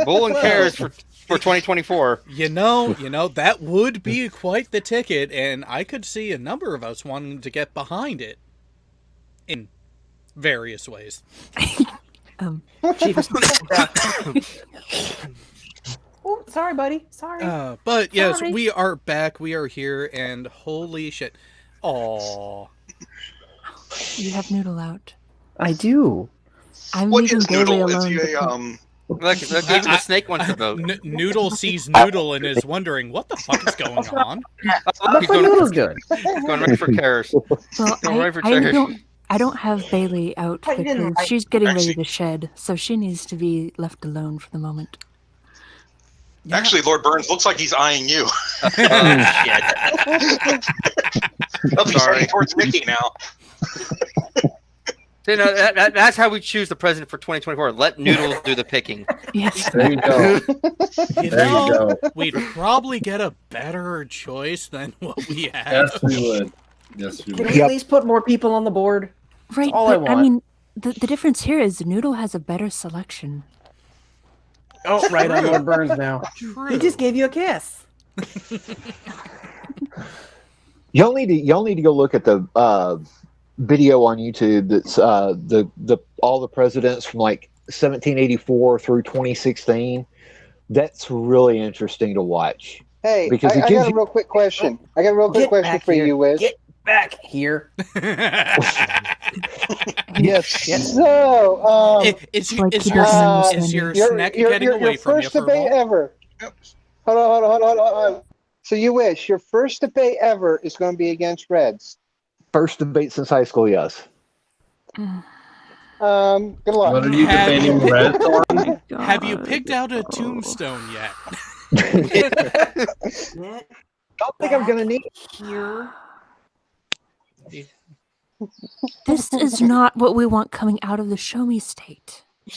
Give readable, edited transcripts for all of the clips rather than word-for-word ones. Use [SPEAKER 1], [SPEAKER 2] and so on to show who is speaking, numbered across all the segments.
[SPEAKER 1] Bull and Cares for 2024.
[SPEAKER 2] You know, that would be quite the ticket, and I could see a number of us wanting to get behind it in various ways.
[SPEAKER 3] Oh, sorry, buddy. Sorry.
[SPEAKER 2] But yes,
[SPEAKER 3] Sorry.
[SPEAKER 2] we are back. We are here, and holy shit. Aww.
[SPEAKER 4] You have Noodle out.
[SPEAKER 3] I do.
[SPEAKER 4] I'm
[SPEAKER 5] What
[SPEAKER 4] leaving
[SPEAKER 5] is
[SPEAKER 4] Bailey
[SPEAKER 5] Noodle? Is
[SPEAKER 4] alone.
[SPEAKER 5] he
[SPEAKER 4] because-
[SPEAKER 1] Look, even the snake wants to vote.
[SPEAKER 2] Noodle sees Noodle and is wondering, what the fuck is going on?
[SPEAKER 3] That's what Noodle's doing.
[SPEAKER 1] He's going right for Cares.
[SPEAKER 4] Well,
[SPEAKER 1] Going right for
[SPEAKER 4] I
[SPEAKER 1] chairs.
[SPEAKER 4] don't have Bailey out
[SPEAKER 6] I didn't
[SPEAKER 4] because
[SPEAKER 6] like-
[SPEAKER 4] she's getting ready
[SPEAKER 5] Actually-
[SPEAKER 4] to shed, so she needs to be left alone for the moment.
[SPEAKER 2] Yeah.
[SPEAKER 5] Actually, Lord Burns looks like he's eyeing you.
[SPEAKER 1] Oh, shit.
[SPEAKER 5] He'll be
[SPEAKER 1] Sorry.
[SPEAKER 5] heading towards Mickey now.
[SPEAKER 1] You know, that's how we choose the president for 2024. Let Noodle do the picking.
[SPEAKER 4] Yes.
[SPEAKER 7] There you go.
[SPEAKER 2] You
[SPEAKER 7] There
[SPEAKER 2] know,
[SPEAKER 7] you go.
[SPEAKER 2] we'd probably get a better choice than what we have.
[SPEAKER 7] Yes, we would. Yes, we
[SPEAKER 3] Can
[SPEAKER 7] would.
[SPEAKER 3] we at least put more people on the board?
[SPEAKER 4] Right,
[SPEAKER 3] all I
[SPEAKER 4] but I
[SPEAKER 3] want.
[SPEAKER 4] mean, the difference here is Noodle has a better selection.
[SPEAKER 3] Oh, right on Lord Burns now.
[SPEAKER 2] True.
[SPEAKER 3] He just gave you a kiss.
[SPEAKER 8] Y'all need to go look at the video on YouTube. That's the all the presidents from like 1784 through 2016. That's really interesting to watch.
[SPEAKER 9] Hey,
[SPEAKER 8] Because it
[SPEAKER 9] I
[SPEAKER 8] gives
[SPEAKER 9] got a
[SPEAKER 8] you-
[SPEAKER 9] real quick question. I got a real quick
[SPEAKER 3] Get
[SPEAKER 9] question
[SPEAKER 3] back
[SPEAKER 9] for
[SPEAKER 3] here.
[SPEAKER 9] you, Wiz.
[SPEAKER 3] Get back here.
[SPEAKER 9] Yes.
[SPEAKER 3] Yes.
[SPEAKER 9] So,
[SPEAKER 2] Is
[SPEAKER 4] Like
[SPEAKER 2] is
[SPEAKER 4] he
[SPEAKER 2] your
[SPEAKER 4] doesn't
[SPEAKER 2] is your
[SPEAKER 9] your,
[SPEAKER 2] snack
[SPEAKER 9] your,
[SPEAKER 2] getting
[SPEAKER 9] your,
[SPEAKER 2] away
[SPEAKER 9] your
[SPEAKER 2] from you,
[SPEAKER 9] first debate
[SPEAKER 2] Furball?
[SPEAKER 9] ever. Hold on. So you wish your first debate ever is going to be against Reds.
[SPEAKER 8] First debate since high school, yes.
[SPEAKER 9] Good luck.
[SPEAKER 7] What are you
[SPEAKER 2] Have
[SPEAKER 7] debating
[SPEAKER 2] you-
[SPEAKER 7] Red on?
[SPEAKER 2] Have you picked out a tombstone yet?
[SPEAKER 8] Don't think I'm gonna need.
[SPEAKER 6] Here.
[SPEAKER 4] This is not what we want coming out of the show me state.
[SPEAKER 3] God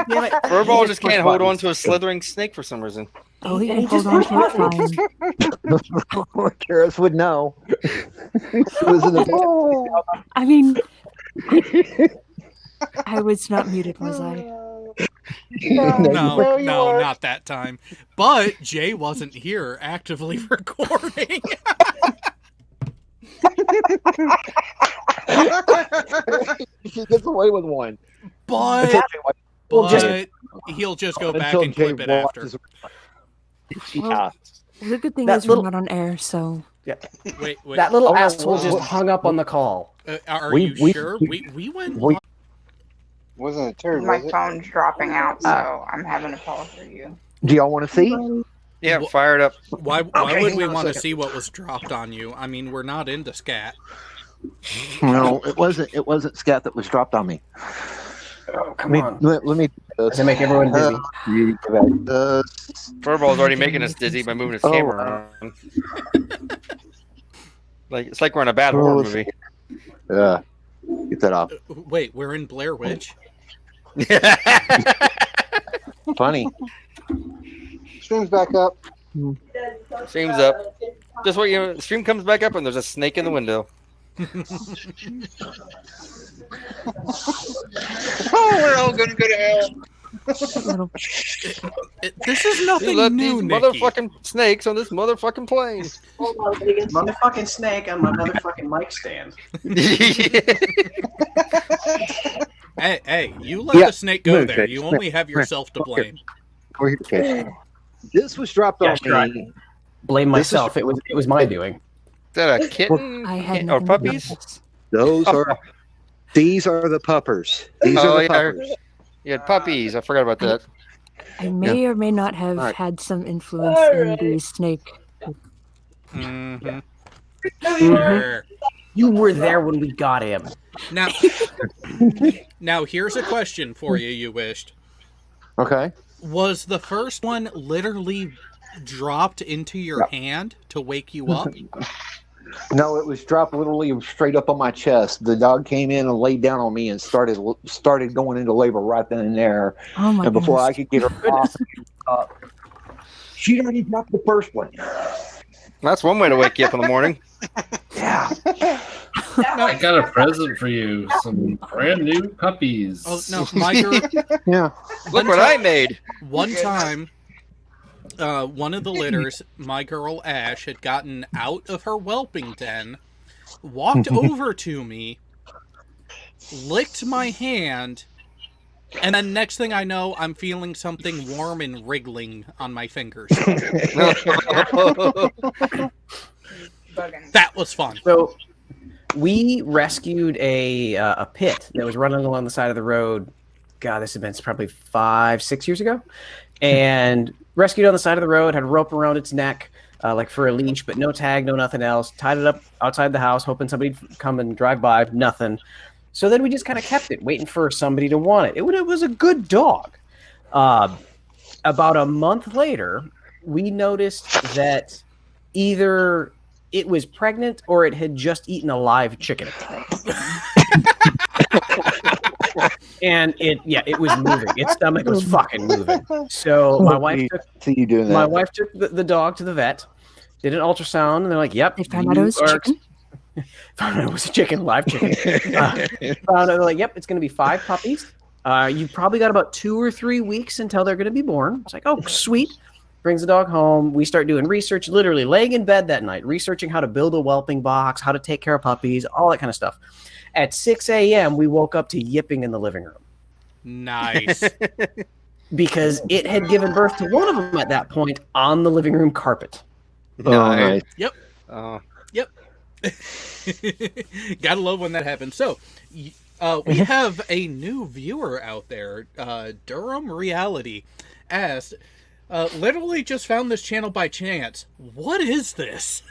[SPEAKER 3] damn it.
[SPEAKER 1] Furball just can't hold on to a slithering snake for some reason.
[SPEAKER 4] Oh, he
[SPEAKER 3] And
[SPEAKER 4] can
[SPEAKER 3] he
[SPEAKER 4] hold
[SPEAKER 3] just
[SPEAKER 4] on to it fine.
[SPEAKER 8] Karis would know. It was in the
[SPEAKER 4] I mean, I was not muted, was I?
[SPEAKER 2] No,
[SPEAKER 9] you are.
[SPEAKER 2] not that time. But Jay wasn't here actively recording.
[SPEAKER 8] He gets away with one.
[SPEAKER 2] But he'll just go back
[SPEAKER 8] Until
[SPEAKER 2] and clip
[SPEAKER 8] Jay
[SPEAKER 2] it after.
[SPEAKER 8] watches-
[SPEAKER 4] Well, the good thing
[SPEAKER 3] That
[SPEAKER 4] is
[SPEAKER 3] little-
[SPEAKER 4] we're not on air, so
[SPEAKER 2] Wait.
[SPEAKER 3] That little
[SPEAKER 8] Oh,
[SPEAKER 3] asshole just
[SPEAKER 8] well,
[SPEAKER 3] hung up on the call.
[SPEAKER 2] Are
[SPEAKER 8] We-
[SPEAKER 2] you
[SPEAKER 8] we-
[SPEAKER 2] sure? We went.
[SPEAKER 8] we-
[SPEAKER 9] Wasn't a turd,
[SPEAKER 6] My
[SPEAKER 9] was it?
[SPEAKER 6] phone's dropping out, so I'm having a call for you.
[SPEAKER 8] Do y'all want to see?
[SPEAKER 1] Yeah, fire it up.
[SPEAKER 2] Why
[SPEAKER 9] Okay,
[SPEAKER 2] would
[SPEAKER 9] hang
[SPEAKER 2] we
[SPEAKER 9] on a
[SPEAKER 2] want to
[SPEAKER 9] second.
[SPEAKER 2] see what was dropped on you? I mean, we're not into scat.
[SPEAKER 8] No, it wasn't. It wasn't scat that was dropped on me.
[SPEAKER 3] Oh, come on.
[SPEAKER 8] Let me.
[SPEAKER 3] To make everyone dizzy.
[SPEAKER 1] Furball's already making us dizzy by moving his
[SPEAKER 8] Oh,
[SPEAKER 1] camera around. Like it's like we're in a bad horror movie.
[SPEAKER 8] Yeah, get that off.
[SPEAKER 2] Wait, we're in Blair Witch.
[SPEAKER 8] Funny.
[SPEAKER 9] Stream's back up.
[SPEAKER 1] Stream's up. Just what you know, the stream comes back up and there's a snake in the window.
[SPEAKER 9] Oh, we're all going to go to hell.
[SPEAKER 4] little
[SPEAKER 2] This is
[SPEAKER 1] You
[SPEAKER 2] nothing
[SPEAKER 1] let
[SPEAKER 2] new,
[SPEAKER 1] these
[SPEAKER 2] Nikki.
[SPEAKER 1] motherfucking snakes on this motherfucking plane.
[SPEAKER 3] Motherfucking snake on my motherfucking mic stand.
[SPEAKER 2] Hey, you let
[SPEAKER 8] Yeah,
[SPEAKER 2] the snake go
[SPEAKER 8] move,
[SPEAKER 2] there.
[SPEAKER 8] Jake.
[SPEAKER 2] You only have yourself to blame.
[SPEAKER 8] Okay. This was dropped
[SPEAKER 3] Yeah,
[SPEAKER 8] on
[SPEAKER 3] sure.
[SPEAKER 8] me.
[SPEAKER 3] Blame
[SPEAKER 8] This is-
[SPEAKER 3] myself. It was my doing.
[SPEAKER 1] Is that a kitten?
[SPEAKER 4] I had
[SPEAKER 1] Or
[SPEAKER 4] nothing to do
[SPEAKER 1] puppies?
[SPEAKER 4] with this.
[SPEAKER 8] Those are. These are the puppers. These
[SPEAKER 1] Oh,
[SPEAKER 8] are the
[SPEAKER 1] yeah.
[SPEAKER 8] puppers.
[SPEAKER 1] You had puppies. I forgot about that.
[SPEAKER 4] I may or may not have
[SPEAKER 8] Alright.
[SPEAKER 4] had some influence in the snake.
[SPEAKER 2] Mm-hmm.
[SPEAKER 3] Mhm.
[SPEAKER 2] Sure.
[SPEAKER 3] You were there when we got him.
[SPEAKER 2] Now here's a question for you. You wished.
[SPEAKER 8] Okay.
[SPEAKER 2] Was the first one literally dropped into your hand to wake you up?
[SPEAKER 8] No, it was dropped literally straight up on my chest. The dog came in and laid down on me and started going into labor right then and there.
[SPEAKER 4] Oh my
[SPEAKER 8] And before
[SPEAKER 4] goodness.
[SPEAKER 8] I could get her off, she'd already dropped the first one.
[SPEAKER 1] That's one way to wake you up in the morning.
[SPEAKER 8] Yeah.
[SPEAKER 7] I got a present for you. Some brand new puppies.
[SPEAKER 2] Oh no, my girl.
[SPEAKER 8] Yeah.
[SPEAKER 1] Look what I made.
[SPEAKER 2] One time, one of the litters, my girl Ash, had gotten out of her whelping den, walked over to me, licked my hand, and then next thing I know, I'm feeling something warm and wriggling on my fingers. That was fun.
[SPEAKER 10] So we rescued a pit that was running along the side of the road. God, this has been probably 5-6 years ago. And rescued on the side of the road, had a rope around its neck, like for a leash, but no tag, no nothing else. Tied it up outside the house, hoping somebody'd come and drive by. Nothing. So then we just kind of kept it, waiting for somebody to want it. It was a good dog. About a month later, we noticed that either it was pregnant or it had just eaten a live chicken. And it was moving. Its stomach was fucking moving. So my wife took the dog to the vet, did an ultrasound, and they're like, "Yep."
[SPEAKER 4] They found out it was chicken.
[SPEAKER 10] Found out it was a chicken, live chicken. Found out, they're like, "Yep, it's going to be 5 puppies. You've probably got about 2 or 3 weeks until they're going to be born." It's like, "Oh, sweet." Brings the dog home. We start doing research, literally laying in bed that night, researching how to build a whelping box, how to take care of puppies, all that kind of stuff. At 6 a.m., we woke up to yipping in the living room.
[SPEAKER 2] Nice.
[SPEAKER 10] Because it had given birth to one of them at that point on the living room carpet.
[SPEAKER 1] Nice.
[SPEAKER 2] Yep. Yep. Gotta love when that happens. So, we have a new viewer out there. Durham Reality asked, literally just found this channel by chance. What is this?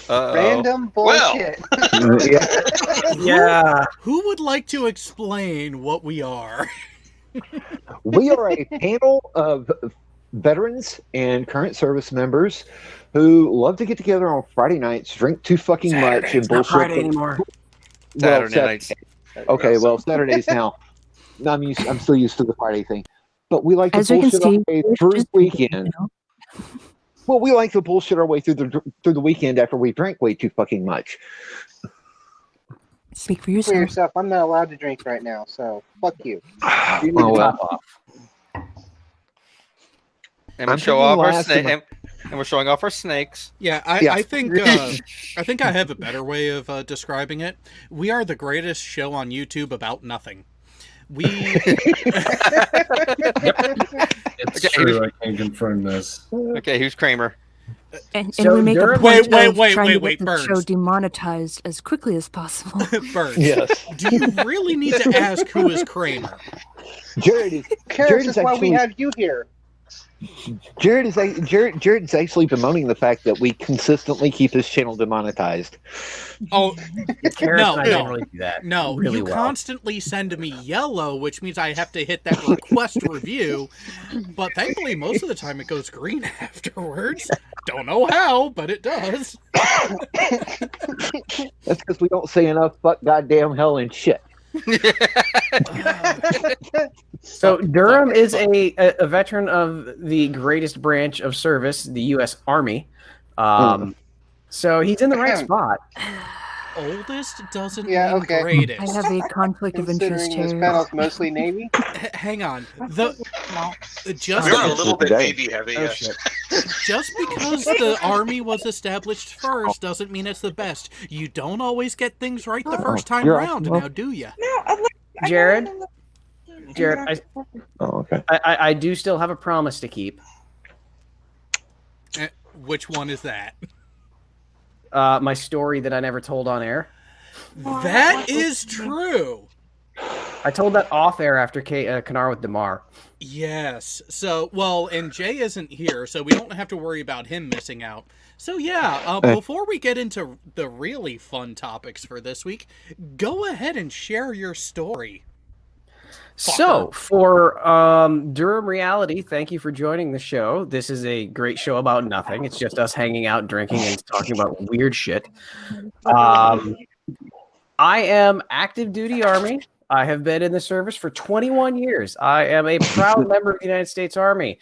[SPEAKER 9] Random bullshit.
[SPEAKER 10] Yeah.
[SPEAKER 2] Who would like to explain what we are?
[SPEAKER 8] We are a panel of veterans and current service members who love to get together on Friday nights, drink too fucking much, and bullshit.
[SPEAKER 10] Friday anymore.
[SPEAKER 1] Saturday nights.
[SPEAKER 8] Okay, well, Saturdays now. I'm still used to the Friday thing, but we like to
[SPEAKER 4] As you can
[SPEAKER 8] bullshit our
[SPEAKER 4] see,
[SPEAKER 8] way
[SPEAKER 4] it's
[SPEAKER 8] through
[SPEAKER 4] just,
[SPEAKER 8] the weekend. Well, we like to bullshit our way through the weekend after we drank way too fucking much.
[SPEAKER 4] Speak for
[SPEAKER 9] For
[SPEAKER 4] yourself.
[SPEAKER 9] yourself, I'm not allowed to drink right now, so fuck you.
[SPEAKER 10] You need to top off.
[SPEAKER 1] And we
[SPEAKER 8] I'm
[SPEAKER 1] show
[SPEAKER 8] thinking
[SPEAKER 1] off our
[SPEAKER 8] last
[SPEAKER 1] snake,
[SPEAKER 8] of
[SPEAKER 1] and we're showing off our snakes.
[SPEAKER 2] Yeah,
[SPEAKER 8] Yeah.
[SPEAKER 2] I think I have a better way of describing it. We are the greatest show on YouTube about nothing. We
[SPEAKER 7] It's
[SPEAKER 1] Okay,
[SPEAKER 7] true. I can confirm this.
[SPEAKER 1] Okay, who's Kramer?
[SPEAKER 4] And
[SPEAKER 10] So
[SPEAKER 4] we make a
[SPEAKER 10] Durham-
[SPEAKER 4] point
[SPEAKER 2] Wait,
[SPEAKER 4] of trying to
[SPEAKER 2] wait,
[SPEAKER 4] get the show
[SPEAKER 2] Burns.
[SPEAKER 4] demonetized as quickly as possible.
[SPEAKER 2] Burns,
[SPEAKER 8] Yes,
[SPEAKER 2] do you really need to ask who is Kramer?
[SPEAKER 8] Jared is.
[SPEAKER 9] Karis,
[SPEAKER 8] Jared
[SPEAKER 9] that's
[SPEAKER 8] is
[SPEAKER 9] why we
[SPEAKER 8] actually.
[SPEAKER 9] have you here.
[SPEAKER 8] Jared is actually bemoaning the fact that we consistently keep this channel demonetized.
[SPEAKER 2] Oh,
[SPEAKER 10] Karis
[SPEAKER 2] No,
[SPEAKER 10] and I
[SPEAKER 2] no.
[SPEAKER 10] don't really do that.
[SPEAKER 2] no,
[SPEAKER 10] really
[SPEAKER 2] you
[SPEAKER 10] well.
[SPEAKER 2] constantly send me yellow, which means I have to hit that request review, but thankfully most of the time it goes green afterwards. Don't know how, but it does.
[SPEAKER 8] That's because we don't say enough fuck, goddamn, hell, and shit.
[SPEAKER 10] So Durham is a veteran of the greatest branch of service, the U.S. Army. So he's in the right spot.
[SPEAKER 2] Oldest doesn't
[SPEAKER 9] Yeah,
[SPEAKER 2] mean
[SPEAKER 9] okay.
[SPEAKER 2] greatest.
[SPEAKER 4] I have a conflict of interest
[SPEAKER 9] Considering this
[SPEAKER 4] here.
[SPEAKER 9] panel's mostly Navy.
[SPEAKER 2] Hang on. Just
[SPEAKER 5] You're a little bit
[SPEAKER 8] Today.
[SPEAKER 5] Navy heavy.
[SPEAKER 10] Oh,
[SPEAKER 5] Yes.
[SPEAKER 10] shit.
[SPEAKER 2] Just because the Army was established first doesn't mean it's the best. You don't always get things right the first time
[SPEAKER 8] you're
[SPEAKER 2] round,
[SPEAKER 8] right.
[SPEAKER 2] now do you?
[SPEAKER 10] Jared, Jared,
[SPEAKER 8] Oh, okay.
[SPEAKER 10] I do still have a promise to keep.
[SPEAKER 2] Which one is that?
[SPEAKER 10] My story that I never told on air.
[SPEAKER 2] That is true.
[SPEAKER 10] I told that off air after Kanar with Damar.
[SPEAKER 2] Yes. So, well, and Jay isn't here, so we don't have to worry about him missing out. So, yeah, before we get into the really fun topics for this week, go ahead and share your story.
[SPEAKER 10] So, for Durham Reality, thank you for joining the show. This is a great show about nothing. It's just us hanging out, drinking, and talking about weird shit. I am active duty Army. I have been in the service for 21 years. I am a proud member of the United States Army.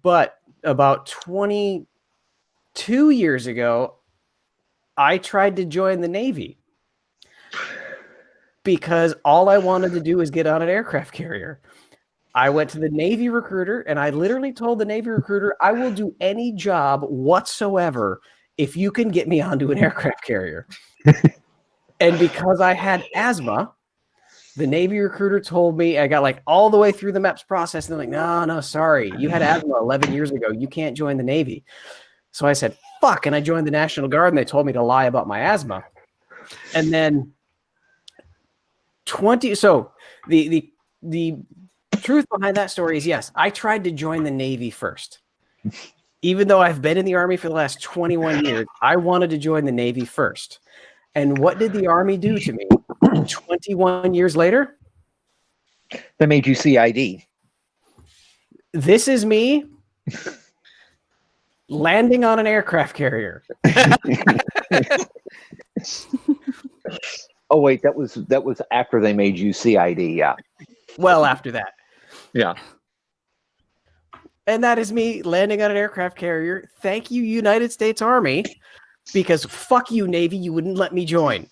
[SPEAKER 10] But about 22 years ago, I tried to join the Navy because all I wanted to do was get on an aircraft carrier. I went to the Navy recruiter and I literally told the Navy recruiter, I will do any job whatsoever if you can get me onto an aircraft carrier. And because I had asthma, the Navy recruiter told me, I got like all the way through the MEPS process. And they're like, no, sorry. You had asthma 11 years ago. You can't join the Navy. So I said, fuck. And I joined the National Guard and they told me to lie about my asthma. And then so the truth behind that story is, yes, I tried to join the Navy first. Even though I've been in the Army for the last 21 years, I wanted to join the Navy first. And what did the Army do to me 21 years later?
[SPEAKER 8] They made you CID.
[SPEAKER 10] This is me landing on an aircraft carrier.
[SPEAKER 8] Oh wait, that was after they made you CID. Yeah.
[SPEAKER 10] Well, after that.
[SPEAKER 8] Yeah.
[SPEAKER 10] And that is me landing on an aircraft carrier. Thank you, United States Army, because fuck you, Navy, you wouldn't let me join.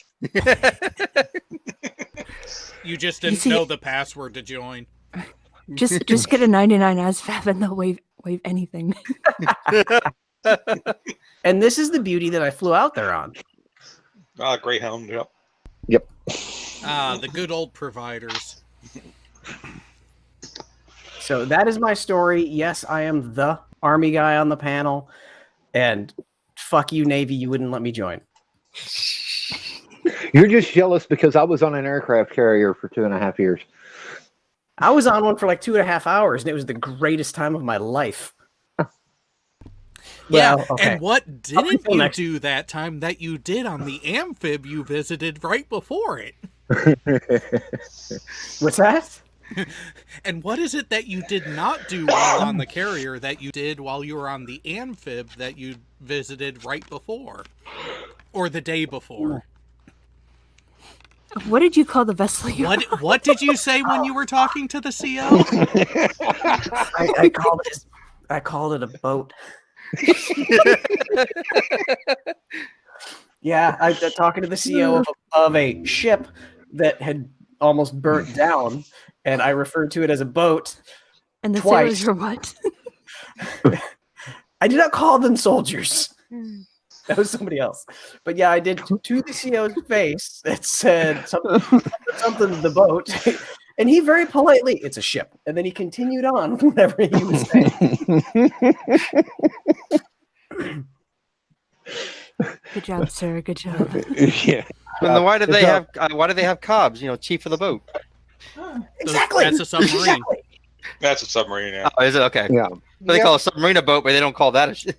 [SPEAKER 2] You just didn't know the password to join.
[SPEAKER 4] Just get a 99 ASVAB and they'll waive anything.
[SPEAKER 10] And this is the beauty that I flew out there on.
[SPEAKER 5] Greyhound, yep.
[SPEAKER 8] Yep.
[SPEAKER 2] The good old providers.
[SPEAKER 10] So that is my story. Yes, I am the Army guy on the panel. And fuck you, Navy, you wouldn't let me join.
[SPEAKER 8] You're just jealous because I was on an aircraft carrier for 2.5 years.
[SPEAKER 10] I was on one for like 2.5 hours, and it was the greatest time of my life.
[SPEAKER 2] Yeah,
[SPEAKER 10] Well, okay.
[SPEAKER 2] and what didn't you do that time that you did on the amphib you visited right before it?
[SPEAKER 10] What's that?
[SPEAKER 2] And what is it that you did not do while on the carrier that you did while you were on the amphib that you visited right before? Or the day before?
[SPEAKER 4] What did you call the vessel you were on?
[SPEAKER 2] What did you say when you were talking to the CO?
[SPEAKER 10] I called it a boat. Yeah, I talking to the CEO of a ship that had almost burnt down, and I referred to it as a boat.
[SPEAKER 4] And the
[SPEAKER 10] twice.
[SPEAKER 4] sailors were what?
[SPEAKER 10] I did not call them soldiers. That was somebody else. But yeah, I did to the CEO's face. It said something the boat. And he very politely, it's a ship. And then he continued on whatever he was saying.
[SPEAKER 4] Good job, sir. Good job.
[SPEAKER 8] Yeah.
[SPEAKER 1] And then why do they have Cobbs? Cobbs? The boat.
[SPEAKER 10] Exactly.
[SPEAKER 2] That's a submarine.
[SPEAKER 10] Exactly.
[SPEAKER 5] That's a submarine, yeah.
[SPEAKER 1] Oh, is it okay?
[SPEAKER 8] Yeah.
[SPEAKER 1] So they call a submarine a boat, but they don't call that a ship.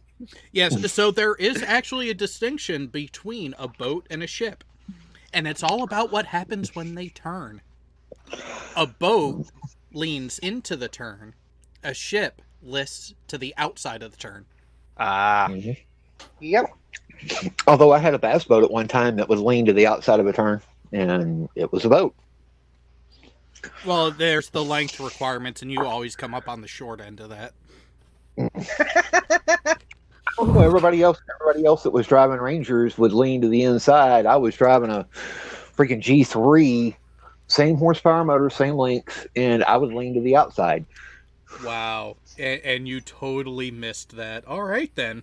[SPEAKER 2] Yes, so there is actually a distinction between a boat and a ship. And it's all about what happens when they turn. A boat leans into the turn. A ship lists to the outside of the turn.
[SPEAKER 1] Ah.
[SPEAKER 9] Yep.
[SPEAKER 8] Although I had a bass boat at one time that was leaned to the outside of a turn, and it was a boat.
[SPEAKER 2] Well, there's the length requirements, and you always come up on the short end of that.
[SPEAKER 8] Oh, everybody else that was driving Rangers would lean to the inside. I was driving a freaking G3, same horsepower motor, same length, and I would lean to the outside.
[SPEAKER 2] Wow. And you totally missed that. All right, then.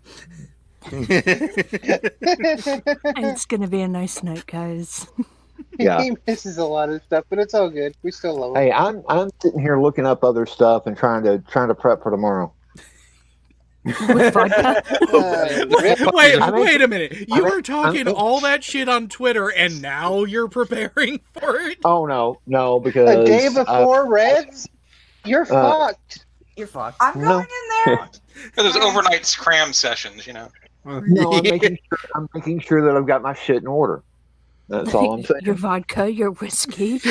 [SPEAKER 4] It's going to be a nice night, guys.
[SPEAKER 8] Yeah.
[SPEAKER 9] He misses a lot of stuff, but it's all good. We still love him.
[SPEAKER 8] Hey, I'm sitting here looking up other stuff and trying to prep for tomorrow.
[SPEAKER 4] With vodka?
[SPEAKER 2] Wait a minute. You were talking all that shit on Twitter, and now you're preparing for it?
[SPEAKER 8] Oh, no, because...
[SPEAKER 9] A day before Reds? You're fucked.
[SPEAKER 10] You're fucked.
[SPEAKER 6] I'm going in there.
[SPEAKER 5] There's overnight cram sessions,
[SPEAKER 8] No, I'm making sure that I've got my shit in order. That's all I'm saying.
[SPEAKER 4] Your vodka, your whiskey.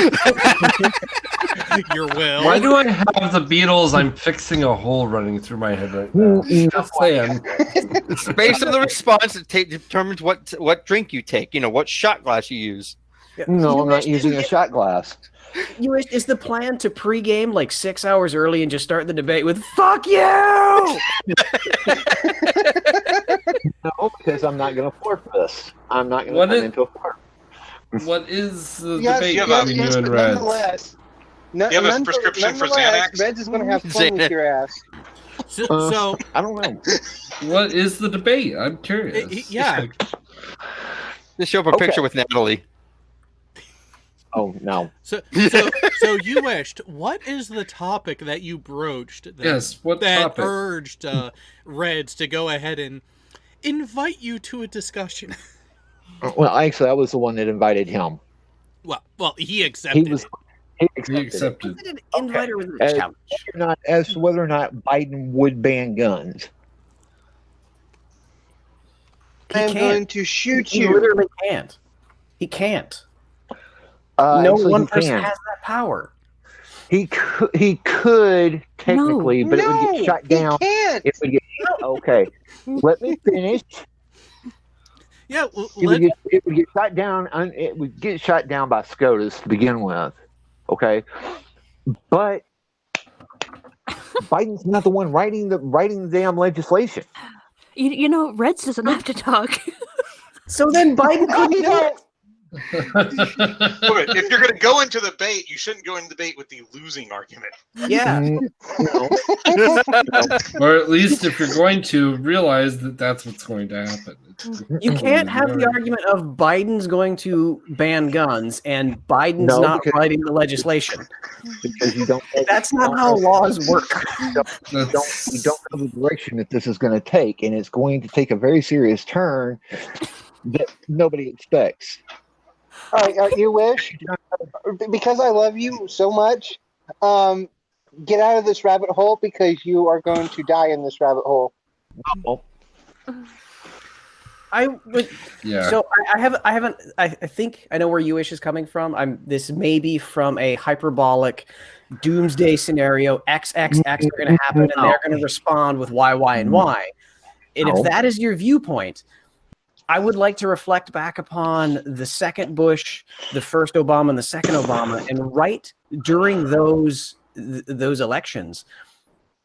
[SPEAKER 2] Your will.
[SPEAKER 7] Why do I have the Beatles? I'm fixing a hole running through my head right now. Just saying.
[SPEAKER 1] It's based on the response that determines what drink you take. What shot glass you use.
[SPEAKER 8] No, I'm not using a shot glass.
[SPEAKER 10] Is the plan to pregame like 6 hours early and just start the debate with "fuck you"?
[SPEAKER 8] No, because I'm not going to flirt this. I'm not going to
[SPEAKER 7] What
[SPEAKER 8] turn
[SPEAKER 7] is-
[SPEAKER 8] into a flirt.
[SPEAKER 7] What is the
[SPEAKER 9] Yes,
[SPEAKER 7] debate
[SPEAKER 5] yes,
[SPEAKER 7] between
[SPEAKER 9] yes,
[SPEAKER 7] you and
[SPEAKER 9] but
[SPEAKER 7] Reds?
[SPEAKER 9] nonetheless,
[SPEAKER 5] You have a prescription for
[SPEAKER 9] nonetheless,
[SPEAKER 5] Xanax?
[SPEAKER 9] Reds is going to have fun with your ass.
[SPEAKER 2] So
[SPEAKER 8] I don't know.
[SPEAKER 7] What is the debate? I'm curious.
[SPEAKER 2] yeah,
[SPEAKER 1] Just show up a
[SPEAKER 8] Okay.
[SPEAKER 1] picture with Natalie.
[SPEAKER 8] Oh no.
[SPEAKER 2] so you wished. What is the topic that you broached? That,
[SPEAKER 7] Yes, what
[SPEAKER 2] that
[SPEAKER 7] topic?
[SPEAKER 2] urged Reds to go ahead and invite you to a discussion?
[SPEAKER 8] Well, actually, I was the one that invited him.
[SPEAKER 2] Well, he accepted.
[SPEAKER 8] He was.
[SPEAKER 2] it.
[SPEAKER 8] He
[SPEAKER 7] He
[SPEAKER 8] accepted.
[SPEAKER 7] accepted.
[SPEAKER 10] Was it an invite or was it a
[SPEAKER 8] As-
[SPEAKER 10] challenge?
[SPEAKER 8] As to whether or not Biden would ban guns.
[SPEAKER 10] He
[SPEAKER 9] I'm
[SPEAKER 10] can't.
[SPEAKER 9] going to shoot
[SPEAKER 10] He
[SPEAKER 9] you.
[SPEAKER 10] literally can't. He can't.
[SPEAKER 8] Actually,
[SPEAKER 10] No one
[SPEAKER 8] he
[SPEAKER 10] person
[SPEAKER 8] can.
[SPEAKER 10] has that power.
[SPEAKER 8] He could technically, but it would
[SPEAKER 9] No,
[SPEAKER 8] get shot
[SPEAKER 9] he
[SPEAKER 8] down.
[SPEAKER 9] can't.
[SPEAKER 8] It would get okay. Let me finish.
[SPEAKER 2] Yeah,
[SPEAKER 8] It would get shot down. It would get shot down by SCOTUS to begin with. Okay, but Biden's not the one writing the damn legislation.
[SPEAKER 4] You know, Reds doesn't have to talk.
[SPEAKER 10] So then Biden couldn't do it.
[SPEAKER 5] Wait, if you're going to go into the debate, you shouldn't go into debate with the losing argument.
[SPEAKER 10] Yeah.
[SPEAKER 8] No.
[SPEAKER 7] Or at least if you're going to realize that that's what's going to happen.
[SPEAKER 10] You can't have the argument of Biden's going to ban guns and Biden's
[SPEAKER 8] No,
[SPEAKER 10] not
[SPEAKER 8] because-
[SPEAKER 10] writing the legislation.
[SPEAKER 8] Because you don't.
[SPEAKER 10] That's not how laws work.
[SPEAKER 8] You don't know the direction that this is going to take, and it's going to take a very serious turn that nobody expects.
[SPEAKER 9] All right, you wish, because I love you so much, get out of this rabbit hole because you are going to die in this rabbit hole.
[SPEAKER 8] Well,
[SPEAKER 10] I would.
[SPEAKER 7] Yeah.
[SPEAKER 10] So I think I know where Uish is coming from. This may be from a hyperbolic doomsday scenario. XXX are going to happen, and they're going to respond with Y, and Y. And if that is your viewpoint, I would like to reflect back upon the second Bush, the first Obama, and the second Obama, and right during those elections,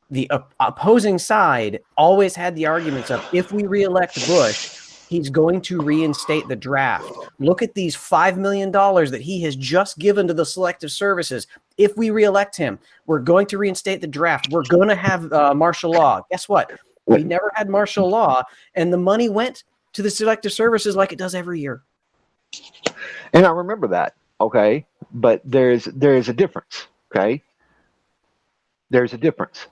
[SPEAKER 10] the opposing side always had the arguments of, if we reelect Bush, he's going to reinstate the draft. Look at these $5 million that he has just given to the selective services. If we reelect him, we're going to reinstate the draft. We're going to have martial law. Guess what? We never had martial law, and the money went to the selective services like it does every year.
[SPEAKER 8] and I remember that. Okay, but there's a difference. Okay, there's a difference,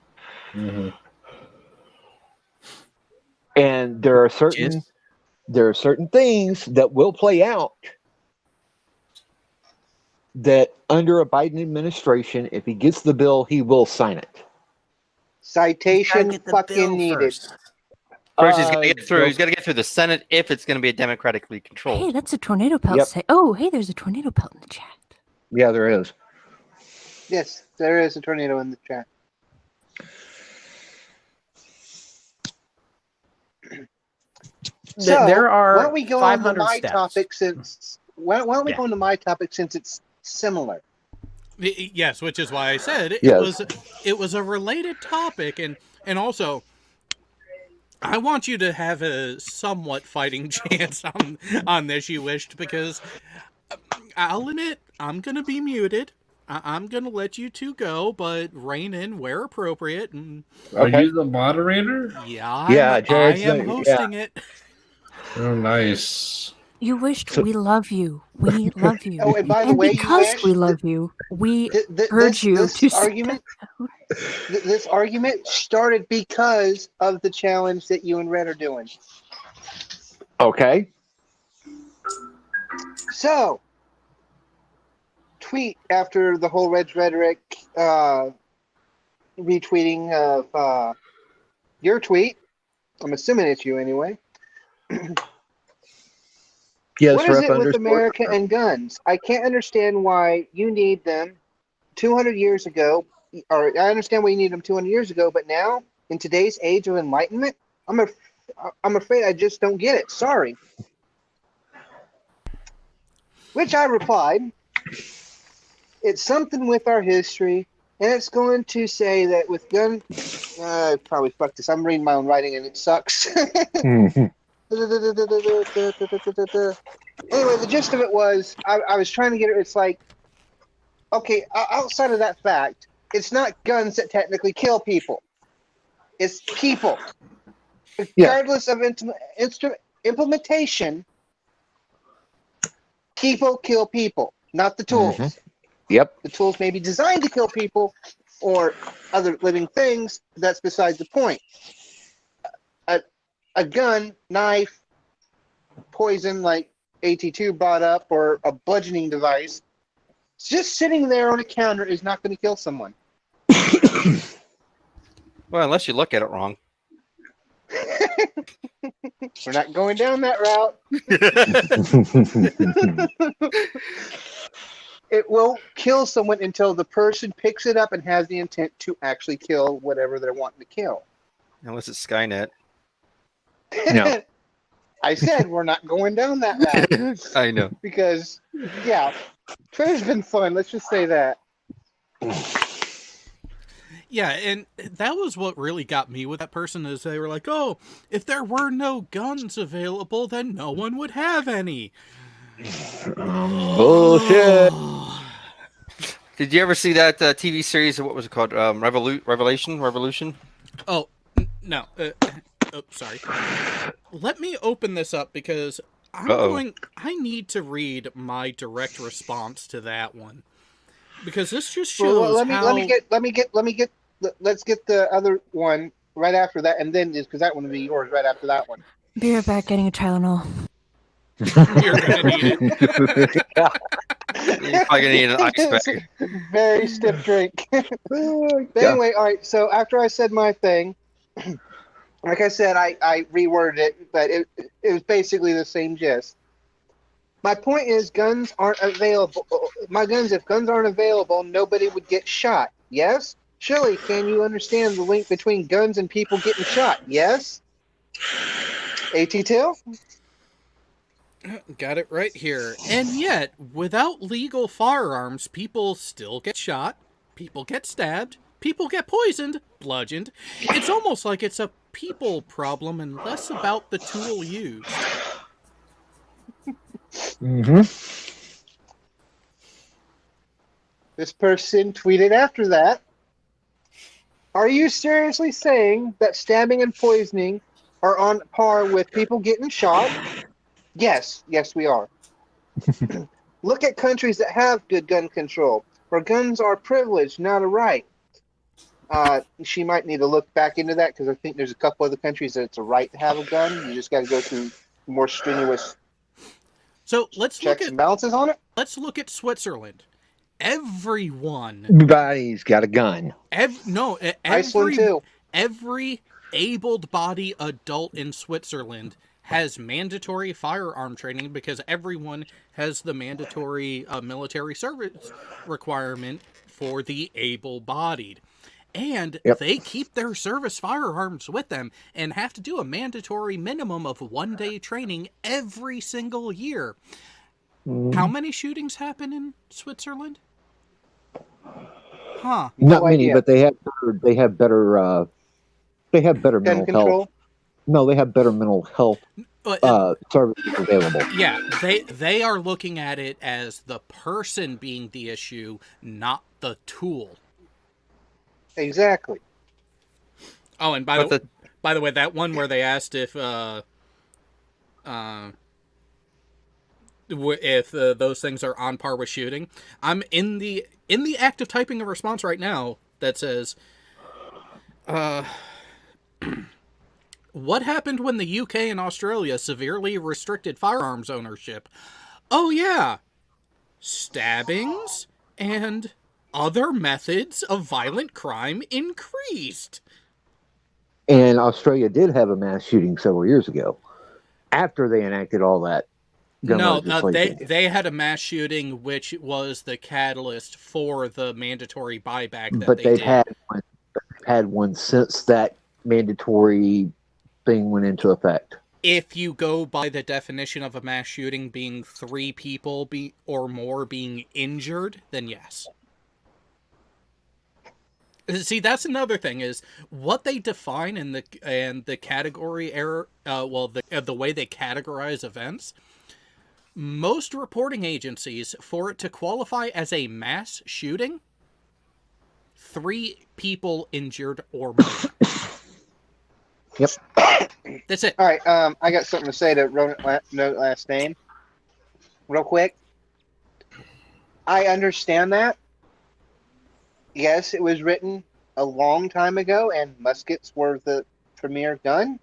[SPEAKER 8] and there are certain things that will play out that under a Biden administration, if he gets the bill, he will sign it.
[SPEAKER 9] Citation fucking needed.
[SPEAKER 1] First, he's got to get through. He's got to get through the Senate if it's going to be a democratically controlled.
[SPEAKER 4] Hey, that's a tornado pelt.
[SPEAKER 8] Yep.
[SPEAKER 4] Say, oh, hey, there's a tornado pelt in the chat.
[SPEAKER 8] Yeah, there is.
[SPEAKER 9] Yes, there is a tornado in the chat. So,
[SPEAKER 10] There are
[SPEAKER 9] why don't we go on to
[SPEAKER 10] 500
[SPEAKER 9] my
[SPEAKER 10] steps.
[SPEAKER 9] topic since why don't we go into my topic since it's similar?
[SPEAKER 2] Yes, which is why I said
[SPEAKER 8] Yes.
[SPEAKER 2] it was a related topic, and also I want you to have a somewhat fighting chance on this, you wished, because I'll admit I'm gonna be muted. I'm gonna let you two go, but rein in where appropriate. And
[SPEAKER 7] Are you the moderator?
[SPEAKER 2] I
[SPEAKER 8] Jared's
[SPEAKER 2] am hosting it.
[SPEAKER 7] Oh, nice.
[SPEAKER 4] You wished we love you. We love you.
[SPEAKER 9] Oh, and by the
[SPEAKER 4] And
[SPEAKER 9] way,
[SPEAKER 4] because
[SPEAKER 9] you
[SPEAKER 4] we
[SPEAKER 9] wished,
[SPEAKER 4] love you, we urge you
[SPEAKER 9] this
[SPEAKER 4] to
[SPEAKER 9] argument. This argument started because of the challenge that you and Red are doing.
[SPEAKER 8] Okay.
[SPEAKER 9] So, tweet after the whole Red's rhetoric retweeting of your tweet. I'm assuming it's you anyway.
[SPEAKER 8] Yes,
[SPEAKER 9] What is
[SPEAKER 8] rep
[SPEAKER 9] it with
[SPEAKER 8] underscore-
[SPEAKER 9] America and guns? I can't understand why you need them 200 years ago. Or I understand why you need them 200 years ago, but now, in today's age of enlightenment, I'm afraid I just don't get it. Sorry. Which I replied, it's something with our history, and it's going to say that with gun... I probably fucked this. I'm reading my own writing, and it sucks.
[SPEAKER 8] Mhm.
[SPEAKER 9] Anyway, the gist of it was, I was trying to get it. It's like, okay, outside of that fact, it's not guns that technically kill people. It's people. Regardless of implementation, people kill people, not the tools.
[SPEAKER 8] Mhm. Yep.
[SPEAKER 9] The tools may be designed to kill people or other living things. That's besides the point. A gun, knife, poison like AT2 brought up, or a bludgeoning device, just sitting there on a counter is not going to kill someone.
[SPEAKER 1] Well, unless you look at it wrong.
[SPEAKER 9] We're not going down that route. It will kill someone until the person picks it up and has the intent to actually kill whatever they're wanting to kill.
[SPEAKER 1] Unless it's Skynet.
[SPEAKER 8] No.
[SPEAKER 9] I said we're not going down that route.
[SPEAKER 1] I know.
[SPEAKER 9] Because, yeah, Twitter's been fun. Let's just say that.
[SPEAKER 2] Yeah, and that was what really got me with that person, is they were like, oh, if there were no guns available, then no one would have any.
[SPEAKER 8] Bullshit.
[SPEAKER 1] Did you ever see that TV series? What was it called? Revolution?
[SPEAKER 2] Oh, no. Sorry. Let me open this up because I need to read my direct response to that one. Because this just shows
[SPEAKER 9] let's get the other one right after that, and then because that one will be yours right after that one.
[SPEAKER 4] Be right back getting a Tylenol.
[SPEAKER 2] You're gonna need it.
[SPEAKER 1] You're probably gonna need an ice bag.
[SPEAKER 9] Very stiff drink. But anyway, all right. So after I said my thing, like I said, I reworded it, but it was basically the same gist. My point is, guns aren't available. If guns aren't available, nobody would get shot. Yes? Shirley, can you understand the link between guns and people getting shot? Yes? AT2?
[SPEAKER 2] Got it right here. And yet, without legal firearms, people still get shot, people get stabbed, people get poisoned, bludgeoned. It's almost like it's a people problem and less about the tool used.
[SPEAKER 8] Mm-hmm.
[SPEAKER 9] This person tweeted after that, are you seriously saying that stabbing and poisoning are on par with people getting shot? Yes, we are. Look at countries that have good gun control, where guns are privileged, not a right. She might need to look back into that, because I think there's a couple other countries that it's a right to have a gun. You just got to go through more strenuous checks and balances on it.
[SPEAKER 2] Let's look at Switzerland. Everyone.
[SPEAKER 8] Everybody's got a gun.
[SPEAKER 9] Iceland too.
[SPEAKER 2] Every able-bodied adult in Switzerland has mandatory firearm training because everyone has the mandatory military service requirement for the able-bodied. And they keep their service firearms with them and have to do a mandatory minimum of 1 day training every single year. How many shootings happen in Switzerland? Huh.
[SPEAKER 8] Not many, but they have better mental health. No, they have better mental health services available.
[SPEAKER 2] Yeah, they are looking at it as the person being the issue, not the tool.
[SPEAKER 9] Exactly.
[SPEAKER 2] Oh, and by the way, that one where they asked if those things are on par with shooting, I'm in the act of typing a response right now that says, what happened when the UK and Australia severely restricted firearms ownership? Oh yeah, stabbings and other methods of violent crime increased.
[SPEAKER 8] And Australia did have a mass shooting several years ago, after they enacted all that.
[SPEAKER 2] No, they had a mass shooting, which was the catalyst for the mandatory buyback that they've
[SPEAKER 8] had one since that mandatory thing went into effect.
[SPEAKER 2] If you go by the definition of a mass shooting being 3 people or more being injured, then yes. See, that's another thing is what they define in the category error. The way they categorize events. Most reporting agencies, for it to qualify as a mass shooting, 3 people injured or more.
[SPEAKER 8] Yep.
[SPEAKER 2] That's it.
[SPEAKER 9] All right. I got something to say to note last name, real quick. I understand that. Yes, it was written a long time ago, and muskets were the premier gun.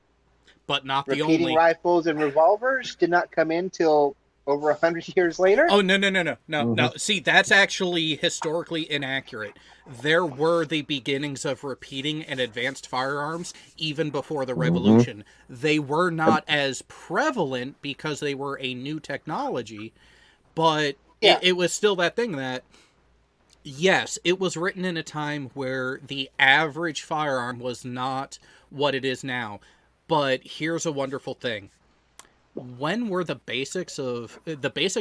[SPEAKER 2] But not the
[SPEAKER 9] Repeating
[SPEAKER 2] only.
[SPEAKER 9] rifles and revolvers did not come in till over 100 years later.
[SPEAKER 2] Oh, no. See, that's actually historically inaccurate. There were the beginnings of repeating and advanced firearms even before the revolution. They were not as prevalent because they were a new technology, but it was still that thing that, yes, it was written in a time where the average firearm was not what it is now. But here's a wonderful thing. When were the basic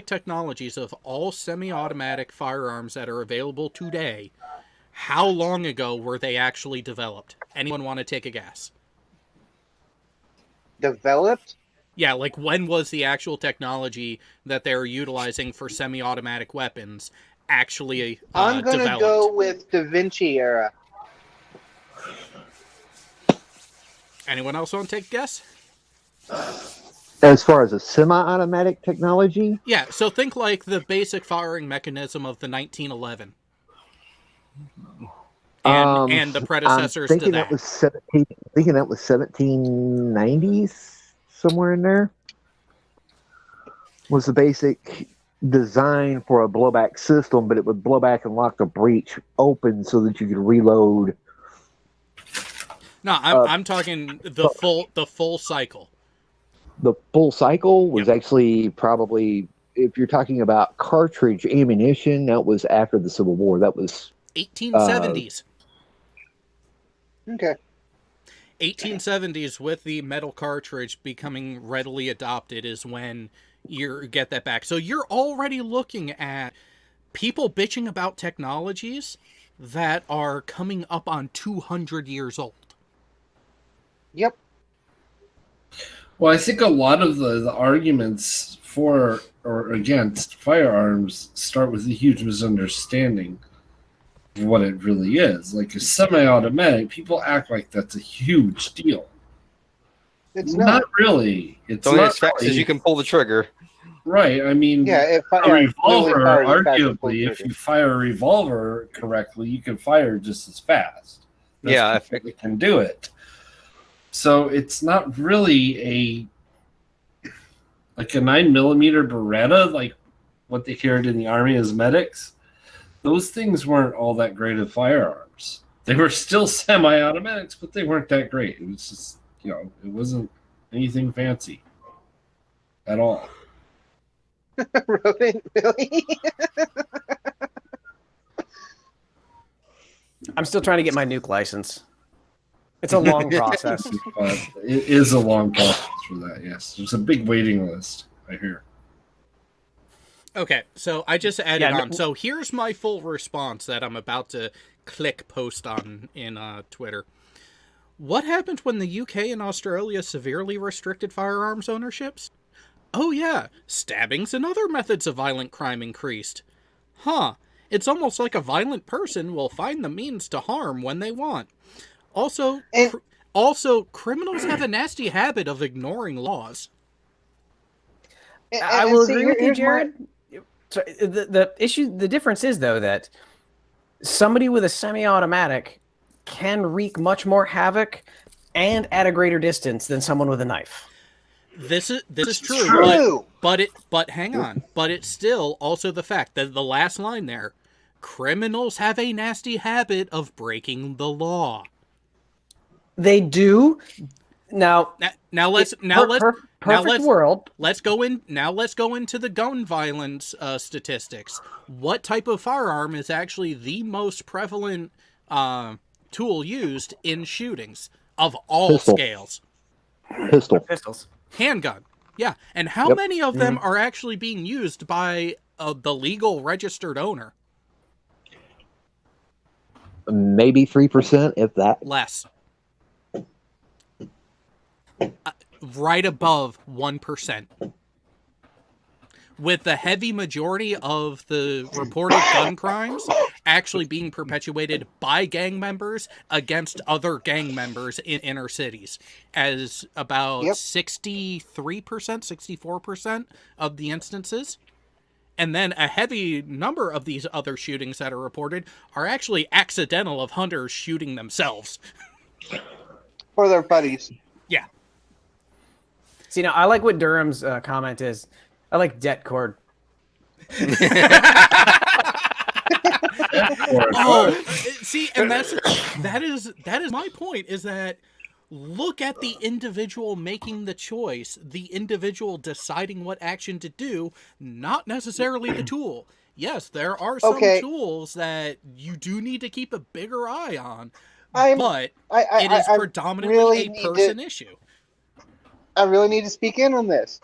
[SPEAKER 2] technologies of all semi-automatic firearms that are available today, how long ago were they actually developed? Anyone want to take a guess?
[SPEAKER 9] Developed?
[SPEAKER 2] Yeah, like when was the actual technology that they're utilizing for semi-automatic weapons actually
[SPEAKER 9] I'm going to
[SPEAKER 2] developed?
[SPEAKER 9] go with Da Vinci era.
[SPEAKER 2] Anyone else want to take a guess?
[SPEAKER 8] As far as a semi-automatic technology,
[SPEAKER 2] Yeah, so think like the basic firing mechanism of the 1911. And the predecessors
[SPEAKER 8] I'm
[SPEAKER 2] to
[SPEAKER 8] thinking
[SPEAKER 2] that.
[SPEAKER 8] that was 1790s, somewhere in there. Was the basic design for a blowback system, but it would blow back and lock the breech open so that you could reload.
[SPEAKER 2] No, I'm talking the full cycle.
[SPEAKER 8] The full cycle was actually probably, if you're talking about cartridge ammunition, that was after the Civil War. That was
[SPEAKER 2] 1870s.
[SPEAKER 9] Okay.
[SPEAKER 2] 1870s with the metal cartridge becoming readily adopted is when you get that back. So you're already looking at people bitching about technologies that are coming up on 200 years old.
[SPEAKER 9] Yep.
[SPEAKER 7] Well, I think a lot of the arguments for or against firearms start with a huge misunderstanding of what it really is. Like a semi-automatic, people act like that's a huge deal.
[SPEAKER 9] It's
[SPEAKER 7] not really. It's
[SPEAKER 1] only
[SPEAKER 7] not
[SPEAKER 1] as fast
[SPEAKER 7] really.
[SPEAKER 1] as you can pull the trigger.
[SPEAKER 7] Right. I mean,
[SPEAKER 9] Yeah,
[SPEAKER 7] a revolver, arguably, if you fire a revolver correctly, you can fire just as fast. That's
[SPEAKER 1] Yeah,
[SPEAKER 7] it can do it. So it's not really like a 9mm Beretta, like what they carried in the Army as medics. Those things weren't all that great of firearms. They were still semi-automatics, but they weren't that great. It was just, it wasn't anything fancy at all.
[SPEAKER 9] Robin, really?
[SPEAKER 10] I'm still trying to get my nuke license. It's a long process.
[SPEAKER 7] It is a long process for that, yes. There's a big waiting list, I hear.
[SPEAKER 2] Okay, so I just added on. So here's my full response that I'm about to click post on in Twitter. What happened when the UK and Australia severely restricted firearms ownerships? Oh yeah, stabbings and other methods of violent crime increased. Huh, it's almost like a violent person will find the means to harm when they want. Also, criminals have a nasty habit of ignoring laws.
[SPEAKER 10] I will agree with you, Jared. So the difference is, though, that somebody with a semi-automatic can wreak much more havoc and at a greater distance than someone with a knife.
[SPEAKER 2] This is true. But hang on. But it's still also the fact that the last line there, criminals have a nasty habit of breaking the law.
[SPEAKER 10] They do. Now
[SPEAKER 2] let's go into the gun violence statistics. What type of firearm is actually the most prevalent tool used in shootings of all scales?
[SPEAKER 10] Pistols.
[SPEAKER 2] Handgun. Yeah. And how many of them are actually being used by the legal registered owner?
[SPEAKER 8] maybe 3%, if that.
[SPEAKER 2] Less. Right above 1%. With the heavy majority of the reported gun crimes actually being perpetuated by gang members against other gang members in inner cities, as about 63%, 64% of the instances. And then a heavy number of these other shootings that are reported are actually accidental of hunters shooting themselves.
[SPEAKER 9] Or their buddies.
[SPEAKER 2] Yeah.
[SPEAKER 10] See, now I like what Durham's comment is. I like debt cord.
[SPEAKER 2] Oh, see, and that is my point, is that look at the individual making the choice, the individual deciding what action to do, not necessarily the tool. Yes, there are some tools that you do need to keep a bigger eye on, but it is predominantly
[SPEAKER 9] really
[SPEAKER 2] a person issue.
[SPEAKER 9] I really need to speak in on this.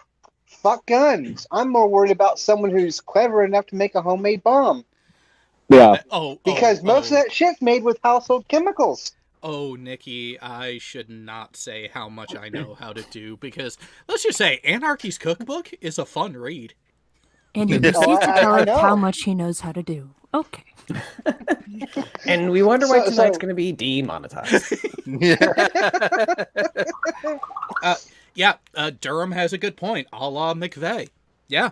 [SPEAKER 9] Fuck guns. I'm more worried about someone who's clever enough to make a homemade bomb.
[SPEAKER 8] Yeah.
[SPEAKER 9] Because most of that shit's made with household chemicals.
[SPEAKER 2] Oh, Nikki, I should not say how much I know how to do, because let's just say Anarchy's Cookbook is a fun read.
[SPEAKER 4] And he proceeds to tell us how much he knows how to do. Okay.
[SPEAKER 10] And we wonder why tonight's going to be demonetized.
[SPEAKER 2] Durham has a good point, a la McVeigh. Yeah.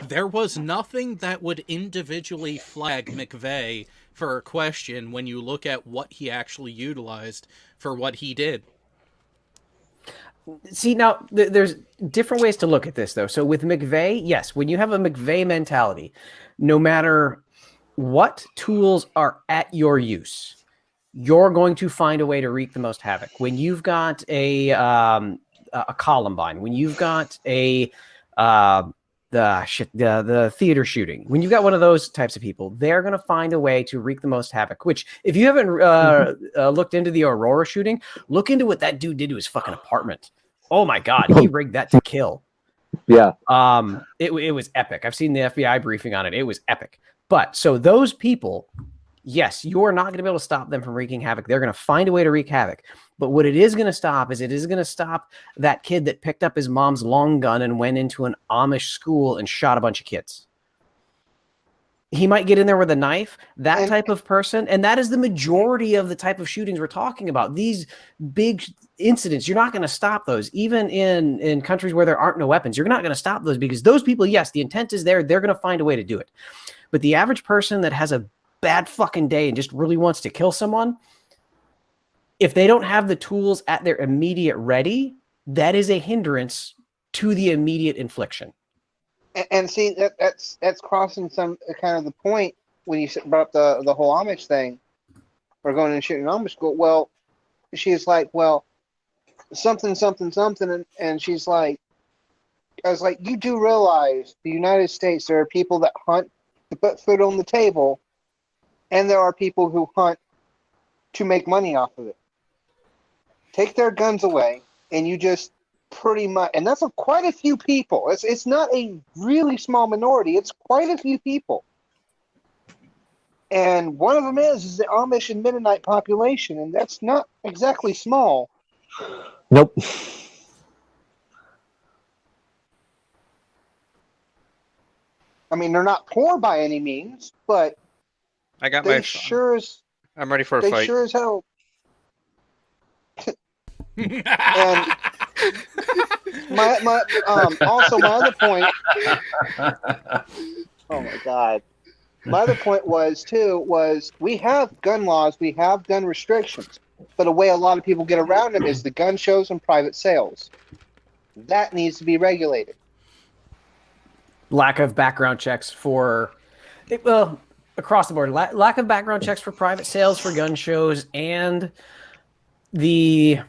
[SPEAKER 2] There was nothing that would individually flag McVeigh for a question when you look at what he actually utilized for what he did.
[SPEAKER 10] See, now, there's different ways to look at this, though. So with McVeigh, yes, when you have a McVeigh mentality, no matter what tools are at your use, you're going to find a way to wreak the most havoc. When you've got a Columbine, when you've got the theater shooting, when you've got one of those types of people, they're going to find a way to wreak the most havoc. Which, if you haven't looked into the Aurora shooting, look into what that dude did to his fucking apartment. Oh my God, he rigged that to kill.
[SPEAKER 8] Yeah.
[SPEAKER 10] It was epic. I've seen the FBI briefing on it. It was epic. But so those people, yes, you're not going to be able to stop them from wreaking havoc. They're going to find a way to wreak havoc. But what it is going to stop is it is going to stop that kid that picked up his mom's long gun and went into an Amish school and shot a bunch of kids. He might get in there with a knife, that type of person. And that is the majority of the type of shootings we're talking about. These big incidents, you're not going to stop those. Even in countries where there aren't no weapons, you're not going to stop those, because those people, yes, the intent is there. They're going to find a way to do it. But the average person that has a bad fucking day and just really wants to kill someone, if they don't have the tools at their immediate ready, that is a hindrance to the immediate infliction.
[SPEAKER 9] And see, that's crossing some kind of the point when you brought up the whole Amish thing, or going and shooting an Amish school. Well, she's like, well, something, and she's like, I was like, you do realize the United States, there are people that hunt to put food on the table, and there are people who hunt to make money off of it. Take their guns away, and you just pretty much, and that's quite a few people. It's not a really small minority. It's quite a few people. And one of them is the Amish and Mennonite population, and that's not exactly small.
[SPEAKER 8] Nope.
[SPEAKER 9] I mean, they're not poor by any means, but
[SPEAKER 1] I got
[SPEAKER 9] they
[SPEAKER 1] my.
[SPEAKER 9] sure as
[SPEAKER 1] I'm ready for a
[SPEAKER 9] they
[SPEAKER 1] fight.
[SPEAKER 9] sure as hell. And also my other point. Oh my God. My other point was we have gun laws, we have gun restrictions, but a way a lot of people get around them is the gun shows and private sales. That needs to be regulated.
[SPEAKER 10] Lack of background checks for, across the board, lack of background checks for private sales, for gun shows, and it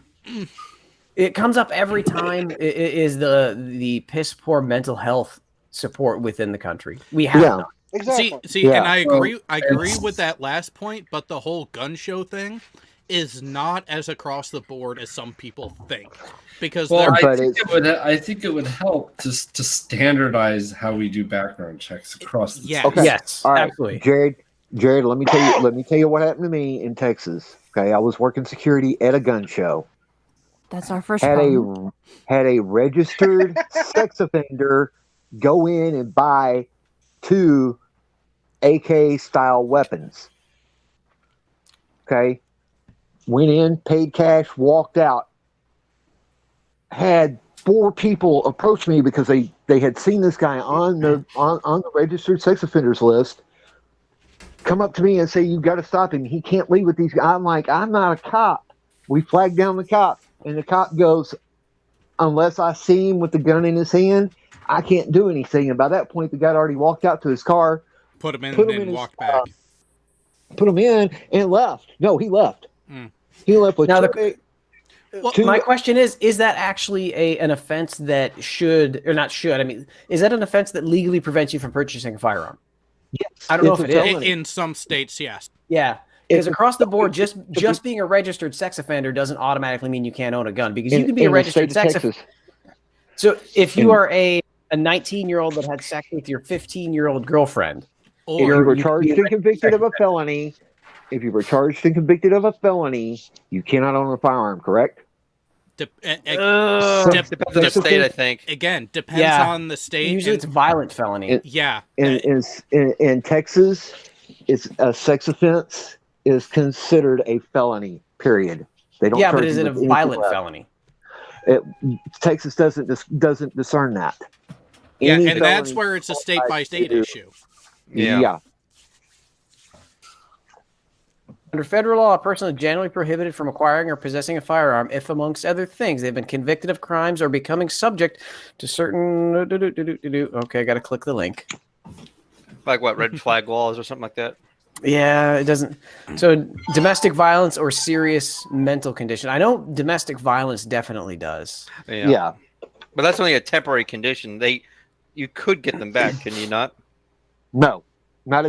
[SPEAKER 10] comes up every time is the piss poor mental health support within the country. We have none.
[SPEAKER 9] Exactly.
[SPEAKER 2] See, and I agree with that last point, but the whole gun show thing is not as across the board as some people think. Because
[SPEAKER 7] I think it would help to standardize how we do background checks across the
[SPEAKER 10] Yes,
[SPEAKER 8] All right,
[SPEAKER 10] absolutely.
[SPEAKER 8] Jared, Jared, let me tell you what happened to me in Texas. Okay, I was working security at a gun show.
[SPEAKER 4] That's our first
[SPEAKER 8] Had
[SPEAKER 4] problem.
[SPEAKER 8] a registered sex offender go in and buy 2 AK style weapons. Okay, went in, paid cash, walked out. Had 4 people approach me because they had seen this guy on the registered sex offenders list. Come up to me and say, "You got to stop him. He can't leave with these guys." I'm like, "I'm not a cop." We flagged down the cop, and the cop goes, "Unless I see him with the gun in his hand, I can't do anything." And by that point, the guy had already walked out to his car,
[SPEAKER 2] Put him in and walked back.
[SPEAKER 8] put him in, and left. No, he left. He left with
[SPEAKER 10] Now, my
[SPEAKER 8] 2
[SPEAKER 10] question is that actually an offense that should, or not should, I mean, is that an offense that legally prevents you from purchasing a firearm?
[SPEAKER 8] Yes,
[SPEAKER 10] I don't know if it is.
[SPEAKER 8] felony.
[SPEAKER 2] In some states, yes.
[SPEAKER 10] Yeah, because across the board, just being a registered sex offender doesn't automatically mean you can't own a gun, because you can be a
[SPEAKER 8] in the
[SPEAKER 10] registered
[SPEAKER 8] state of
[SPEAKER 10] sex offender.
[SPEAKER 8] Texas.
[SPEAKER 10] So if you are a 19-year-old that had sex with your 15-year-old girlfriend,
[SPEAKER 8] If you were charged and convicted of a felony, you cannot own a firearm, correct?
[SPEAKER 1] Depends on the state, I think.
[SPEAKER 2] Again, depends on the state.
[SPEAKER 10] Usually it's violent felony.
[SPEAKER 8] In Texas, it's a sex offense is considered a felony. Period. They don't.
[SPEAKER 10] Yeah, but is it a violent felony?
[SPEAKER 8] Texas doesn't discern that.
[SPEAKER 2] Yeah,
[SPEAKER 8] Any
[SPEAKER 2] and that's
[SPEAKER 8] felony
[SPEAKER 2] where it's a state by state issue.
[SPEAKER 8] Yeah.
[SPEAKER 10] Under federal law, a person is generally prohibited from acquiring or possessing a firearm if, amongst other things, they've been convicted of crimes or becoming subject to certain... Okay, I got to click the link.
[SPEAKER 1] Like what, red flag laws or something like that?
[SPEAKER 10] Yeah, it doesn't... So, domestic violence or serious mental condition. I know domestic violence definitely does.
[SPEAKER 8] Yeah.
[SPEAKER 1] But that's only a temporary condition. You could get them back, can you not?
[SPEAKER 8] No. Not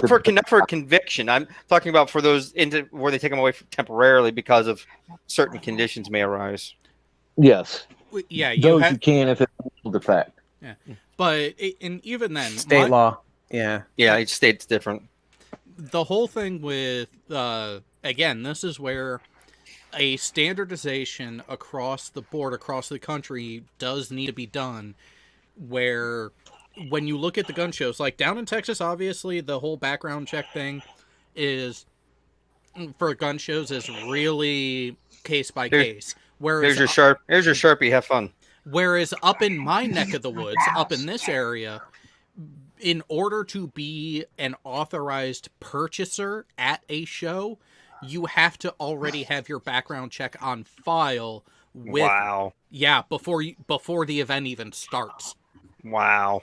[SPEAKER 1] for conviction. I'm talking about for those where they take them away temporarily because of certain conditions may arise.
[SPEAKER 8] Yes.
[SPEAKER 2] Yeah,
[SPEAKER 8] you can if it's a defect.
[SPEAKER 2] Yeah, but and even then,
[SPEAKER 10] state law. Yeah,
[SPEAKER 1] each state's different.
[SPEAKER 2] The whole thing with again, this is where a standardization across the board, across the country, does need to be done. Where when you look at the gun shows, like down in Texas, obviously the whole background check thing is for gun shows is really case by case. Whereas
[SPEAKER 1] here's your Sharpie, have fun.
[SPEAKER 2] Whereas up in my neck of the woods, up in this area, in order to be an authorized purchaser at a show, you have to already have your background check on file with before the event even starts.
[SPEAKER 1] Wow.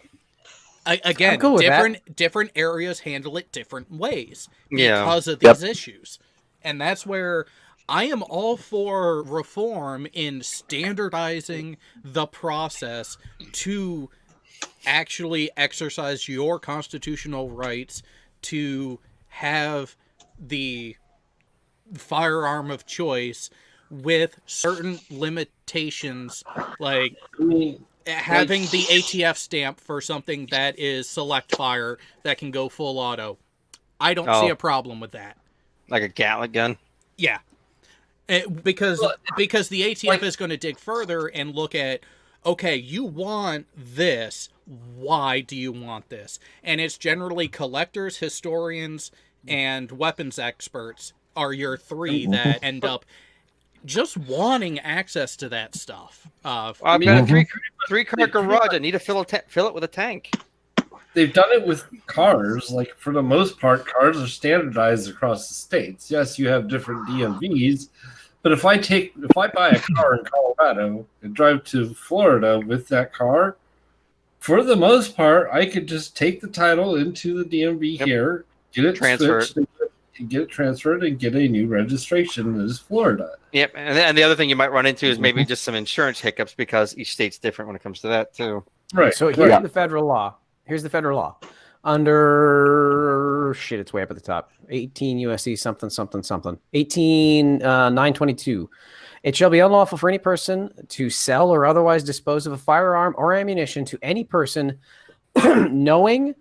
[SPEAKER 2] Again,
[SPEAKER 10] cool
[SPEAKER 2] different areas handle it different ways
[SPEAKER 1] Yeah.
[SPEAKER 2] because of these issues. And that's where I am all for reform in standardizing the process to actually exercise your constitutional rights to have the firearm of choice with certain limitations, like having the ATF stamp for something that is select fire that can go full auto. I don't see a problem with that.
[SPEAKER 1] Like a Gatling gun?
[SPEAKER 2] Yeah. Because the ATF is going to dig further and look at, okay, you want this. Why do you want this? And it's generally collectors, historians, and weapons experts are your three that end up just wanting access to that stuff. I've
[SPEAKER 1] got a three-car garage. I need to fill it with a tank.
[SPEAKER 7] They've done it with cars. Like, for the most part, cars are standardized across the states. Yes, you have different DMVs, but if I buy a car in Colorado and drive to Florida with that car, for the most part, I could just take the title into the DMV here, get it
[SPEAKER 1] transferred,
[SPEAKER 7] and get a new registration as Florida.
[SPEAKER 1] Yep, and the other thing you might run into is maybe just some insurance hiccups because each state's different when it comes to that too.
[SPEAKER 7] Right.
[SPEAKER 10] So here's the federal law. Here's the federal law. Under it's way up at the top. 18 USC something. 922. It shall be unlawful for any person to sell or otherwise dispose of a firearm or ammunition to any person knowing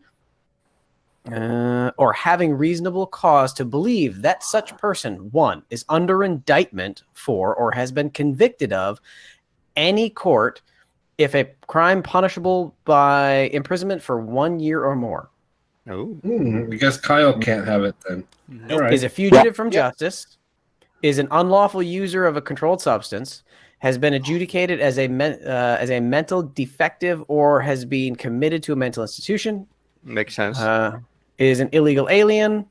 [SPEAKER 10] or having reasonable cause to believe that such person, 1, is under indictment for or has been convicted of any court if a crime punishable by imprisonment for 1 year or more.
[SPEAKER 1] Oh,
[SPEAKER 7] I guess Kyle can't have it then. All right.
[SPEAKER 10] Is a fugitive from justice, is an unlawful user of a controlled substance, has been adjudicated as a mental defective or has been committed to a mental institution.
[SPEAKER 1] makes sense.
[SPEAKER 10] Is an illegal alien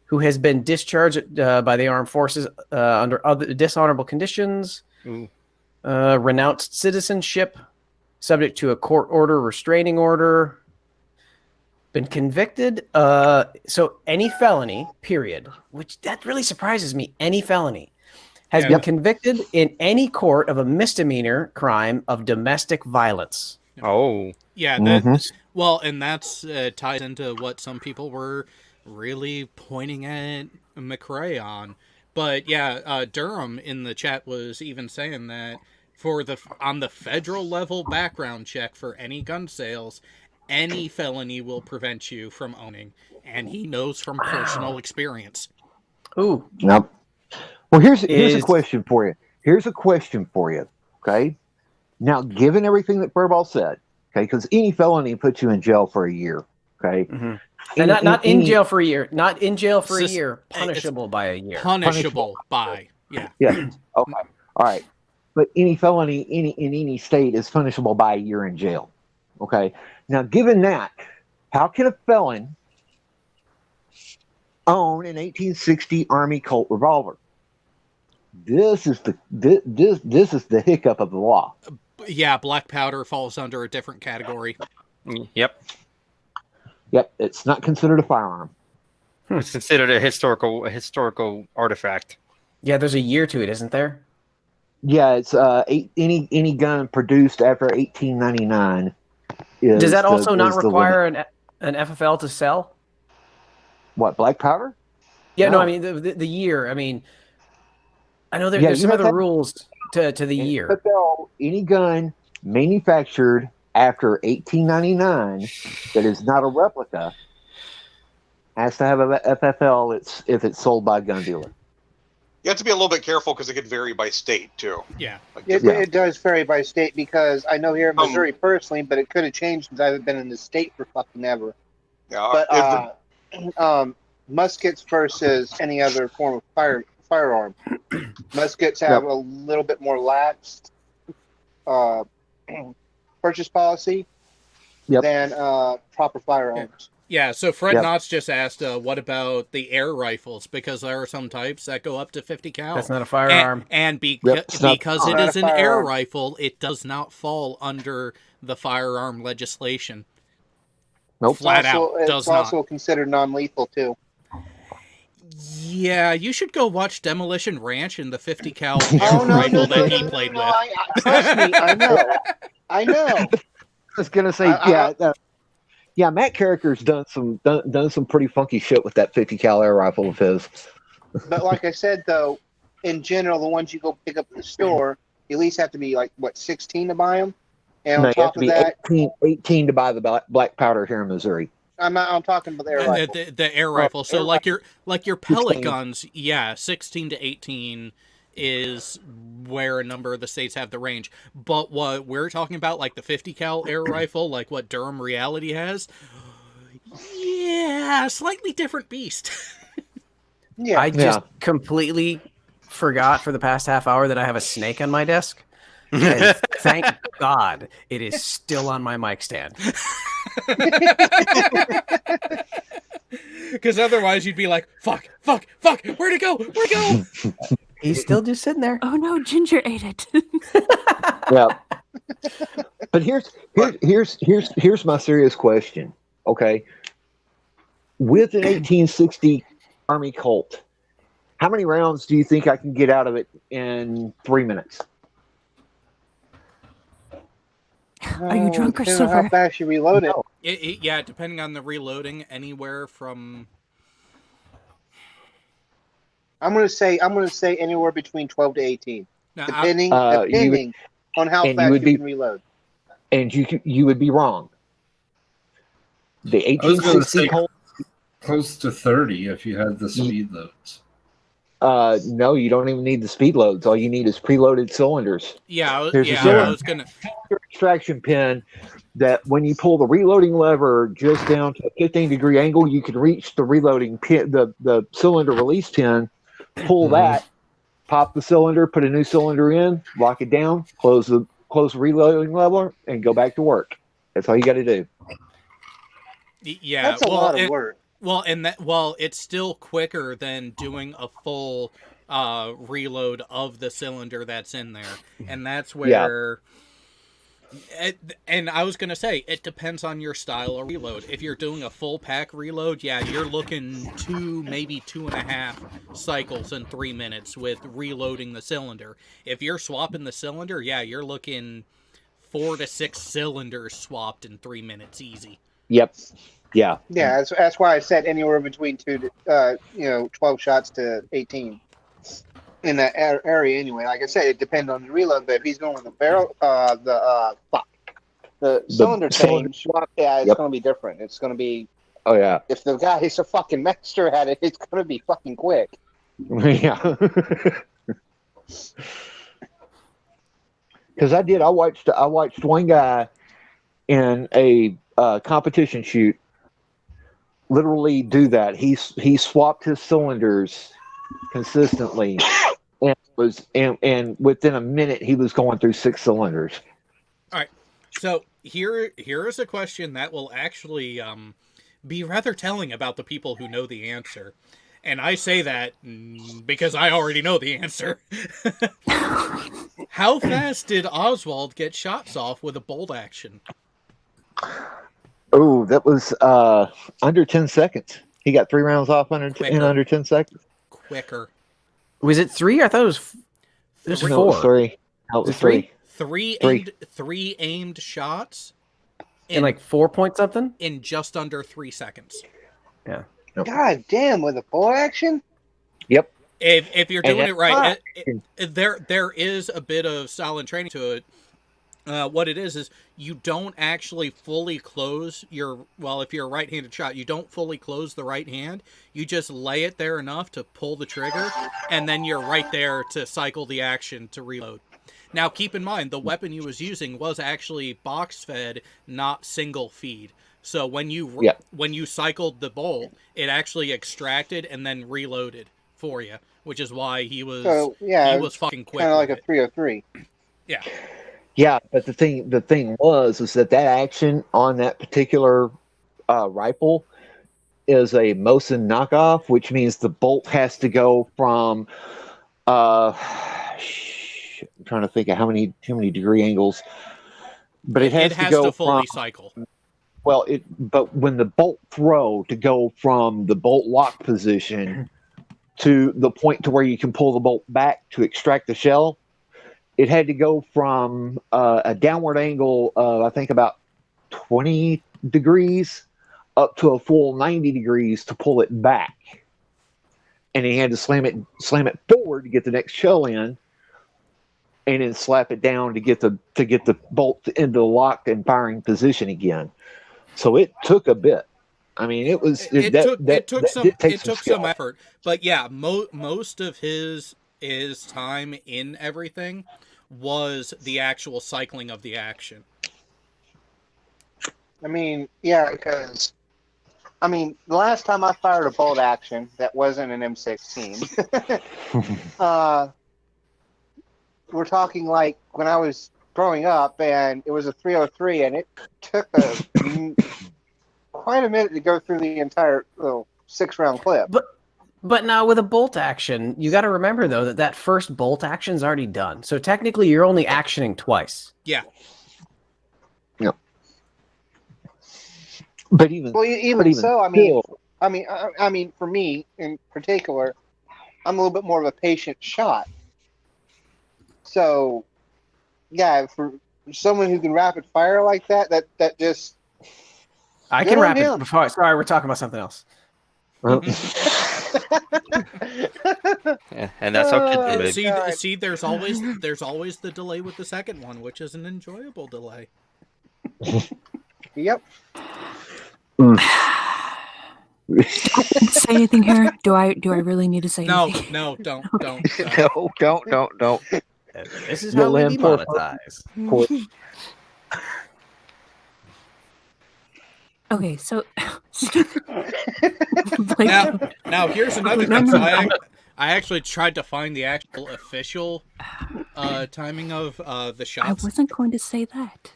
[SPEAKER 10] who has been discharged by the armed forces under other dishonorable conditions.
[SPEAKER 1] Ooh.
[SPEAKER 10] Renounced citizenship, subject to a court order, restraining order. Been convicted. So any felony, period, which that really surprises me. Any felony has been convicted in any court of a misdemeanor crime of domestic violence.
[SPEAKER 1] Oh,
[SPEAKER 2] Yeah, that, well, and that's ties into what some people were really pointing at McVeigh on. But yeah, Durham in the chat was even saying that on the federal level background check for any gun sales, any felony will prevent you from owning, and he knows from personal experience.
[SPEAKER 10] Ooh.
[SPEAKER 8] Yep. Well, here's a question for you. Here's a question for you. Okay. Now, given everything that Furball said, okay, because any felony puts you in jail for a year. Okay.
[SPEAKER 10] Mm-hmm. And not in jail for a year. Not in jail for a year. Punishable by a year.
[SPEAKER 2] Punishable by. Yeah.
[SPEAKER 8] Yeah. Okay. All right. But any felony in any state is punishable by a year in jail. Okay. Now, given that, how can a felon own an 1860 Army Colt revolver? This is the hiccup of the law.
[SPEAKER 2] Yeah, black powder falls under a different category.
[SPEAKER 1] Yep.
[SPEAKER 8] It's not considered a firearm.
[SPEAKER 1] It's considered a historical artifact.
[SPEAKER 10] Yeah, there's a year to it, isn't there?
[SPEAKER 8] Yeah, it's any gun produced after 1899.
[SPEAKER 10] Does that also not require an FFL to sell?
[SPEAKER 8] What, black powder?
[SPEAKER 10] Yeah, no, I mean the year. I mean, I know there's some other rules to the year.
[SPEAKER 8] FFL, any gun manufactured after 1899 that is not a replica has to have a FFL. If it's sold by a gun dealer.
[SPEAKER 5] You have to be a little bit careful because it could vary by state too.
[SPEAKER 2] Yeah,
[SPEAKER 9] it does vary by state because I know here in Missouri personally, but it could have changed since I haven't been in the state for fucking ever.
[SPEAKER 5] Yeah,
[SPEAKER 9] but muskets versus any other form of firearm, muskets have a little bit more lax purchase policy than proper firearms.
[SPEAKER 2] Yeah, so Fred Knotts just asked, what about the air rifles? Because there are some types that go up to 50 cal.
[SPEAKER 10] That's not a firearm.
[SPEAKER 2] And because it is an air rifle, it does not fall under the firearm legislation.
[SPEAKER 8] Nope.
[SPEAKER 2] Flat out does not.
[SPEAKER 9] It's also considered non-lethal, too.
[SPEAKER 2] Yeah, you should go watch Demolition Ranch and the 50 cal air rifle that he played with.
[SPEAKER 9] Trust me, I know.
[SPEAKER 8] I was going to say, yeah, Matt Carricker's done some pretty funky shit with that 50 cal air rifle of his.
[SPEAKER 9] But like I said, though, in general, the ones you go pick up at the store, you at least have to be 16 to buy them. And on top of that,
[SPEAKER 8] 18 to buy the black powder here in Missouri.
[SPEAKER 9] I'm talking about the air rifle.
[SPEAKER 2] The air rifle. So like your pellet guns, 16 to 18 is where a number of the states have the range. But what we're talking about, like the 50 cal air rifle, like what Durham Reality has, slightly different beast.
[SPEAKER 10] I just completely forgot for the past half hour that I have a snake on my desk. And thank God it is still on my mic stand.
[SPEAKER 2] Because otherwise you'd be like, fuck, where'd it go?
[SPEAKER 10] He's still just sitting there.
[SPEAKER 4] Oh no, Ginger ate it.
[SPEAKER 8] Yeah. But here's my serious question. Okay. With an 1860 Army Colt, how many rounds do you think I can get out of it in 3 minutes?
[SPEAKER 4] Are you drunk or sober?
[SPEAKER 9] How fast you reload it?
[SPEAKER 2] Yeah, depending on the reloading, anywhere from.
[SPEAKER 9] I'm gonna say anywhere between 12 to 18,
[SPEAKER 2] now,
[SPEAKER 9] depending on how fast you can reload.
[SPEAKER 8] And you would be wrong. The 1860 Colt
[SPEAKER 7] Close to 30 if you had the speed loads.
[SPEAKER 8] No, you don't even need the speed loads. All you need is preloaded cylinders.
[SPEAKER 2] Yeah,
[SPEAKER 8] There's a
[SPEAKER 2] I
[SPEAKER 8] cylinder
[SPEAKER 2] was gonna.
[SPEAKER 8] extraction pin that when you pull the reloading lever just down to a 15-degree angle, you can reach the reloading pin, the cylinder release pin, pull that, pop the cylinder, put a new cylinder in, lock it down, close the reloading lever, and go back to work. That's all you got to do.
[SPEAKER 2] Yeah,
[SPEAKER 9] That's a lot of work.
[SPEAKER 2] Well, it's still quicker than doing a full reload of the cylinder that's in there, and that's where. And I was gonna say it depends on your style of reload. If you're doing a full pack reload, yeah, you're looking 2, maybe 2.5 cycles in 3 minutes with reloading the cylinder. If you're swapping the cylinder, yeah, you're looking 4 to 6 cylinders swapped in 3 minutes, easy.
[SPEAKER 8] Yep. Yeah.
[SPEAKER 9] Yeah, that's why I said anywhere between 12 shots to 18 in that area. Anyway, like I said, it depends on the reload. But if he's going with the barrel, the cylinder change, yeah, it's going to be different. It's going to be.
[SPEAKER 8] Oh yeah.
[SPEAKER 9] If the guy is a fucking master at it, it's going to be fucking quick.
[SPEAKER 8] Yeah. Because I watched one guy in a competition shoot literally do that. He swapped his cylinders consistently, and within a minute he was going through 6 cylinders.
[SPEAKER 2] All right, so here is a question that will actually be rather telling about the people who know the answer, and I say that because I already know the answer. How fast did Oswald get shots off with a bolt action?
[SPEAKER 8] Oh, that was under 10 seconds. He got 3 rounds off in under 10 seconds.
[SPEAKER 2] Quicker.
[SPEAKER 10] Was it 3? I thought it was 4.
[SPEAKER 8] No, it was 3. No, it was 3.
[SPEAKER 2] 3 aimed shots
[SPEAKER 10] in like 4 point something
[SPEAKER 2] in just under 3 seconds.
[SPEAKER 10] Yeah.
[SPEAKER 8] Nope.
[SPEAKER 9] God damn, with a full action.
[SPEAKER 8] Yep.
[SPEAKER 2] If you're doing it right, there is a bit of style and training to it. What it is you don't actually fully close if you're a right-handed shot, you don't fully close the right hand. You just lay it there enough to pull the trigger, and then you're right there to cycle the action to reload. Now, keep in mind, the weapon you was using was actually box-fed, not single-feed. So when you cycled the bolt, it actually extracted and then reloaded for you, which is why he was fucking quick.
[SPEAKER 9] Kind of like a 303.
[SPEAKER 2] Yeah.
[SPEAKER 8] Yeah, but the thing was that action on that particular rifle is a Mosin knockoff, which means the bolt has to go from I'm trying to think of how many degree angles, but it has to go
[SPEAKER 2] fully cycle.
[SPEAKER 8] Well, but when the bolt throw to go from the bolt lock position to the point to where you can pull the bolt back to extract the shell, it had to go from a downward angle of, I think, about 20 degrees up to a full 90 degrees to pull it back. And he had to slam it forward to get the next shell in, and then slap it down to get the bolt into the locked and firing position again. So it took a bit. I mean, it took
[SPEAKER 2] some effort. But yeah, most of his time in everything was the actual cycling of the action.
[SPEAKER 9] I mean, yeah, because the last time I fired a bolt action that wasn't an M16, we're talking like when I was growing up, and it was a 303, and it took quite a minute to go through the entire 6-round clip.
[SPEAKER 10] But now with a bolt action, you got to remember, though, that first bolt action's already done. So technically, you're only actioning twice.
[SPEAKER 2] Yeah.
[SPEAKER 8] Yep. But even
[SPEAKER 9] so, I mean, for me in particular, I'm a little bit more of a patient shot. So, yeah, for someone who can rapid fire like that just...
[SPEAKER 10] I can rapid before. Sorry, we're talking about something else.
[SPEAKER 1] Yeah, and that's how kids are made.
[SPEAKER 2] See, there's always the delay with the second one, which is an enjoyable delay.
[SPEAKER 9] Yep.
[SPEAKER 4] Say anything here? Do I really need to say
[SPEAKER 2] No,
[SPEAKER 4] anything?
[SPEAKER 2] no, don't.
[SPEAKER 8] don't.
[SPEAKER 10] This is how we
[SPEAKER 8] Lynn, poor-
[SPEAKER 10] demonetize.
[SPEAKER 4] Okay, so
[SPEAKER 2] Now here's another thing. So I actually tried to find the actual official timing of the shots.
[SPEAKER 4] I wasn't going to say that.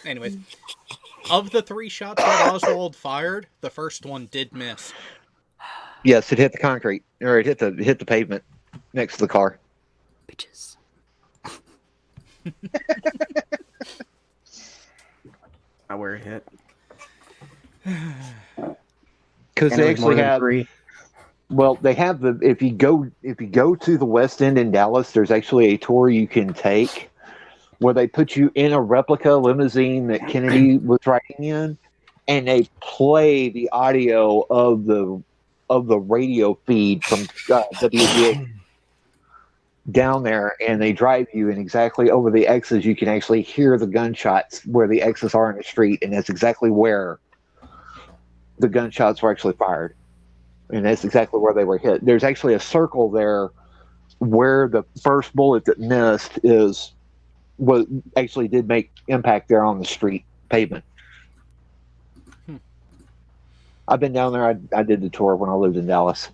[SPEAKER 2] Anyways, of the 3 shots that Oswald fired, the first one did miss.
[SPEAKER 8] Yes, it hit the concrete, or it hit the pavement next to the car.
[SPEAKER 4] Bitches.
[SPEAKER 10] Where it hit.
[SPEAKER 8] Because they actually have 3. Well, they have if you go to the West End in Dallas, there's actually a tour you can take where they put you in a replica limousine that Kennedy was riding in, and they play the audio of the radio feed from WGA down there, and they drive you, and exactly over the X's you can actually hear the gunshots where the X's are in the street, and that's exactly where the gunshots were actually fired, and that's exactly where they were hit. There's actually a circle there where the first bullet that missed was actually did make impact there on the street pavement. I've been down there. I did the tour when I lived in Dallas.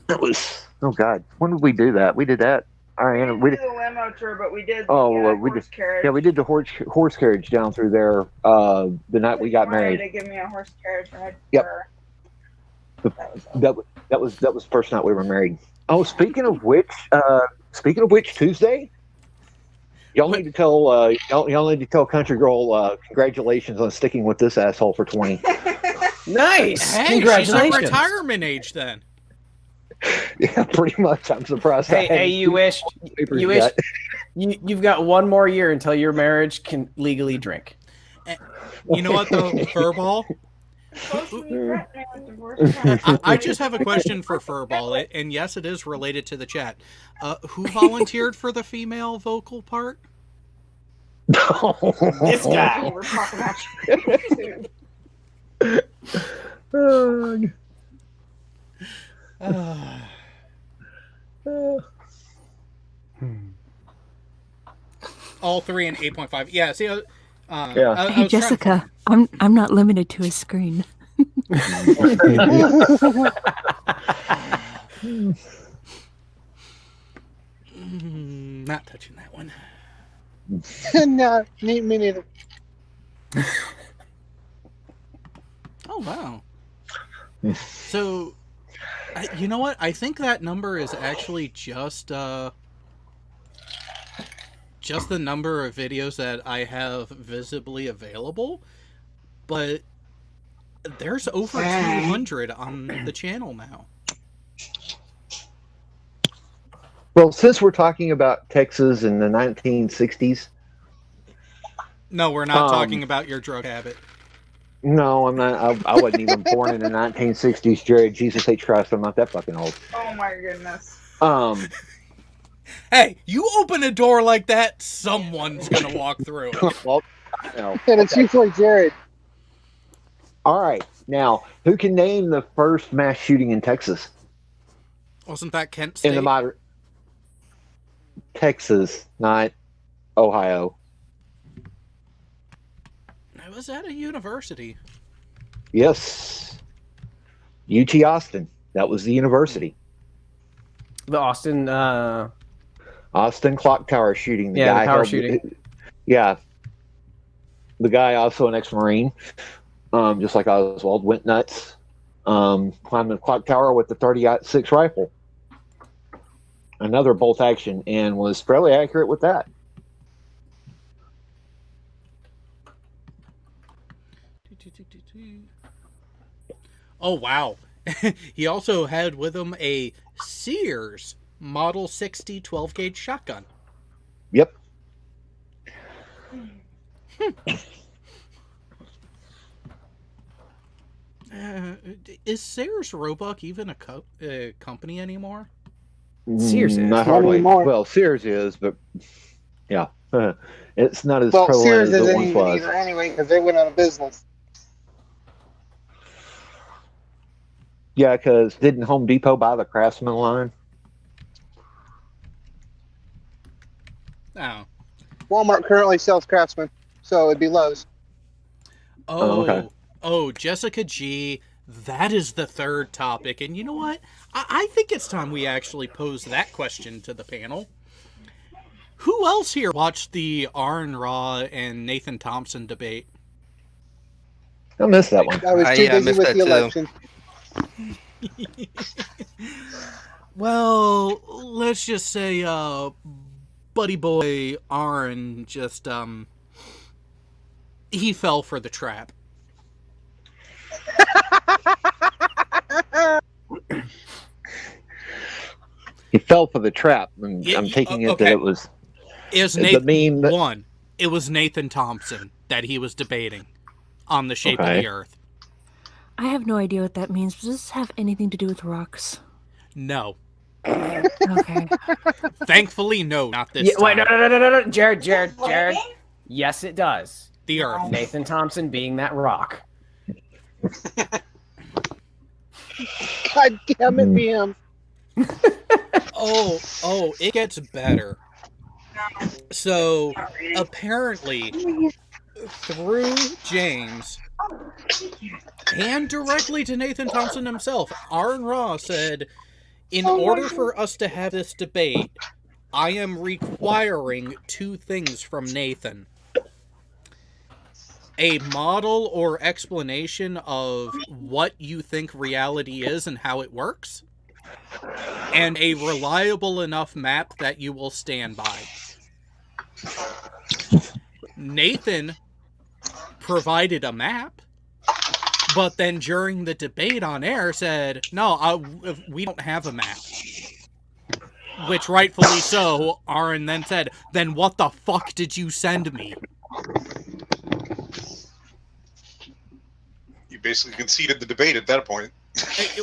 [SPEAKER 8] It was, oh God, when did we do that? We did that.
[SPEAKER 6] We did the limo tour, but we did
[SPEAKER 8] horse
[SPEAKER 6] carriage.
[SPEAKER 8] Yeah, we did the horse carriage down through there the night we got married.
[SPEAKER 6] To give me a horse carriage ride.
[SPEAKER 8] Yep. That was the first night we were married. Oh, speaking of which, Tuesday, y'all need to tell y'all need to tell Country Girl congratulations on sticking with this asshole for 20.
[SPEAKER 10] Nice.
[SPEAKER 2] Hey,
[SPEAKER 10] Congratulations.
[SPEAKER 2] she's at retirement age then.
[SPEAKER 8] Yeah, pretty much. I'm surprised.
[SPEAKER 10] You've got 1 more year until your marriage can legally drink.
[SPEAKER 2] You know what though, Furball? I just have a question for Furball, and yes, it is related to the chat. Who volunteered for the female vocal part?
[SPEAKER 10] This guy.
[SPEAKER 6] We're talking about you.
[SPEAKER 2] All 3 and 8.5. Yeah. See.
[SPEAKER 4] Hey Jessica, I'm not limited to a screen.
[SPEAKER 2] Not touching that one.
[SPEAKER 9] No, me neither.
[SPEAKER 2] Oh wow. So, you know what? I think that number is actually just the number of videos that I have visibly available, but there's over 200 on the channel now.
[SPEAKER 8] Well, since we're talking about Texas in the 1960s.
[SPEAKER 2] No, we're not talking about your drug habit.
[SPEAKER 8] No, I'm not. I wasn't even born in the 1960s, Jerry. Jesus H. Christ, I'm not that fucking old.
[SPEAKER 6] Oh my goodness.
[SPEAKER 2] Hey, you open a door like that, someone's gonna walk through it.
[SPEAKER 8] Well, I know.
[SPEAKER 9] And it's usually Jared.
[SPEAKER 8] All right, now who can name the first mass shooting in Texas?
[SPEAKER 2] Wasn't that Kent State?
[SPEAKER 8] In the modern Texas, not Ohio.
[SPEAKER 2] It was at a university.
[SPEAKER 8] Yes, UT Austin. That was the university.
[SPEAKER 10] The
[SPEAKER 8] Austin clock tower shooting.
[SPEAKER 10] The tower shooting.
[SPEAKER 8] Yeah. The guy, also an ex-Marine, just like Oswald, went nuts, climbed the clock tower with the 30-06 rifle. Another bolt action, and was fairly accurate with that.
[SPEAKER 2] Oh, wow. He also had with him a Sears Model 60 12-gauge shotgun.
[SPEAKER 8] Yep.
[SPEAKER 2] Is Sears Roebuck even a company anymore?
[SPEAKER 10] Sears is.
[SPEAKER 8] Not hardly. Well, Sears is, but yeah. It's not as prevalent
[SPEAKER 9] Sears
[SPEAKER 8] as it
[SPEAKER 9] isn't
[SPEAKER 8] once
[SPEAKER 9] even
[SPEAKER 8] was.
[SPEAKER 9] either anyway, because they went out of business.
[SPEAKER 8] Yeah, because didn't Home Depot buy the Craftsman line?
[SPEAKER 2] Oh.
[SPEAKER 9] Walmart currently sells Craftsman, so it'd be Lowe's.
[SPEAKER 8] Oh, okay.
[SPEAKER 2] Oh, Jessica G. That is the third topic. And you know what? I think it's time we actually pose that question to the panel. Who else here watched the Aaron Raw and Nathan Thompson debate?
[SPEAKER 8] I missed that one.
[SPEAKER 9] I was too busy
[SPEAKER 1] missed
[SPEAKER 9] with
[SPEAKER 1] that
[SPEAKER 9] the
[SPEAKER 1] too.
[SPEAKER 9] election.
[SPEAKER 2] Well, let's just say buddy boy Aaron just he fell for the trap.
[SPEAKER 8] He fell for the trap, and
[SPEAKER 2] Yeah,
[SPEAKER 8] I'm taking it
[SPEAKER 2] okay.
[SPEAKER 8] that it was
[SPEAKER 2] Is
[SPEAKER 8] the
[SPEAKER 2] Nathan
[SPEAKER 8] meme.
[SPEAKER 2] one? It was Nathan Thompson that he was debating on the shape of
[SPEAKER 8] Okay.
[SPEAKER 2] the Earth.
[SPEAKER 4] I have no idea what that means. Does this have anything to do with rocks?
[SPEAKER 2] No,
[SPEAKER 4] Okay.
[SPEAKER 2] thankfully, no, not this
[SPEAKER 10] Yeah,
[SPEAKER 2] time.
[SPEAKER 10] wait, no, Jared. Yes, it does.
[SPEAKER 2] The Earth.
[SPEAKER 10] Nathan Thompson being that rock.
[SPEAKER 9] God damn it, BM.
[SPEAKER 2] Oh, it gets better. So apparently, through James and directly to Nathan Thompson himself, Aaron Raw said, in order for us to have this debate, I am requiring two things from Nathan. A model or explanation of what you think reality is and how it works, and a reliable enough map that you will stand by. Nathan provided a map, but then during the debate on air said, no, we don't have a map. Which rightfully so, Aaron then said, then what the fuck did you send me?
[SPEAKER 5] You basically conceded the debate at that point.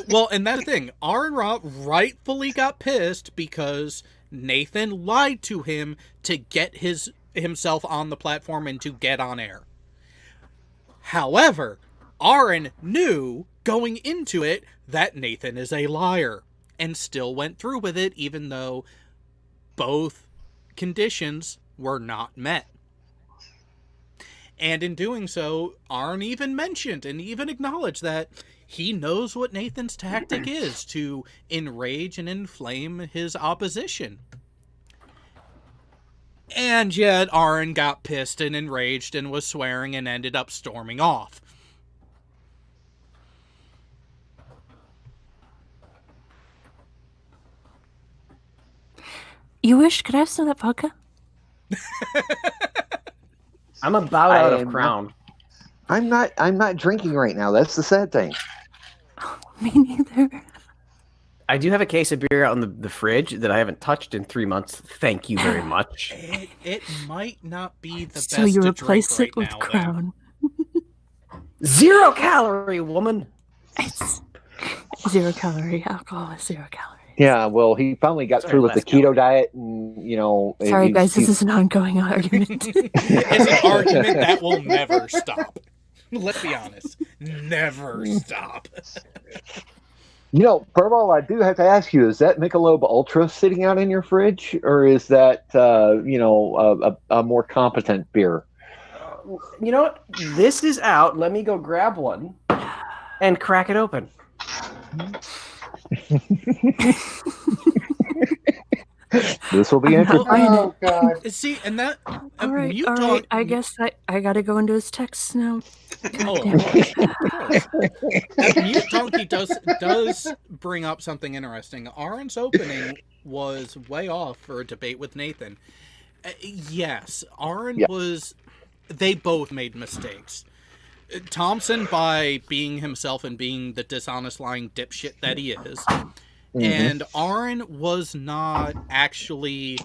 [SPEAKER 2] Well, and that's the thing. Aaron Raw rightfully got pissed because Nathan lied to him to get himself on the platform and to get on air. However, Aaron knew going into it that Nathan is a liar and still went through with it even though both conditions were not met. And in doing so, Aaron even mentioned and even acknowledged that he knows what Nathan's tactic is to enrage and inflame his opposition. And yet Aaron got pissed and enraged and was swearing and ended up storming off.
[SPEAKER 4] You wish? Could I have some of that vodka?
[SPEAKER 10] I'm about out
[SPEAKER 8] I
[SPEAKER 10] of
[SPEAKER 8] am
[SPEAKER 10] Crown.
[SPEAKER 8] I'm not drinking right now. That's the sad thing.
[SPEAKER 4] Me neither.
[SPEAKER 10] I do have a case of beer out in the fridge that I haven't touched in 3 months. Thank you very much.
[SPEAKER 2] It might not be the best
[SPEAKER 4] So you
[SPEAKER 2] to
[SPEAKER 4] replace
[SPEAKER 2] drink
[SPEAKER 4] it with
[SPEAKER 2] right now, then.
[SPEAKER 4] Crown.
[SPEAKER 10] 0 calorie, woman.
[SPEAKER 4] It's 0 calorie alcohol is 0 calorie.
[SPEAKER 8] Yeah, well, he finally got
[SPEAKER 10] Sorry,
[SPEAKER 8] through with the
[SPEAKER 10] less
[SPEAKER 8] keto
[SPEAKER 10] calorie.
[SPEAKER 8] diet, and
[SPEAKER 4] Sorry, guys, this is an ongoing argument.
[SPEAKER 2] It's an argument that will never stop. Let's be honest. Never stop.
[SPEAKER 8] Furball, I do have to ask you: is that Michelob Ultra sitting out in your fridge, or is that a more competent beer?
[SPEAKER 10] You know what? This is out. Let me go grab one and crack it open.
[SPEAKER 8] This will be
[SPEAKER 4] I'm not
[SPEAKER 8] interesting.
[SPEAKER 4] buying it.
[SPEAKER 9] Oh, God.
[SPEAKER 2] See, and that...
[SPEAKER 4] All right,
[SPEAKER 2] Mute
[SPEAKER 4] all
[SPEAKER 2] Dog-
[SPEAKER 4] right. I guess I gotta go into his texts now.
[SPEAKER 2] Oh,
[SPEAKER 4] Damn.
[SPEAKER 2] of course. Mute Donkey does bring up something interesting. Aaron's opening was way off for a debate with Nathan. Yes, Aaron
[SPEAKER 8] Yeah.
[SPEAKER 2] was... They both made mistakes. Thompson by being himself and being the dishonest, lying dipshit that he is. And Aaron was not actually,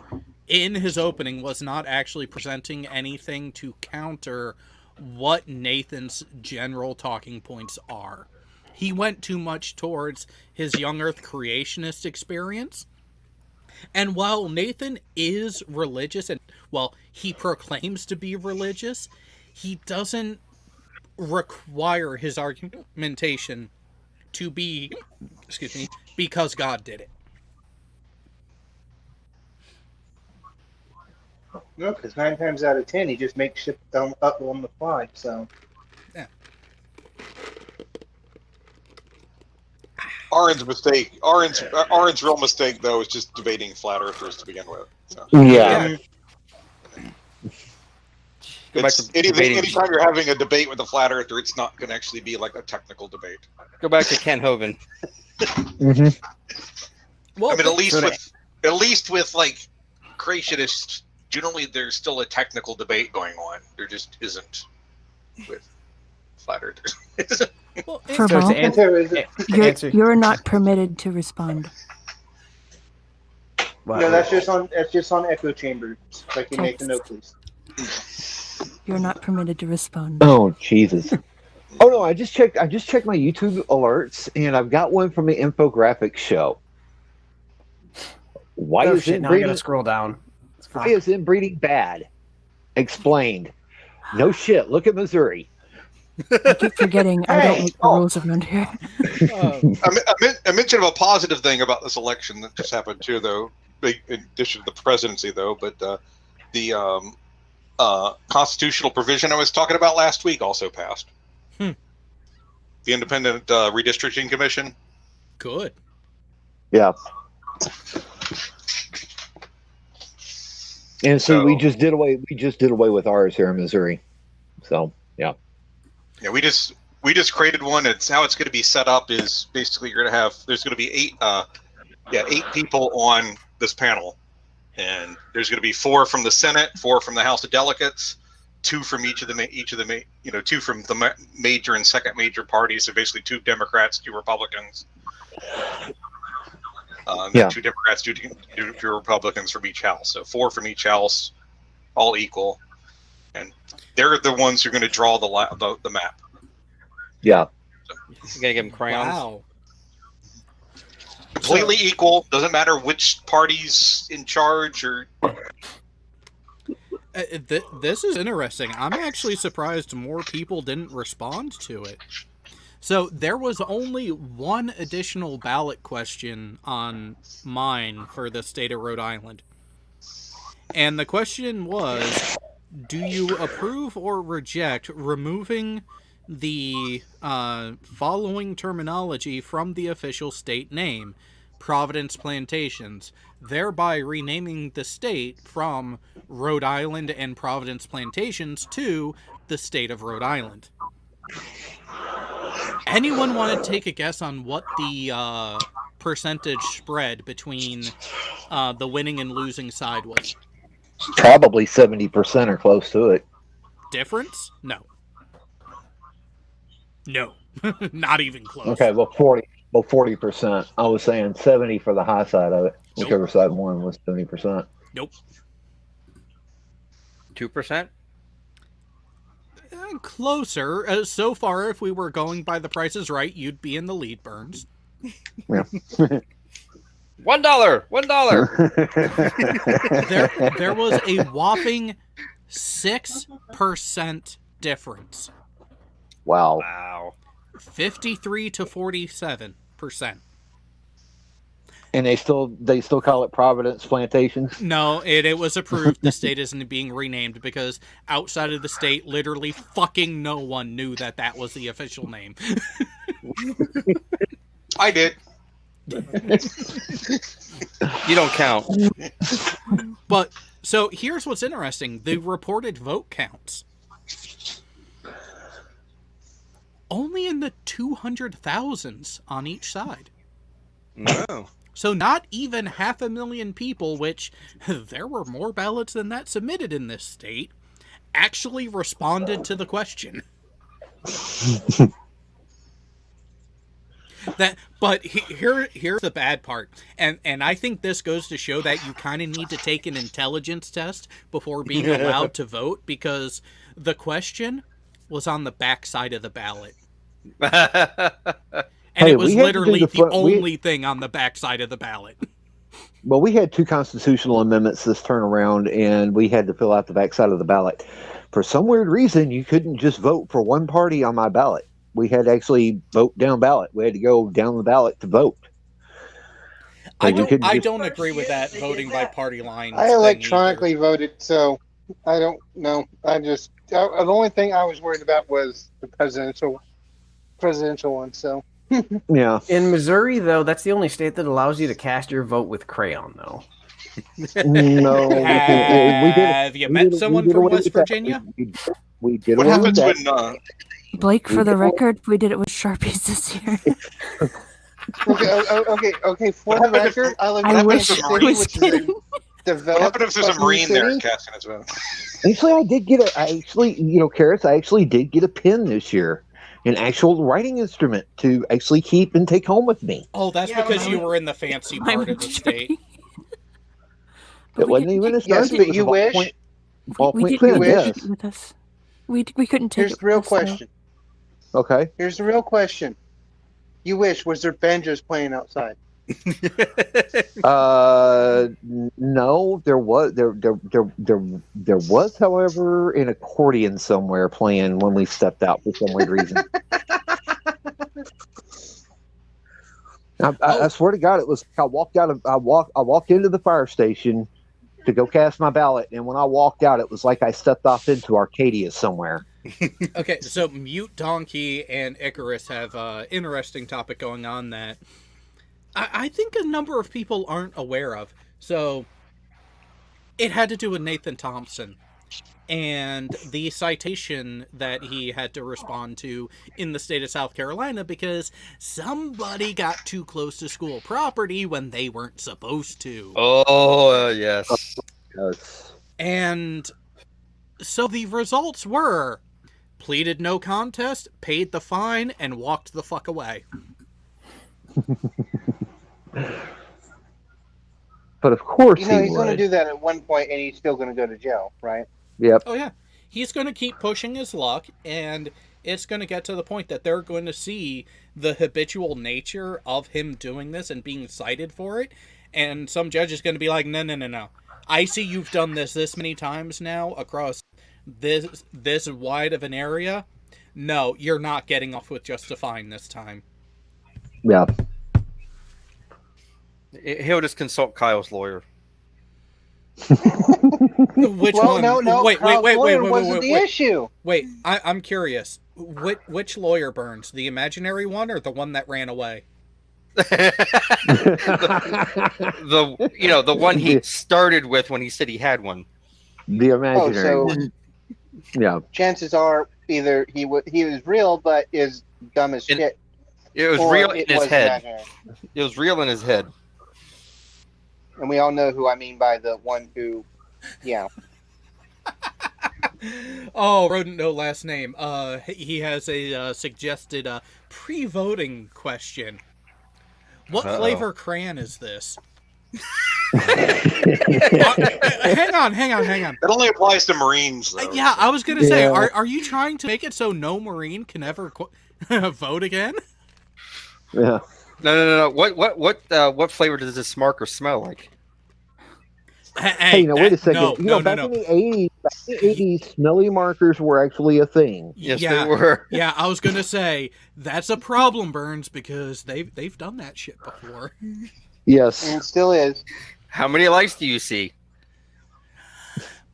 [SPEAKER 2] in his opening, was not actually presenting anything to counter what Nathan's general talking points are. He went too much towards his young Earth creationist experience. And while Nathan is religious, and well, he proclaims to be religious, he doesn't require his argumentation to be, excuse me, because God did it.
[SPEAKER 9] No, because 9 times out of 10, he just makes shit up on the fly. So
[SPEAKER 5] Aaron's mistake, Aaron's real mistake though is just debating flat earthers to begin with. So.
[SPEAKER 8] Yeah.
[SPEAKER 5] Anytime you're having a debate with a flat earther, it's not going to actually be like a technical debate.
[SPEAKER 1] Go back to Ken Hovind.
[SPEAKER 2] Well,
[SPEAKER 5] I mean, at least with like creationists, generally there's still a technical debate going on. There just isn't with flat earthers.
[SPEAKER 2] well,
[SPEAKER 10] So
[SPEAKER 4] Furball,
[SPEAKER 10] to answer,
[SPEAKER 4] you're not permitted to respond.
[SPEAKER 9] no, that's just on echo chambers. So I can make the note, please.
[SPEAKER 4] You're not permitted to respond.
[SPEAKER 8] Oh Jesus! Oh no, I just checked my YouTube alerts, and I've got one from the infographics show. Why
[SPEAKER 10] oh
[SPEAKER 8] is
[SPEAKER 10] shit! Now I
[SPEAKER 8] inbreeding?
[SPEAKER 10] gotta scroll down.
[SPEAKER 8] Why is inbreeding bad? Explained. No shit. Look at Missouri.
[SPEAKER 4] I keep forgetting I don't make the rules around here.
[SPEAKER 5] I mentioned a positive thing about this election that just happened too, though. In addition to the presidency, though, but the constitutional provision I was talking about last week also passed. The Independent Redistricting Commission.
[SPEAKER 2] Good.
[SPEAKER 8] Yeah. And so we just did away with ours here in Missouri. So yeah.
[SPEAKER 5] Yeah, we just created one. It's how it's going to be set up is basically you're going to have there's going to be eight people on this panel, and there's going to be 4 from the Senate, 4 from the House of Delegates, 2 from two from the major and second major parties. So basically 2 Democrats, 2 Republicans. 2 Democrats, 2 Republicans from each house. So 4 from each house, all equal, and they're the ones who are going to draw the map.
[SPEAKER 8] Yeah.
[SPEAKER 1] You gotta give them crayons.
[SPEAKER 2] Wow.
[SPEAKER 5] Completely equal. Doesn't matter which party's in charge or.
[SPEAKER 2] This is interesting. I'm actually surprised more people didn't respond to it. So there was only one additional ballot question on mine for the state of Rhode Island. And the question was, do you approve or reject removing the following terminology from the official state name, Providence Plantations, thereby renaming the state from Rhode Island and Providence Plantations to the state of Rhode Island? Anyone want to take a guess on what the percentage spread between the winning and losing side was?
[SPEAKER 8] Probably 70% or close to it.
[SPEAKER 2] Difference? No. No. Not even close.
[SPEAKER 8] Okay, well 40%. I was saying 70 for the high side of it.
[SPEAKER 2] Nope.
[SPEAKER 8] Whichever side won was 70%.
[SPEAKER 2] Nope.
[SPEAKER 1] 2%?
[SPEAKER 2] Closer. So far, if we were going by the Price is Right, you'd be in the lead, Burns.
[SPEAKER 8] Yeah.
[SPEAKER 1] $1. $1.
[SPEAKER 2] There was a whopping 6% difference.
[SPEAKER 8] Wow.
[SPEAKER 1] Wow.
[SPEAKER 2] 53 to 47%.
[SPEAKER 8] And they still call it Providence Plantations?
[SPEAKER 2] No, it was approved. The state isn't being renamed because outside of the state, literally fucking no one knew that was the official name.
[SPEAKER 5] I did.
[SPEAKER 1] You don't count.
[SPEAKER 2] But, so here's what's interesting. The reported vote counts. Only in the 200,000s on each side.
[SPEAKER 1] No.
[SPEAKER 2] So not even 500,000 people, which there were more ballots than that submitted in this state, actually responded to the question. But here's the bad part, and I think this goes to show that you kind of need to take an intelligence test before being allowed to vote, because the question was on the back side of the ballot. And it was literally the only thing on the back side of the ballot.
[SPEAKER 8] Well, we had 2 constitutional amendments this turn around, and we had to fill out the back side of the ballot. For some weird reason, you couldn't just vote for one party on my ballot. We had to actually vote down ballot. We had to go down the ballot to vote.
[SPEAKER 2] I
[SPEAKER 8] We couldn't
[SPEAKER 2] I
[SPEAKER 8] just-
[SPEAKER 2] don't agree with that voting by party lines.
[SPEAKER 9] I
[SPEAKER 2] thing
[SPEAKER 9] electronically voted, so I don't know. The only thing I was worried about was the presidential one. So
[SPEAKER 8] Yeah.
[SPEAKER 10] In Missouri, though, that's the only state that allows you to cast your vote with crayon, though.
[SPEAKER 8] No.
[SPEAKER 2] Have you met someone from West Virginia?
[SPEAKER 8] We did
[SPEAKER 5] What
[SPEAKER 8] away with
[SPEAKER 5] happens
[SPEAKER 8] that.
[SPEAKER 5] when
[SPEAKER 4] Blake, for the record, we did it with Sharpies this year.
[SPEAKER 9] okay. For the record, I live in
[SPEAKER 4] I
[SPEAKER 9] a
[SPEAKER 4] wish
[SPEAKER 9] city
[SPEAKER 4] I was
[SPEAKER 9] which is
[SPEAKER 4] kidding.
[SPEAKER 9] a
[SPEAKER 5] what
[SPEAKER 9] developed
[SPEAKER 5] happened if there's a
[SPEAKER 9] fucking
[SPEAKER 5] Marine there
[SPEAKER 9] city.
[SPEAKER 5] casting his vote?
[SPEAKER 8] Actually, I did get Karis, I actually did get a pen this year. An actual writing instrument to actually keep and take home with me.
[SPEAKER 2] Oh, that's because you were in the fancy part of the state.
[SPEAKER 8] It wasn't even a
[SPEAKER 9] Yes,
[SPEAKER 8] Sharpie.
[SPEAKER 9] but
[SPEAKER 8] It was
[SPEAKER 9] you
[SPEAKER 8] a
[SPEAKER 9] wish.
[SPEAKER 4] We
[SPEAKER 8] ballpoint
[SPEAKER 4] didn't
[SPEAKER 8] pen,
[SPEAKER 4] take
[SPEAKER 8] yes.
[SPEAKER 4] it with us. We couldn't take
[SPEAKER 9] Here's
[SPEAKER 4] it
[SPEAKER 9] the real
[SPEAKER 4] with us, though.
[SPEAKER 9] question.
[SPEAKER 8] Okay.
[SPEAKER 9] Here's the real question. You wish, was there banjos playing outside?
[SPEAKER 8] No, there was, however, an accordion somewhere playing when we stepped out for some weird reason. I swear to God, it was. I walked into the fire station to go cast my ballot, and when I walked out, it was like I stepped off into Arcadia somewhere.
[SPEAKER 2] Okay, so Mute Donkey and Icarus have an interesting topic going on that I think a number of people aren't aware of. So it had to do with Nathan Thompson and the citation that he had to respond to in the state of South Carolina because somebody got too close to school property when they weren't supposed to.
[SPEAKER 1] Oh, yes.
[SPEAKER 8] Yes.
[SPEAKER 2] And so the results were pleaded no contest, paid the fine, and walked the fuck away.
[SPEAKER 8] But of course,
[SPEAKER 9] You know,
[SPEAKER 8] he
[SPEAKER 9] he's going to
[SPEAKER 8] would.
[SPEAKER 9] do that at one point, and he's still going to go to jail, right?
[SPEAKER 8] Yep.
[SPEAKER 2] Oh, yeah. He's going to keep pushing his luck, and it's going to get to the point that they're going to see the habitual nature of him doing this and being cited for it, and some judge is going to be like, no. I see you've done this many times now across this wide of an area. No, you're not getting off with just a fine this time.
[SPEAKER 8] Yeah.
[SPEAKER 1] He'll just consult Kyle's lawyer.
[SPEAKER 2] Which
[SPEAKER 9] Well,
[SPEAKER 2] one?
[SPEAKER 9] no.
[SPEAKER 2] Wait,
[SPEAKER 9] wasn't the issue.
[SPEAKER 2] Wait, I'm curious. Which lawyer Burns? The imaginary one or the one that ran away?
[SPEAKER 1] the one he started with when he said he had one.
[SPEAKER 8] The imaginary
[SPEAKER 9] so-
[SPEAKER 8] one. Yeah.
[SPEAKER 9] Chances are either he was real, but is dumb as shit.
[SPEAKER 1] It was
[SPEAKER 9] or
[SPEAKER 1] real in
[SPEAKER 9] it
[SPEAKER 1] his
[SPEAKER 9] was
[SPEAKER 1] head.
[SPEAKER 9] imaginary.
[SPEAKER 1] It was real in his head.
[SPEAKER 9] And we all know who I mean by the one who, yeah.
[SPEAKER 2] Oh, Rodent no last name. He has a suggested pre-voting question. What flavor crayon is this? Hang on.
[SPEAKER 5] It only applies to Marines, though.
[SPEAKER 2] Yeah, I was gonna say,
[SPEAKER 8] Yeah.
[SPEAKER 2] are you trying to make it so no Marine can ever vote again?
[SPEAKER 8] Yeah.
[SPEAKER 1] No. What flavor does this marker smell like?
[SPEAKER 8] Hey, now wait a second.
[SPEAKER 2] No.
[SPEAKER 8] Back in the 80s, smelly markers were actually a thing.
[SPEAKER 1] Yes,
[SPEAKER 2] Yeah.
[SPEAKER 1] they were.
[SPEAKER 2] Yeah, I was gonna say that's a problem, Burns, because they've done that shit before.
[SPEAKER 8] Yes.
[SPEAKER 9] And it still is.
[SPEAKER 1] How many lights do you see?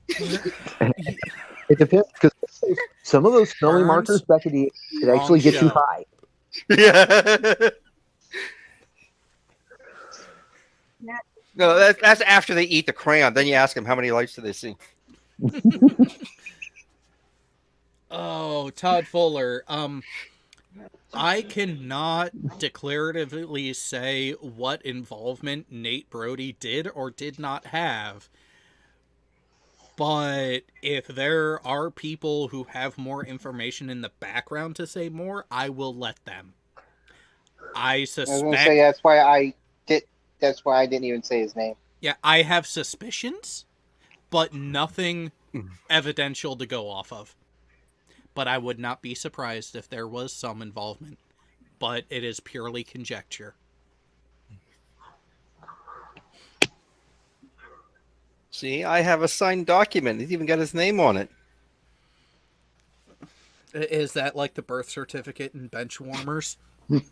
[SPEAKER 8] It depends, because some of those smelly
[SPEAKER 2] Burns?
[SPEAKER 8] markers back in the 80s could actually get you
[SPEAKER 2] show.
[SPEAKER 8] high.
[SPEAKER 1] Yeah. No, that's after they eat the crayon. Then you ask them how many lights do they see.
[SPEAKER 2] Oh, Todd Fuller. I cannot declaratively say what involvement Nate Brody did or did not have. But if there are people who have more information in the background to say more, I will let them. I
[SPEAKER 9] I was
[SPEAKER 2] suspect.
[SPEAKER 9] going to say that's why I didn't even say his name.
[SPEAKER 2] Yeah, I have suspicions, but nothing evidential to go off of. But I would not be surprised if there was some involvement. But it is purely conjecture.
[SPEAKER 1] See, I have a signed document. He's even got his name on it.
[SPEAKER 2] Is that like the birth certificate and bench warmers?
[SPEAKER 1] And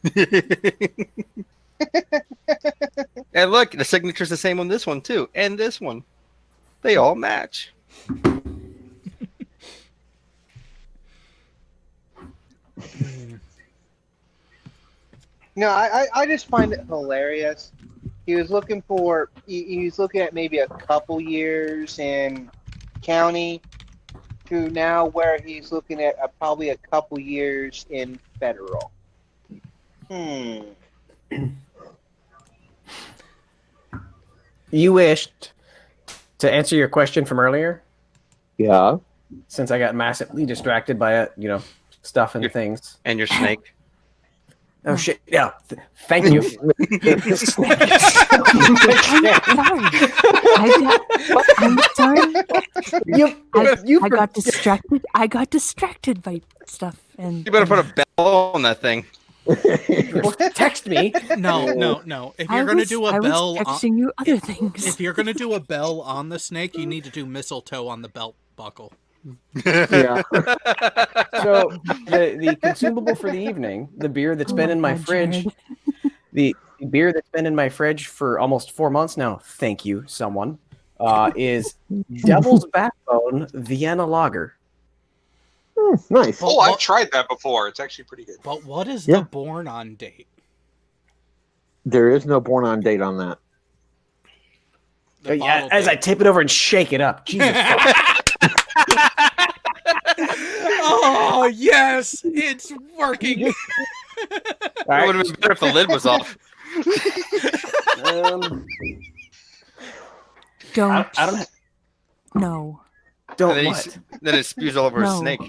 [SPEAKER 1] look, the signature's the same on this one too, and this one. They all match.
[SPEAKER 9] No, I just find it hilarious. He was looking for. He was looking at maybe a couple years in county, to now where he's looking at probably a couple years in federal.
[SPEAKER 10] You wished to answer your question from earlier,
[SPEAKER 8] Yeah.
[SPEAKER 10] since I got massively distracted by stuff and things.
[SPEAKER 1] And your snake.
[SPEAKER 10] Oh shit! Yeah, thank you.
[SPEAKER 4] I'm sorry.
[SPEAKER 10] You
[SPEAKER 4] I got distracted. I got distracted by stuff, and
[SPEAKER 1] You better put a bell on that thing.
[SPEAKER 10] text me.
[SPEAKER 2] No. If you're gonna do a
[SPEAKER 4] I
[SPEAKER 2] bell,
[SPEAKER 4] was texting you other things.
[SPEAKER 2] if you're gonna do a bell on the snake, you need to do mistletoe on the belt buckle.
[SPEAKER 8] Yeah.
[SPEAKER 10] So the consumable for the evening, the beer that's been in my fridge,
[SPEAKER 4] Jared.
[SPEAKER 10] the beer that's been in my fridge for almost 4 months now. Thank you, someone. Is Devil's Backbone Vienna Lager.
[SPEAKER 8] Nice.
[SPEAKER 5] Oh, I've tried that before. It's actually pretty good.
[SPEAKER 2] But what is
[SPEAKER 8] Yeah.
[SPEAKER 2] the born on date?
[SPEAKER 8] There is no born on date on that.
[SPEAKER 2] The
[SPEAKER 10] Yeah,
[SPEAKER 2] bottle
[SPEAKER 10] as I
[SPEAKER 2] date.
[SPEAKER 10] tip it over and shake it up. Jesus.
[SPEAKER 2] Oh yes, it's working.
[SPEAKER 10] All
[SPEAKER 1] It
[SPEAKER 10] right.
[SPEAKER 1] would have been better if the lid was off.
[SPEAKER 4] Don't.
[SPEAKER 10] I don't.
[SPEAKER 4] No.
[SPEAKER 10] Don't
[SPEAKER 1] And then,
[SPEAKER 10] what?
[SPEAKER 1] then it spews all over his
[SPEAKER 4] No.
[SPEAKER 1] snake.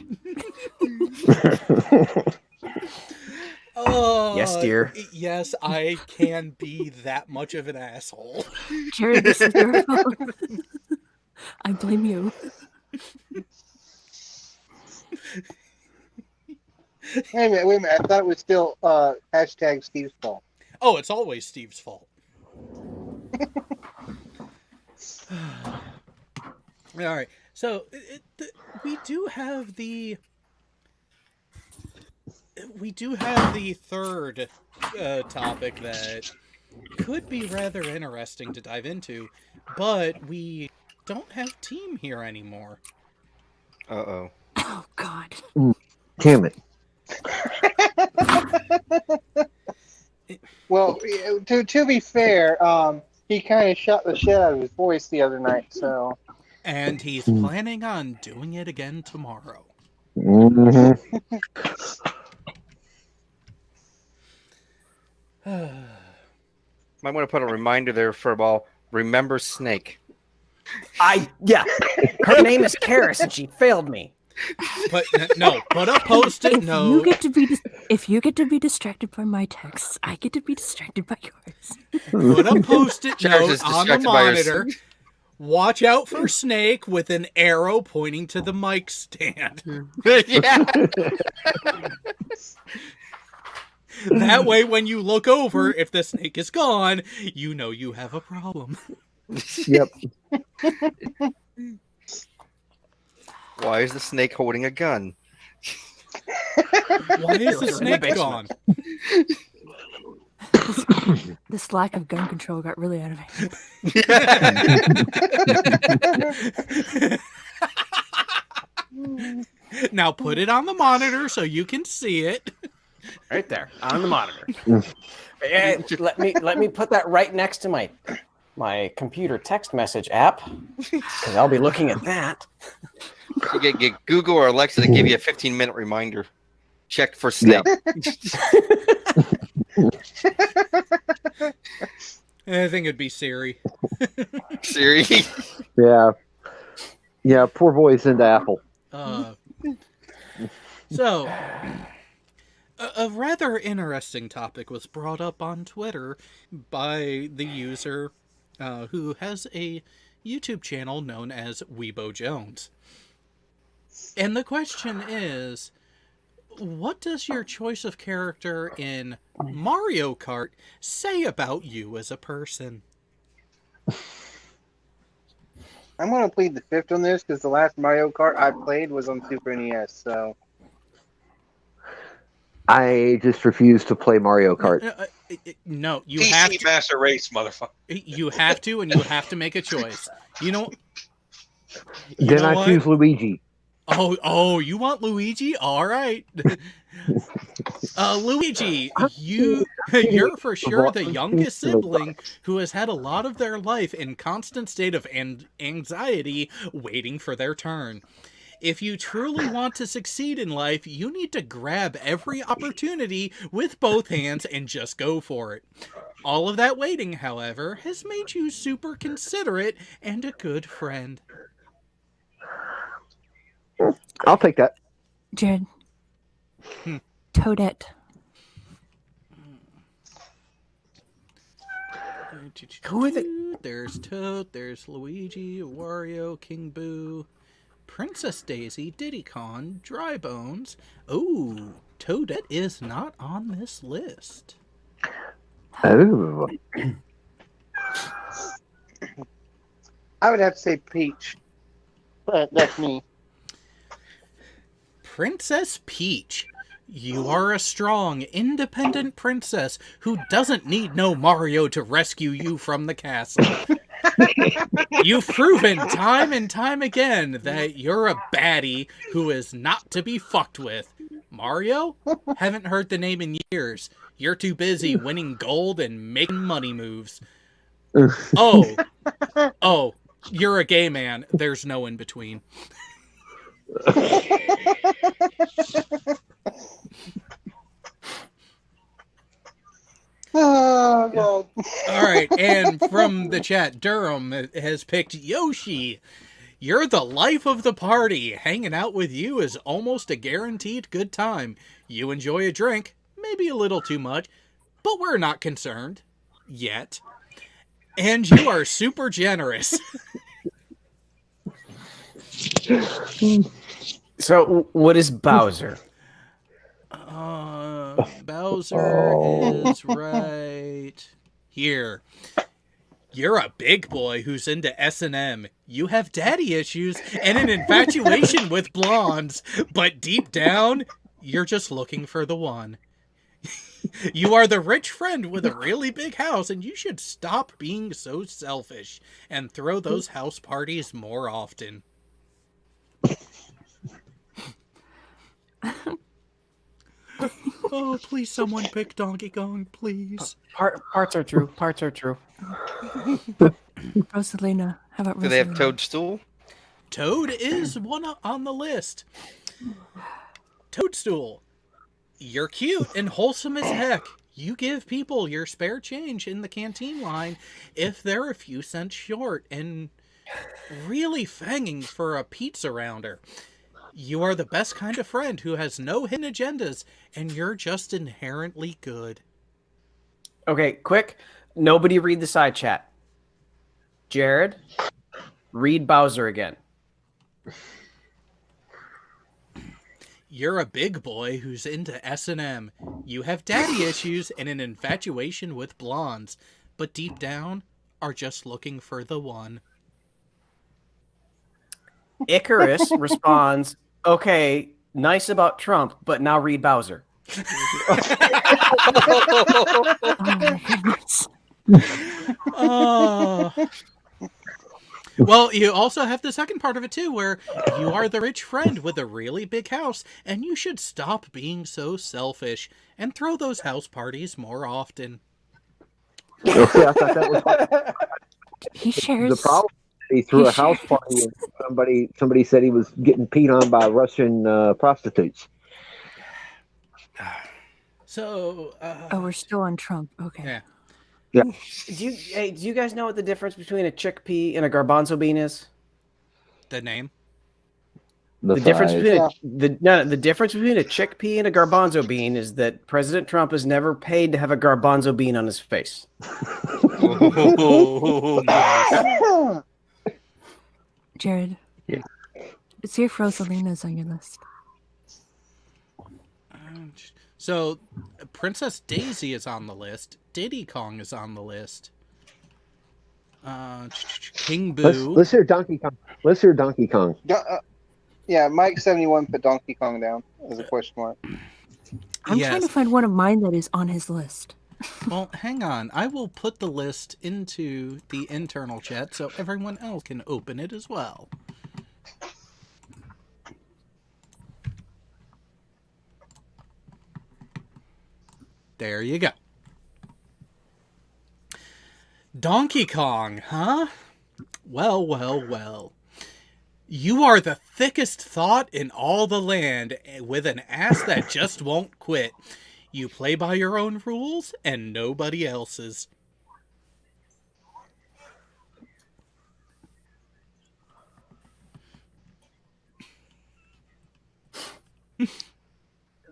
[SPEAKER 2] Oh
[SPEAKER 10] Yes, dear.
[SPEAKER 2] Yes, I can be that much of an asshole.
[SPEAKER 4] Jared, this is your fault. I blame you.
[SPEAKER 9] Wait a minute. I thought it was still hashtag Steve's fault.
[SPEAKER 2] Oh, it's always Steve's fault. All right, so we do have the third topic that could be rather interesting to dive into, but we don't have team here anymore.
[SPEAKER 1] Uh-oh.
[SPEAKER 4] Oh God.
[SPEAKER 8] Damn it.
[SPEAKER 9] Well, to be fair, he kind of shut the shit out of his voice the other night. So,
[SPEAKER 2] And he's planning on doing it again tomorrow.
[SPEAKER 8] Mm-hmm.
[SPEAKER 1] Might want to put a reminder there, Furball. Remember Snake.
[SPEAKER 10] Her name is Karis and she failed me.
[SPEAKER 2] But no, put a post-it note.
[SPEAKER 4] If you get to be distracted by my texts, I get to be distracted by yours.
[SPEAKER 2] Put a post-it
[SPEAKER 1] Charles is
[SPEAKER 2] note on the
[SPEAKER 1] distracted by his-
[SPEAKER 2] monitor. Watch out for Snake with an arrow pointing to the mic stand.
[SPEAKER 1] Yeah.
[SPEAKER 2] That way, when you look over, if the snake is gone, you know you have a problem.
[SPEAKER 8] Yep.
[SPEAKER 1] Why is the snake holding a gun?
[SPEAKER 2] Why is the
[SPEAKER 10] in the
[SPEAKER 2] snake
[SPEAKER 10] basement.
[SPEAKER 2] gone?
[SPEAKER 4] This lack of gun control got really out of hand.
[SPEAKER 2] Now put it on the monitor so you can see it.
[SPEAKER 10] Right there on the monitor. Let me put that right next to my computer text message app, because I'll be looking at that.
[SPEAKER 1] You get Google or Alexa to give you a 15-minute reminder. Check for snake.
[SPEAKER 2] I think it'd be Siri.
[SPEAKER 1] Siri.
[SPEAKER 8] Yeah. Yeah, poor boy's into Apple.
[SPEAKER 2] So, a rather interesting topic was brought up on Twitter by the user who has a YouTube channel known as Weebo Jones. And the question is, what does your choice of character in Mario Kart say about you as a person?
[SPEAKER 9] I'm going to plead the fifth on this because the last Mario Kart I played was on Super NES. So,
[SPEAKER 8] I just refuse to play Mario Kart.
[SPEAKER 2] No, you
[SPEAKER 5] PC
[SPEAKER 2] have to.
[SPEAKER 5] Master Race, motherfucker.
[SPEAKER 2] You have to, and you have to make a choice. You know.
[SPEAKER 8] Then I choose Luigi.
[SPEAKER 2] Oh, you want Luigi? All right. Luigi, you're for sure the youngest sibling who has had a lot of their life in constant state of anxiety waiting for their turn. If you truly want to succeed in life, you need to grab every opportunity with both hands and just go for it. All of that waiting, however, has made you super considerate and a good friend.
[SPEAKER 8] I'll take that.
[SPEAKER 4] Jared. Toadette.
[SPEAKER 2] Who are they? There's Toad, there's Luigi, Wario, King Boo, Princess Daisy, Diddy Kong, Dry Bones. Oh, Toadette is not on this list.
[SPEAKER 8] Oh.
[SPEAKER 9] I would have to say Peach. But that's me.
[SPEAKER 2] Princess Peach. You are a strong, independent princess who doesn't need no Mario to rescue you from the castle. You've proven time and time again that you're a baddie who is not to be fucked with. Mario? Haven't heard the name in years. You're too busy winning gold and making money moves. Oh, you're a gay man. There's no in between.
[SPEAKER 9] Oh, God.
[SPEAKER 2] All right, and from the chat, Durham has picked Yoshi. You're the life of the party. Hanging out with you is almost a guaranteed good time. You enjoy a drink, maybe a little too much, but we're not concerned. Yet. And you are super generous.
[SPEAKER 10] So, what is Bowser?
[SPEAKER 2] Bowser is right here. You're a big boy who's into S&M. You have daddy issues and an infatuation with blondes, but deep down, you're just looking for the one. You are the rich friend with a really big house, and you should stop being so selfish and throw those house parties more often. Oh, please, someone pick Donkey Kong, please.
[SPEAKER 10] Parts are true. Parts are true.
[SPEAKER 4] Rosalina. How about Rosalina?
[SPEAKER 1] Do they have Toadstool?
[SPEAKER 2] Toad is one on the list. Toadstool. You're cute and wholesome as heck. You give people your spare change in the canteen line if they're a few cents short and really fanging for a pizza rounder. You are the best kind of friend who has no hidden agendas, and you're just inherently good.
[SPEAKER 10] Okay, quick. Nobody read the side chat. Jared, read Bowser again.
[SPEAKER 2] You're a big boy who's into S&M. You have daddy issues and an infatuation with blondes, but deep down are just looking for the one.
[SPEAKER 10] Icarus responds, okay, nice about Trump, but now read Bowser.
[SPEAKER 2] Oh. Well, you also have the second part of it, too, where you are the rich friend with a really big house, and you should stop being so selfish and throw those house parties more often.
[SPEAKER 8] Okay, I thought that was
[SPEAKER 4] He shares.
[SPEAKER 8] the problem. He threw a house party and somebody said he was getting peed on by Russian prostitutes.
[SPEAKER 2] So,
[SPEAKER 4] Oh, we're still on Trump. Okay.
[SPEAKER 2] yeah.
[SPEAKER 8] Yeah.
[SPEAKER 10] Do you guys know what the difference between a chickpea and a garbanzo bean is?
[SPEAKER 2] The name?
[SPEAKER 10] The difference between the difference between a chickpea and a garbanzo bean is that President Trump is never paid to have a garbanzo bean on his face.
[SPEAKER 2] Oh, nice.
[SPEAKER 4] Jared.
[SPEAKER 8] Yeah.
[SPEAKER 4] See if Rosalina's on your list.
[SPEAKER 2] So, Princess Daisy is on the list. Diddy Kong is on the list. King Boo.
[SPEAKER 8] Let's hear Donkey Kong. Let's hear Donkey Kong.
[SPEAKER 9] Yeah, Mike 71 put Donkey Kong down as a question mark.
[SPEAKER 4] I'm trying to find one of mine that is on his list.
[SPEAKER 2] Well, hang on. I will put the list into the internal chat so everyone else can open it as well. There you go. Donkey Kong, huh? Well, well, well. You are the thickest thought in all the land, with an ass that just won't quit. You play by your own rules and nobody else's.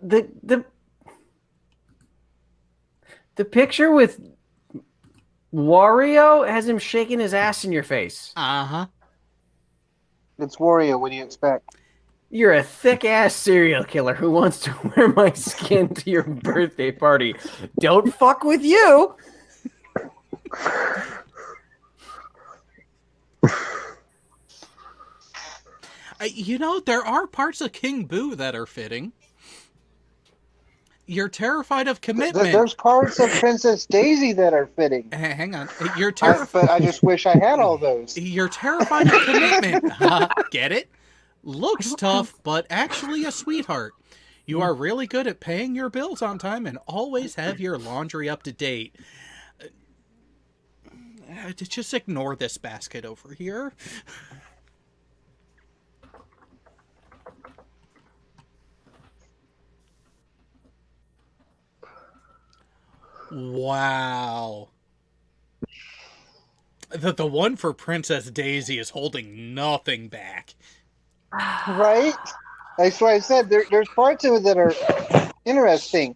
[SPEAKER 10] The picture with Wario has him shaking his ass in your face.
[SPEAKER 2] Uh-huh.
[SPEAKER 9] It's Wario. What do you expect?
[SPEAKER 10] You're a thick-ass serial killer who wants to wear my skin to your birthday party. Don't fuck with you!
[SPEAKER 2] You know, there are parts of King Boo that are fitting. You're terrified of commitment.
[SPEAKER 9] There's parts of Princess Daisy that are fitting.
[SPEAKER 2] Hang on. You're
[SPEAKER 9] But I just wish I had all those.
[SPEAKER 2] You're terrified of commitment. Get it? Looks tough, but actually a sweetheart. You are really good at paying your bills on time and always have your laundry up to date. Just ignore this basket over here. Wow. The one for Princess Daisy is holding nothing back.
[SPEAKER 9] Right? That's why I said there's parts of it that are interesting.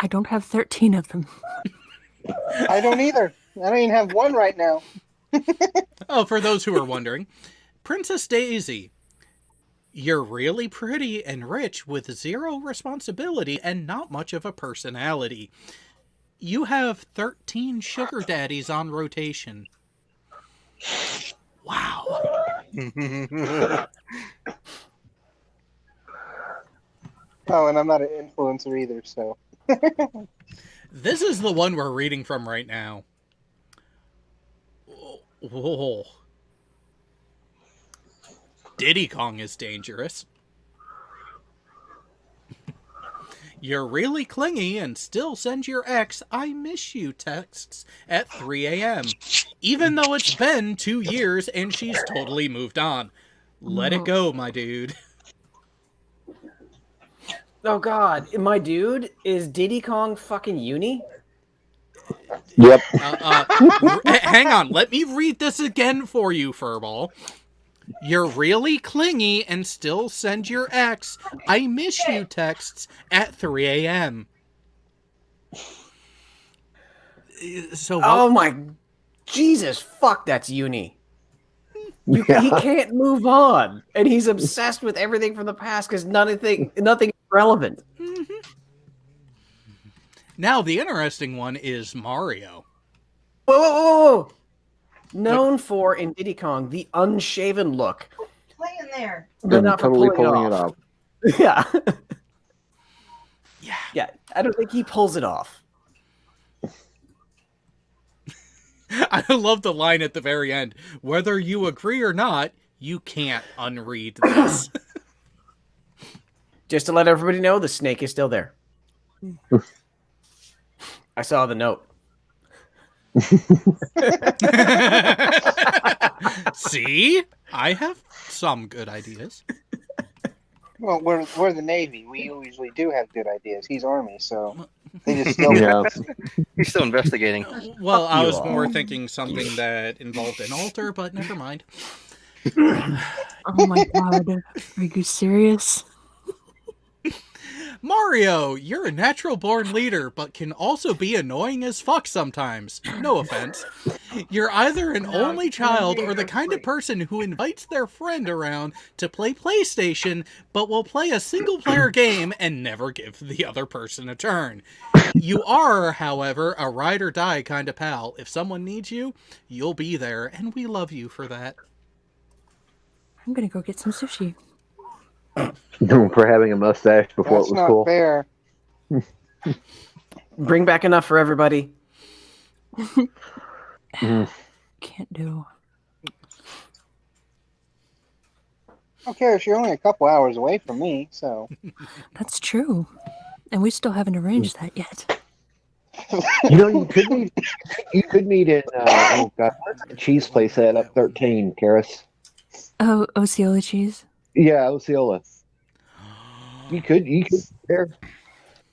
[SPEAKER 4] I don't have 13 of them.
[SPEAKER 9] I don't either. I don't even have one right now.
[SPEAKER 2] Oh, for those who are wondering, Princess Daisy, you're really pretty and rich with zero responsibility and not much of a personality. You have 13 sugar daddies on rotation. Wow.
[SPEAKER 9] Oh, and I'm not an influencer either, so.
[SPEAKER 2] This is the one we're reading from right now. Whoa. Diddy Kong is dangerous. You're really clingy and still send your ex "I miss you" texts at 3 a.m. Even though it's been 2 years and she's totally moved on. Let it go, my dude.
[SPEAKER 10] Oh god, my dude, is Diddy Kong fucking uni?
[SPEAKER 8] Yep.
[SPEAKER 2] Hang on, let me read this again for you, Furball. You're really clingy and still send your ex "I miss you" texts at 3 a.m. So
[SPEAKER 10] oh my Jesus, fuck, that's uni. He can't move on, and he's obsessed with everything from the past because nothing is relevant.
[SPEAKER 2] Mm-hmm. Now the interesting one is Mario.
[SPEAKER 10] Whoa! Known for in Diddy Kong the unshaven look.
[SPEAKER 6] Playing there.
[SPEAKER 10] But not for
[SPEAKER 8] totally
[SPEAKER 10] pulling
[SPEAKER 8] it off.
[SPEAKER 10] Yeah.
[SPEAKER 2] Yeah.
[SPEAKER 10] Yeah. I don't think he pulls it off.
[SPEAKER 2] I love the line at the very end. Whether you agree or not, you can't unread this.
[SPEAKER 10] Just to let everybody know, the snake is still there. I saw the note.
[SPEAKER 2] See? I have some good ideas.
[SPEAKER 9] Well, we're the Navy. We usually do have good ideas. He's Army, so they just still.
[SPEAKER 8] Yeah.
[SPEAKER 1] He's still investigating.
[SPEAKER 2] Well, I was more thinking something that involved an altar, but never mind.
[SPEAKER 4] Oh my god. Are you serious?
[SPEAKER 2] Mario, you're a natural-born leader, but can also be annoying as fuck sometimes. No offense. You're either an only child or the kind of person who invites their friend around to play PlayStation, but will play a single-player game and never give the other person a turn. You are, however, a ride-or-die kind of pal. If someone needs you, you'll be there, and we love you for that.
[SPEAKER 4] I'm gonna go get some sushi.
[SPEAKER 8] For having a mustache before
[SPEAKER 9] That's
[SPEAKER 8] it was
[SPEAKER 9] not
[SPEAKER 8] cool.
[SPEAKER 9] fair.
[SPEAKER 10] Bring back enough for everybody.
[SPEAKER 4] Can't do.
[SPEAKER 9] Okay, you're only a couple hours away from me, so.
[SPEAKER 4] That's true. And we still haven't arranged that yet.
[SPEAKER 8] You know, you could meet. You could meet in. Oh God, where's that cheese place at up 13, Karis?
[SPEAKER 4] Oh, Osceola cheese.
[SPEAKER 8] Yeah, Osceola. You could there.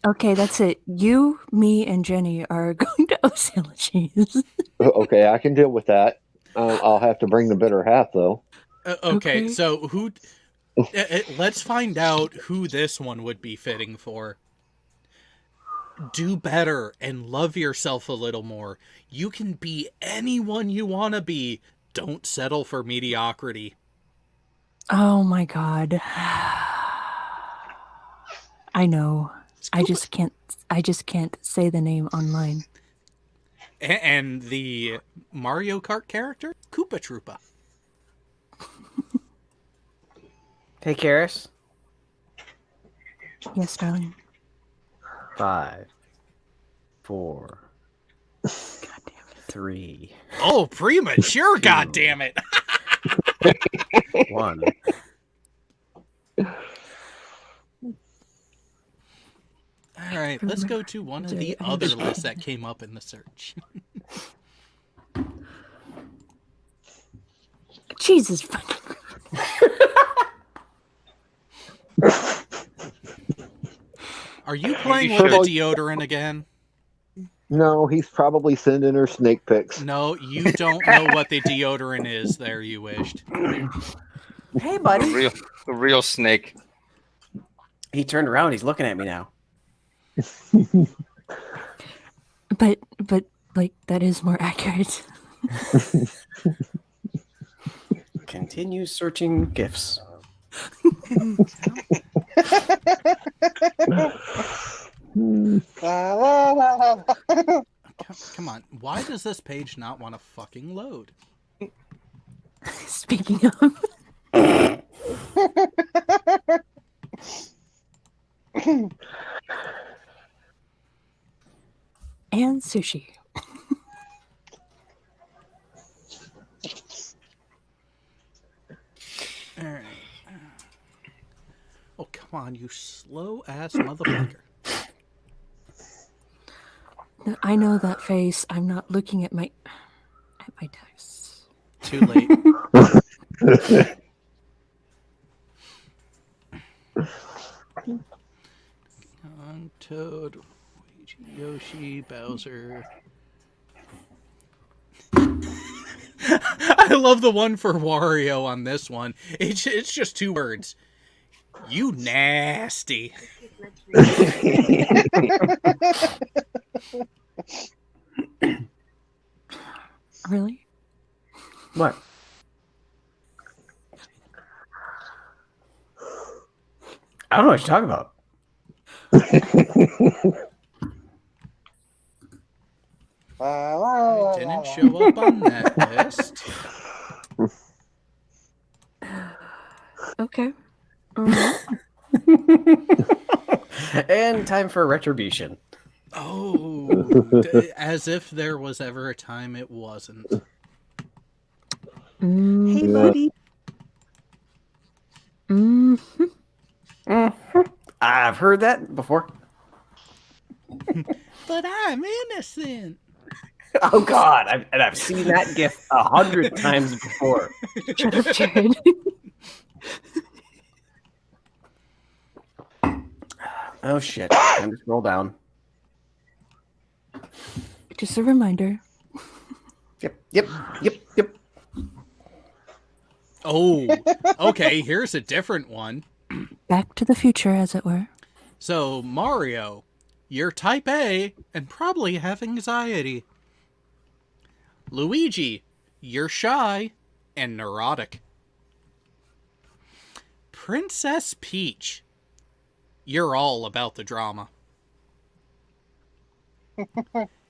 [SPEAKER 4] Okay, that's it. You, me, and Jenny are going to Osceola cheese.
[SPEAKER 8] Okay, I can deal with that. I'll have to bring the bitter half though.
[SPEAKER 2] Okay, so who? Let's find out who this one would be fitting for. Do better and love yourself a little more. You can be anyone you want to be. Don't settle for mediocrity.
[SPEAKER 4] Oh my God. I know. I just can't say the name online.
[SPEAKER 2] And the Mario Kart character, Koopa Troopa.
[SPEAKER 10] Hey, Karis.
[SPEAKER 4] Yes, darling.
[SPEAKER 10] 5, 4, 3,
[SPEAKER 2] Oh, premature, goddammit.
[SPEAKER 10] 1.
[SPEAKER 2] All right, let's go to one of the other lists that came up in the search.
[SPEAKER 4] Jesus fucking.
[SPEAKER 2] Are you playing with the deodorant again?
[SPEAKER 8] No, he's probably sending her snake pics.
[SPEAKER 2] No, you don't know what the deodorant is there, you wished.
[SPEAKER 10] Hey, buddy.
[SPEAKER 1] The real snake.
[SPEAKER 10] He turned around. He's looking at me now.
[SPEAKER 4] But like that is more accurate.
[SPEAKER 10] Continue searching gifts.
[SPEAKER 2] Come on, why does this page not want to fucking load?
[SPEAKER 4] Speaking of. And sushi.
[SPEAKER 2] All right. Oh, come on, you slow ass motherfucker.
[SPEAKER 4] No, I know that face. I'm not looking at my texts.
[SPEAKER 2] Too late. Toad, Luigi, Yoshi, Bowser. I love the one for Wario on this one. It's just 2 words. You nasty.
[SPEAKER 4] Really?
[SPEAKER 10] What? I don't know what you're talking about.
[SPEAKER 2] I didn't show up on that list.
[SPEAKER 4] Okay.
[SPEAKER 10] And time for retribution.
[SPEAKER 2] Oh, as if there was ever a time it wasn't.
[SPEAKER 10] Hey, buddy. I've heard that before.
[SPEAKER 2] But I'm innocent.
[SPEAKER 10] Oh God, I've seen that gif 100 times before.
[SPEAKER 4] Shut up, Jared.
[SPEAKER 10] Oh shit! Time to scroll down.
[SPEAKER 4] Just a reminder.
[SPEAKER 10] Yep.
[SPEAKER 2] Oh, okay, here's a different one.
[SPEAKER 4] Back to the future, as it were.
[SPEAKER 2] So, Mario, you're type A and probably have anxiety. Luigi, you're shy and neurotic. Princess Peach, you're all about the drama.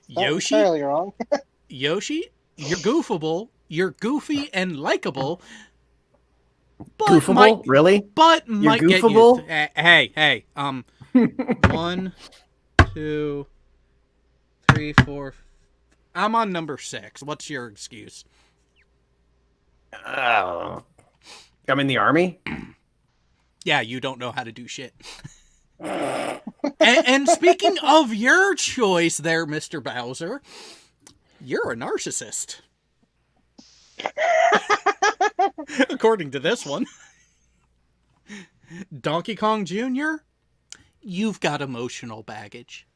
[SPEAKER 2] Yoshi,
[SPEAKER 9] entirely wrong.
[SPEAKER 2] Yoshi, you're goofable, you're goofy and likable, but
[SPEAKER 10] Goofable?
[SPEAKER 2] might
[SPEAKER 10] Really?
[SPEAKER 2] but
[SPEAKER 10] You're
[SPEAKER 2] might get
[SPEAKER 10] goofable?
[SPEAKER 2] you. Hey, 1, 2, 3, 4. I'm on number 6. What's your excuse?
[SPEAKER 10] I'm in the army.
[SPEAKER 2] Yeah, you don't know how to do shit. and speaking of your choice there, Mr. Bowser, you're a narcissist. According to this one. Donkey Kong Jr., you've got emotional baggage.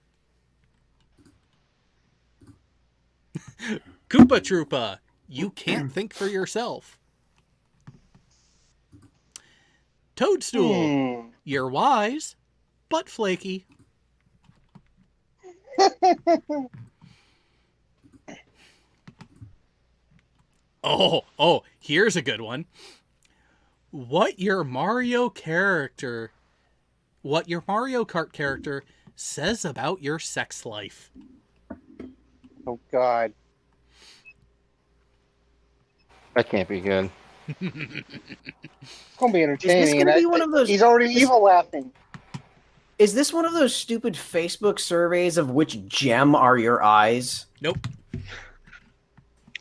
[SPEAKER 2] Koopa Troopa, you can't think for yourself. Toadstool, you're wise, but flaky. Oh, here's a good one. What your Mario Kart character says about your sex life.
[SPEAKER 9] Oh God.
[SPEAKER 1] That can't be good.
[SPEAKER 9] It's gonna be entertaining.
[SPEAKER 10] Is this gonna be one of those?
[SPEAKER 9] He's already evil laughing.
[SPEAKER 10] Is this one of those stupid Facebook surveys of which gem are your eyes?
[SPEAKER 2] Nope.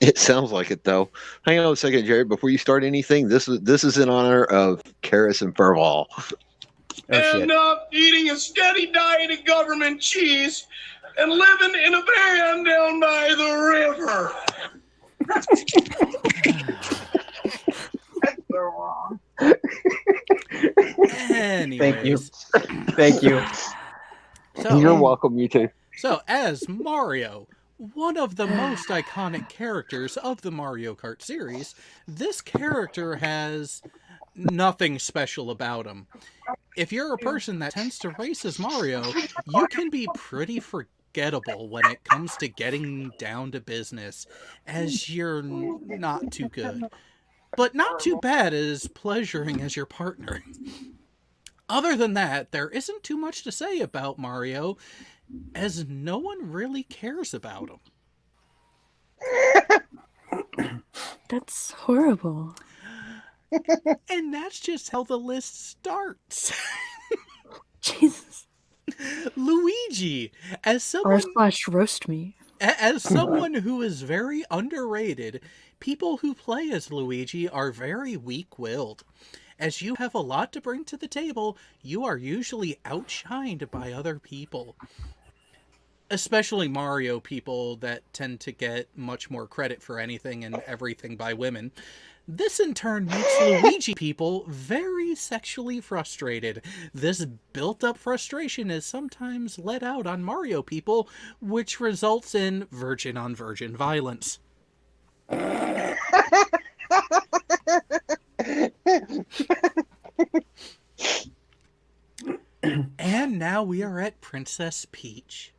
[SPEAKER 8] It sounds like it though. Hang on a second, Jared. Before you start anything, this is in honor of Karis and Furball.
[SPEAKER 11] End up eating a steady diet of government cheese and living in a van down by the river.
[SPEAKER 6] That's so wrong.
[SPEAKER 2] Anyways.
[SPEAKER 10] Thank you.
[SPEAKER 2] So,
[SPEAKER 8] You're welcome, you too.
[SPEAKER 2] So, as Mario, one of the most iconic characters of the Mario Kart series, this character has nothing special about him. If you're a person that tends to race as Mario, you can be pretty forgettable when it comes to getting down to business, as you're not too good. But not too bad as pleasuring as your partner. Other than that, there isn't too much to say about Mario, as no one really cares about him.
[SPEAKER 4] That's horrible.
[SPEAKER 2] And that's just how the list starts.
[SPEAKER 4] Jesus.
[SPEAKER 2] Luigi, as someone
[SPEAKER 4] /roast me.
[SPEAKER 2] As someone who is very underrated, people who play as Luigi are very weak-willed. As you have a lot to bring to the table, you are usually outshined by other people. Especially Mario people that tend to get much more credit for anything and everything by women. This in turn makes Luigi people very sexually frustrated. This built-up frustration is sometimes let out on Mario people, which results in virgin-on-virgin violence. And now we are at Princess Peach.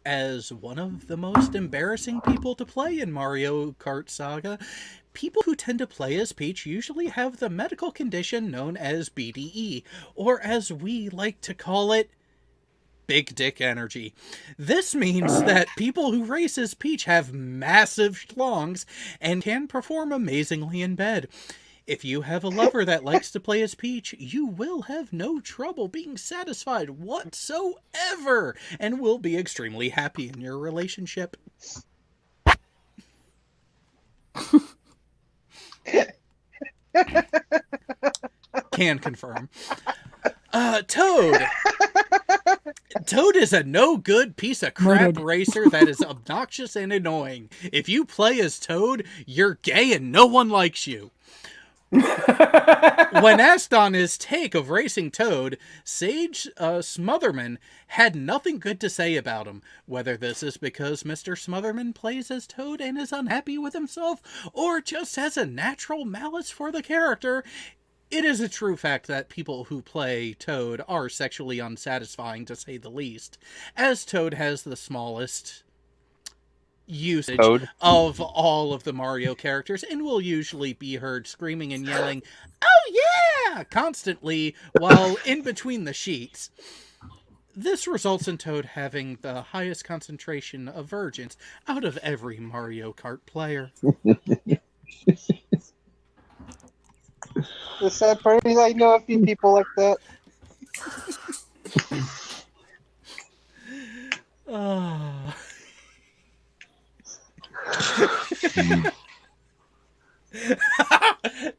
[SPEAKER 2] As one of the most embarrassing people to play in Mario Kart Saga, people who tend to play as Peach usually have the medical condition known as BDE, or as we like to call it, big dick energy. This means that people who race as Peach have massive schlongs and can perform amazingly in bed. If you have a lover that likes to play as Peach, you will have no trouble being satisfied whatsoever, and will be extremely happy in your relationship. Can confirm. Toad. Toad is a no-good piece of crap racer that is obnoxious and annoying. If you play as Toad, you're gay and no one likes you. When asked on his take of racing Toad, Sage Smotherman had nothing good to say about him. Whether this is because Mr. Smotherman plays as Toad and is unhappy with himself, or just has a natural malice for the character, it is a true fact that people who play Toad are sexually unsatisfying, to say the least, as Toad has the smallest usage of all of the Mario characters and will usually be heard screaming and yelling, "Oh yeah!" constantly while in between the sheets. This results in Toad having the highest concentration of virgins out of every Mario Kart player.
[SPEAKER 9] The sad part is I know a few people like that.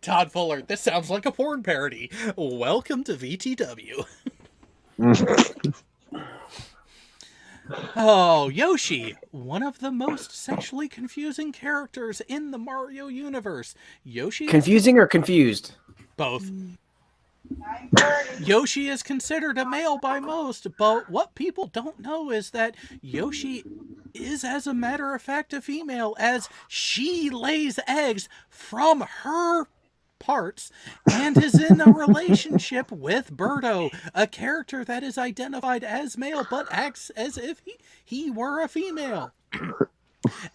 [SPEAKER 2] Todd Fuller, this sounds like a porn parody. Welcome to VTW. Oh, Yoshi, one of the most sexually confusing characters in the Mario universe. Yoshi...
[SPEAKER 10] Confusing or confused?
[SPEAKER 2] Both. Yoshi is considered a male by most, but what people don't know is that Yoshi is, as a matter of fact, a female, as she lays eggs from her parts and is in a relationship with Birdo, a character that is identified as male but acts as if he were a female.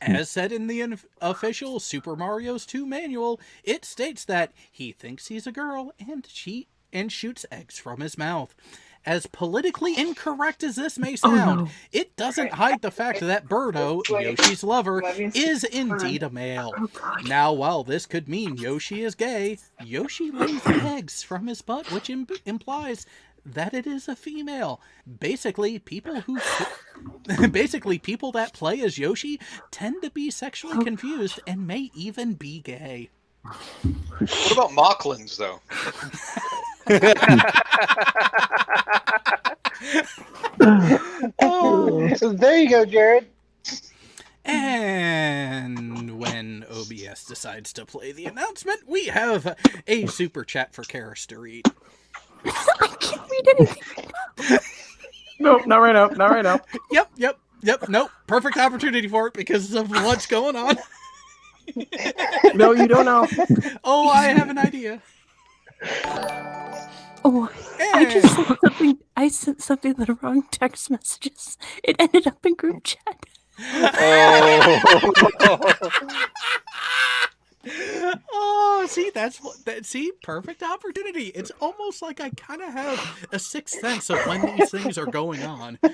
[SPEAKER 2] As said in the official Super Mario's 2 manual, it states that he thinks he's a girl and shoots eggs from his mouth. As politically incorrect as this may sound, it doesn't hide the fact that Birdo, Yoshi's lover, is indeed a male. Now, while this could mean Yoshi is gay, Yoshi lays eggs from his butt, which implies that it is a female. Basically, people that play as Yoshi tend to be sexually confused and may even be gay.
[SPEAKER 5] What about Mocklins, though?
[SPEAKER 9] So there you go, Jared.
[SPEAKER 2] And when OBS decides to play the announcement, we have a super chat for Karis to read.
[SPEAKER 4] I can't read anything.
[SPEAKER 10] Nope, not right now. Not right now.
[SPEAKER 2] Yep. Nope. Perfect opportunity for it because of what's going on.
[SPEAKER 10] No, you don't know.
[SPEAKER 2] Oh, I have an idea.
[SPEAKER 4] Oh, I just sent something. I sent something to the wrong text messages. It ended up in group chat.
[SPEAKER 2] Oh, see, see, perfect opportunity. It's almost like I kind of have a sixth sense of when these things are going on. But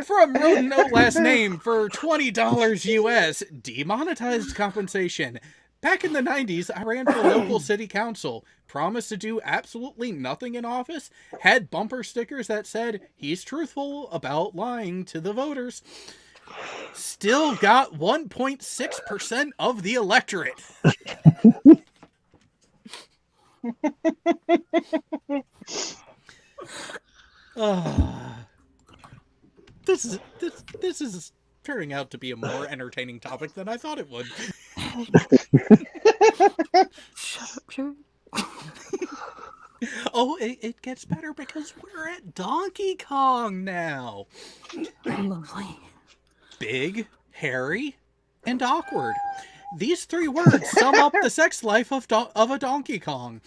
[SPEAKER 2] from Rodent No Last Name for $20 US, demonetized compensation. Back in the 90s, I ran for local city council, promised to do absolutely nothing in office, had bumper stickers that said, he's truthful about lying to the voters. Still got 1.6% of the electorate. This is turning out to be a more entertaining topic than I thought it would.
[SPEAKER 4] Shut up, Jared.
[SPEAKER 2] Oh, it gets better because we're at Donkey Kong now.
[SPEAKER 4] Lovely.
[SPEAKER 2] Big, hairy, and awkward. These 3 words sum up the sex life of a Donkey Kong.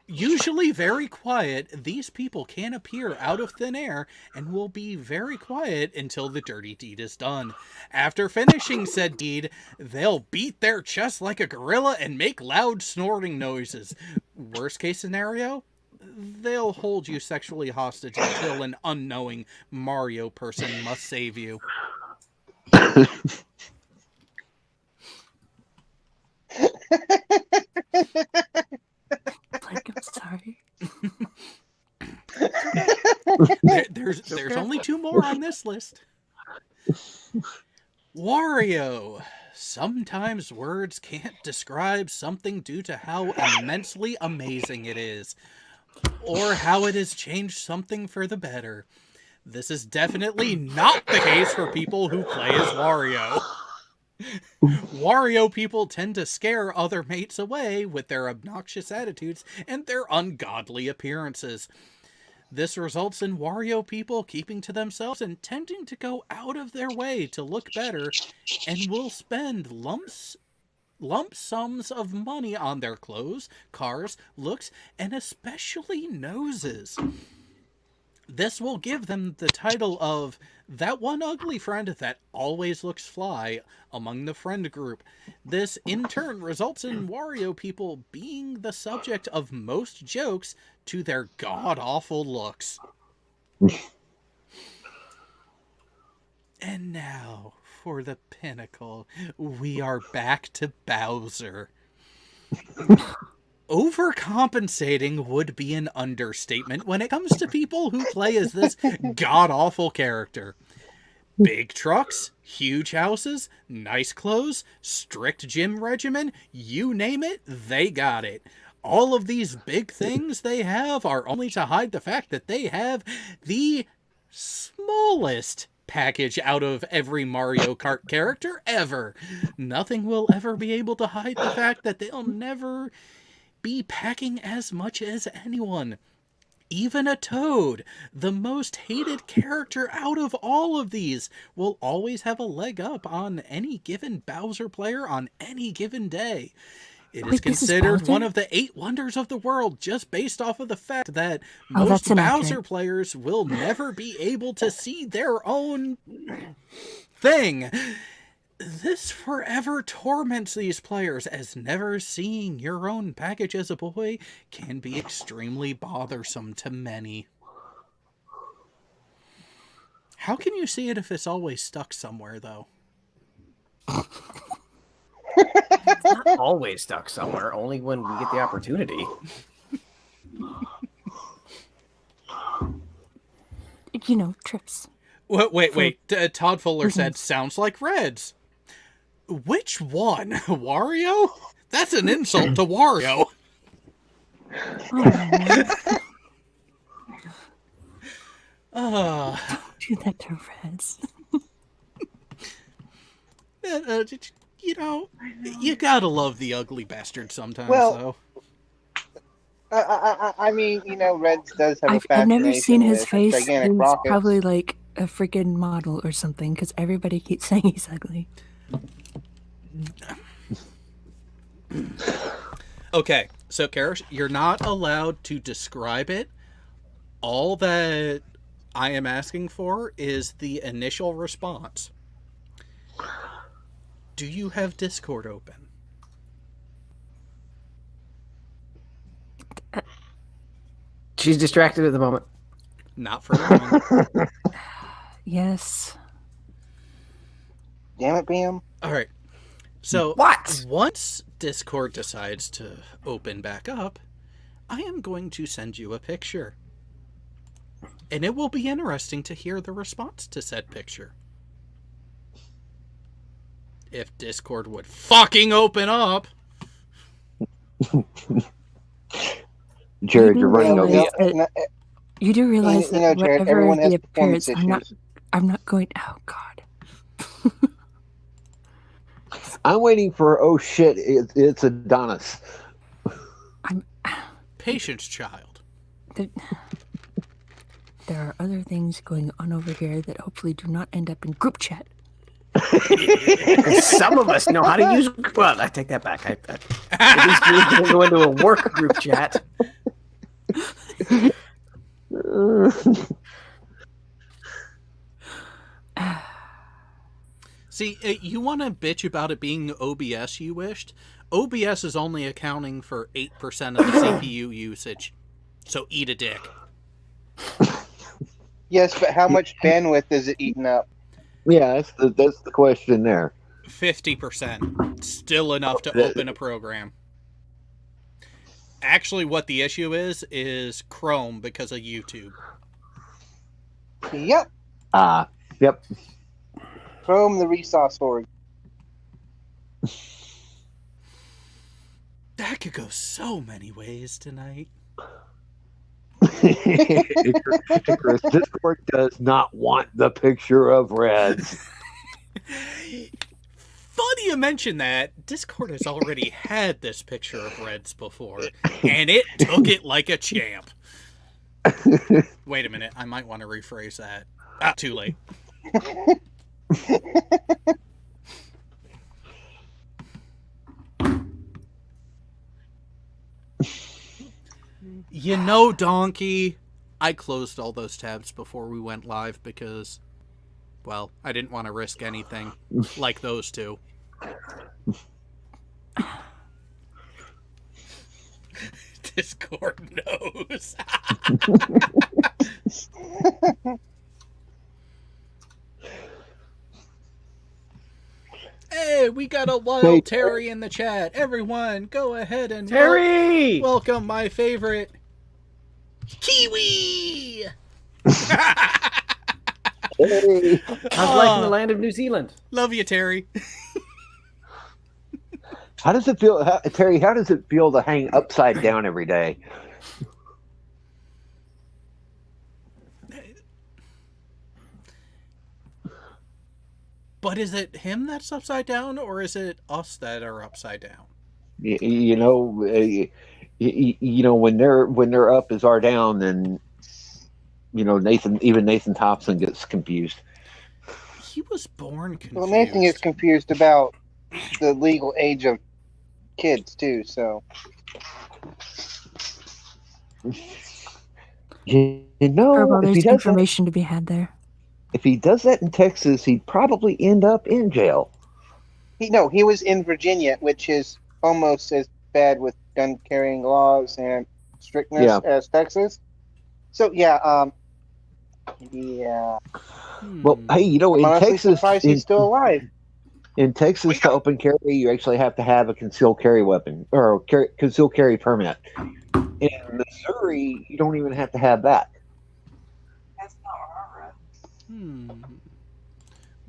[SPEAKER 2] Usually very quiet, these people can appear out of thin air and will be very quiet until the dirty deed is done. After finishing said deed, they'll beat their chest like a gorilla and make loud snorting noises. Worst case scenario, they'll hold you sexually hostage until an unknowing Mario person must save you.
[SPEAKER 4] Like, I'm sorry.
[SPEAKER 2] There's only 2 more on this list. Wario. Sometimes words can't describe something due to how immensely amazing it is, or how it has changed something for the better. This is definitely not the case for people who play as Wario. Wario people tend to scare other mates away with their obnoxious attitudes and their ungodly appearances. This results in Wario people keeping to themselves and tending to go out of their way to look better, and will spend lump sums of money on their clothes, cars, looks, and especially noses. This will give them the title of that one ugly friend that always looks fly among the friend group. This, in turn, results in Wario people being the subject of most jokes to their god-awful looks. And now, for the pinnacle, we are back to Bowser. Overcompensating would be an understatement when it comes to people who play as this god-awful character. Big trucks, huge houses, nice clothes, strict gym regimen, you name it, they got it. All of these big things they have are only to hide the fact that they have the smallest package out of every Mario Kart character ever. Nothing will ever be able to hide the fact that they'll never be packing as much as anyone. Even a Toad, the most hated character out of all of these, will always have a leg up on any given Bowser player on any given day. It is considered one of the 8 wonders of the world just based off of the fact that most Bowser players will never be able to see their own thing. This forever torments these players, as never seeing your own package as a boy can be extremely bothersome to many. How can you see it if it's always stuck somewhere, though?
[SPEAKER 10] It's not always stuck somewhere, only when we get the opportunity.
[SPEAKER 4] You know, trips.
[SPEAKER 2] Wait. Todd Fuller said, sounds like Reds. Which one? Wario? That's an insult to Wario.
[SPEAKER 4] Don't do that to Reds.
[SPEAKER 2] You know, you gotta love the ugly bastard sometimes,
[SPEAKER 9] Well,
[SPEAKER 2] though.
[SPEAKER 9] I mean, you know, Reds does have a
[SPEAKER 4] I've
[SPEAKER 9] fascination
[SPEAKER 4] never seen his
[SPEAKER 9] with
[SPEAKER 4] face.
[SPEAKER 9] gigantic
[SPEAKER 4] He's
[SPEAKER 9] rockets.
[SPEAKER 4] probably like a freaking model or something, because everybody keeps saying he's ugly.
[SPEAKER 2] Okay, so Karish, you're not allowed to describe it. All that I am asking for is the initial response. Do you have Discord open?
[SPEAKER 10] She's distracted at the moment.
[SPEAKER 2] Not for long.
[SPEAKER 4] Yes.
[SPEAKER 9] Damn it, Bam.
[SPEAKER 2] All right. So
[SPEAKER 10] what?
[SPEAKER 2] Once Discord decides to open back up, I am going to send you a picture. And it will be interesting to hear the response to said picture. If Discord would fucking open up.
[SPEAKER 8] Jared, you're running over.
[SPEAKER 4] You do realize
[SPEAKER 9] You know,
[SPEAKER 4] that
[SPEAKER 9] Jared,
[SPEAKER 4] whatever
[SPEAKER 9] everyone has
[SPEAKER 4] the appearance,
[SPEAKER 9] performance issues.
[SPEAKER 4] I'm not going. Oh God.
[SPEAKER 8] I'm waiting for. Oh shit! It's Adonis.
[SPEAKER 2] Patience, child.
[SPEAKER 4] There are other things going on over here that hopefully do not end up in group chat.
[SPEAKER 10] Some of us know how to use. Well, I take that back. At least we can go into a work group chat.
[SPEAKER 2] See, you want to bitch about it being OBS you wished? OBS is only accounting for 8% of the CPU usage. So eat a dick.
[SPEAKER 9] Yes, but how much bandwidth is it eating up?
[SPEAKER 8] Yeah, that's the question there.
[SPEAKER 2] 50%. Still enough to open a program. Actually, what the issue is Chrome because of YouTube.
[SPEAKER 9] Yep.
[SPEAKER 8] Yep.
[SPEAKER 9] Chrome, the resource org.
[SPEAKER 2] That could go so many ways tonight.
[SPEAKER 8] Chris, Discord does not want the picture of Reds.
[SPEAKER 2] Funny you mention that. Discord has already had this picture of Reds before, and it took it like a champ. Wait a minute, I might want to rephrase that. Too late. You know, Donkey, I closed all those tabs before we went live because, well, I didn't want to risk anything like those two. Discord knows. Hey, we got a wild Terry in the chat. Everyone, go ahead and
[SPEAKER 10] Terry!
[SPEAKER 2] welcome my favorite Kiwi.
[SPEAKER 8] Hey.
[SPEAKER 10] I'm liking the land of New Zealand.
[SPEAKER 2] Love you, Terry.
[SPEAKER 8] How does it feel, Terry? How does it feel to hang upside down every day?
[SPEAKER 2] But is it him that's upside down, or is it us that are upside down?
[SPEAKER 8] You know, when they're up as are down, then Nathan Thompson gets confused.
[SPEAKER 2] He was born confused.
[SPEAKER 9] Well, Nathan gets confused about the legal age of kids too. So
[SPEAKER 4] Furball,
[SPEAKER 8] if
[SPEAKER 4] there's
[SPEAKER 8] he does
[SPEAKER 4] information to be had there.
[SPEAKER 8] if he does that in Texas, he'd probably end up in jail.
[SPEAKER 9] he was in Virginia, which is almost as bad with gun carrying laws and strictness as Texas. So yeah.
[SPEAKER 8] Well, hey, in
[SPEAKER 9] honestly
[SPEAKER 8] Texas,
[SPEAKER 9] surprised he's still alive.
[SPEAKER 8] In Texas, to open carry, you actually have to have a concealed carry weapon or concealed carry permit. In Missouri, you don't even have to have that.
[SPEAKER 6] That's not